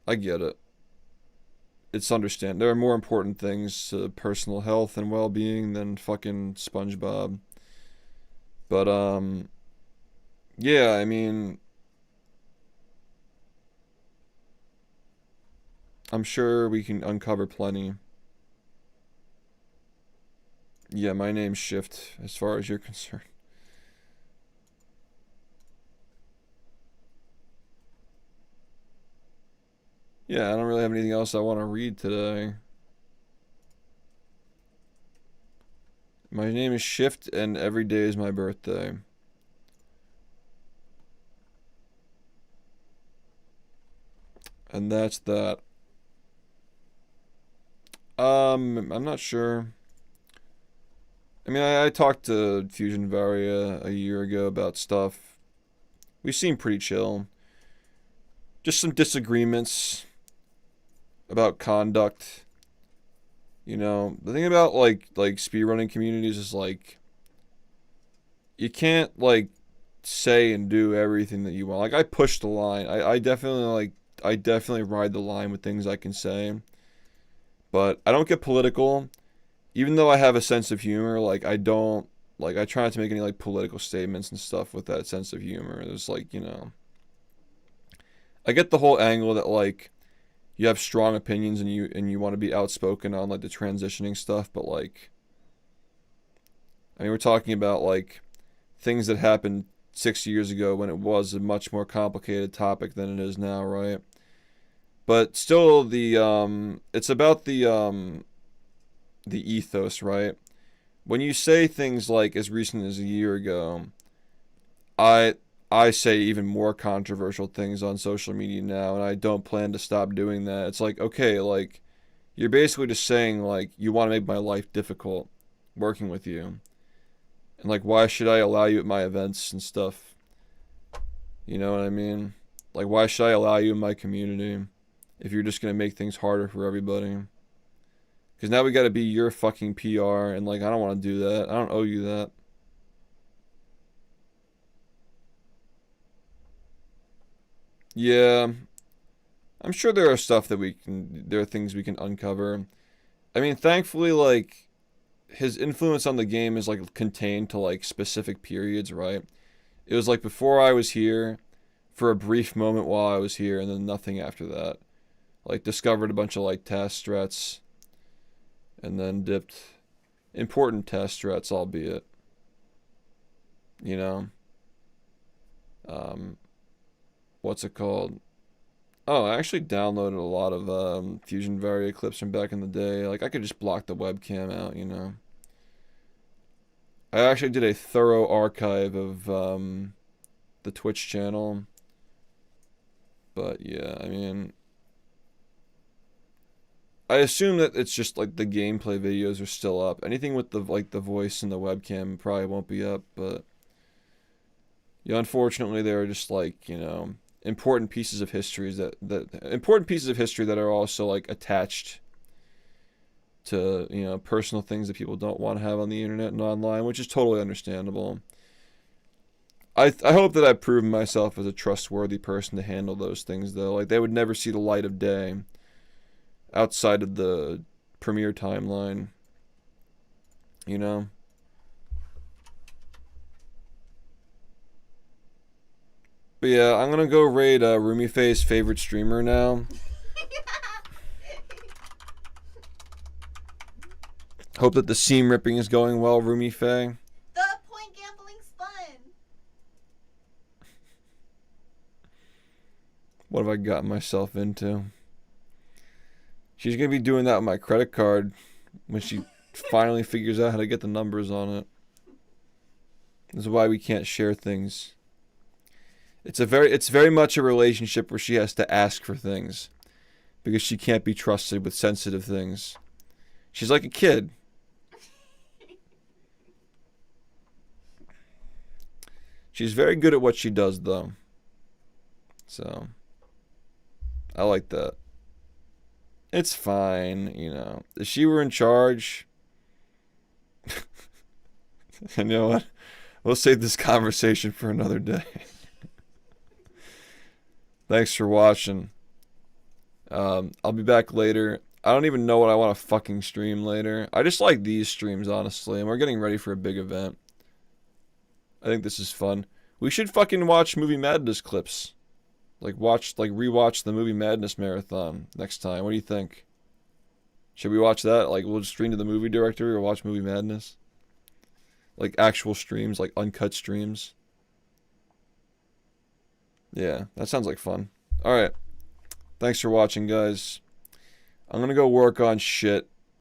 I get it. It's understand. There are more important things to personal health and well-being than fucking SpongeBob. But, yeah, I mean, I'm sure we can uncover plenty. Yeah, my name's SHiFT, as far as you're concerned. Yeah, I don't really have anything else I want to read today. My name is SHiFT, and every day is my birthday. And that's that. I'm not sure. I mean, I talked to Fusion Varia a year ago about stuff. We seem pretty chill. Just some disagreements about conduct. You know, the thing about like speedrunning communities is like you can't like say and do everything that you want. Like I push the line. I definitely ride the line with things I can say. But I don't get political. Even though I have a sense of humor, like I try not to make any like political statements and stuff with that sense of humor. There's like, you know, I get the whole angle that like you have strong opinions and you want to be outspoken on like the transitioning stuff, but like I mean we're talking about like things that happened 6 years ago when it was a much more complicated topic than it is now, right? But still it's about the ethos, right? When you say things like as recent as a year ago, I say even more controversial things on social media now, and I don't plan to stop doing that. It's like, okay, like you're basically just saying like you want to make my life difficult working with you. And like why should I allow you at my events and stuff? You know what I mean? Like why should I allow you in my community if you're just going to make things harder for everybody? Because now we got to be your fucking PR, and like I don't want to do that. I don't owe you that. Yeah, I'm sure there are things we can uncover. I mean, thankfully, like his influence on the game is like contained to like specific periods, right? It was like before I was here, for a brief moment while I was here, and then nothing after that. Like discovered a bunch of like test strats. And then dipped important test strats, albeit. You know? What's it called? Oh, I actually downloaded a lot of Fusion Varia clips from back in the day. Like, I could just block the webcam out, you know? I actually did a thorough archive of the Twitch channel. But, yeah, I mean... I assume that it's just like the gameplay videos are still up. Anything with the voice and the webcam probably won't be up, but yeah, unfortunately there are just like, you know, important pieces of history that are also like attached to, you know, personal things that people don't want to have on the internet and online, which is totally understandable. I hope that I've proven myself as a trustworthy person to handle those things though. Like they would never see the light of day outside of the premiere timeline, you know? But yeah, I'm gonna go raid RumiFei's favorite streamer now. Hope that the seam ripping is going well, RumiFei. The point gambling's fun. What have I gotten myself into? She's going to be doing that with my credit card when she finally figures out how to get the numbers on it. This is why we can't share things. It's very much a relationship where she has to ask for things because she can't be trusted with sensitive things. She's like a kid. She's very good at what she does though. So I like that. It's fine, you know. If she were in charge... You know what? We'll save this conversation for another day. Thanks for watching. I'll be back later. I don't even know what I want to fucking stream later. I just like these streams, honestly, and we're getting ready for a big event. I think this is fun. We should fucking watch Movie Madness clips. Rewatch the Movie Madness marathon next time. What do you think? Should we watch that? Like, we'll just stream to the movie directory or watch Movie Madness? Like, actual streams, like uncut streams. Yeah, that sounds like fun. Alright. Thanks for watching, guys. I'm gonna go work on shit.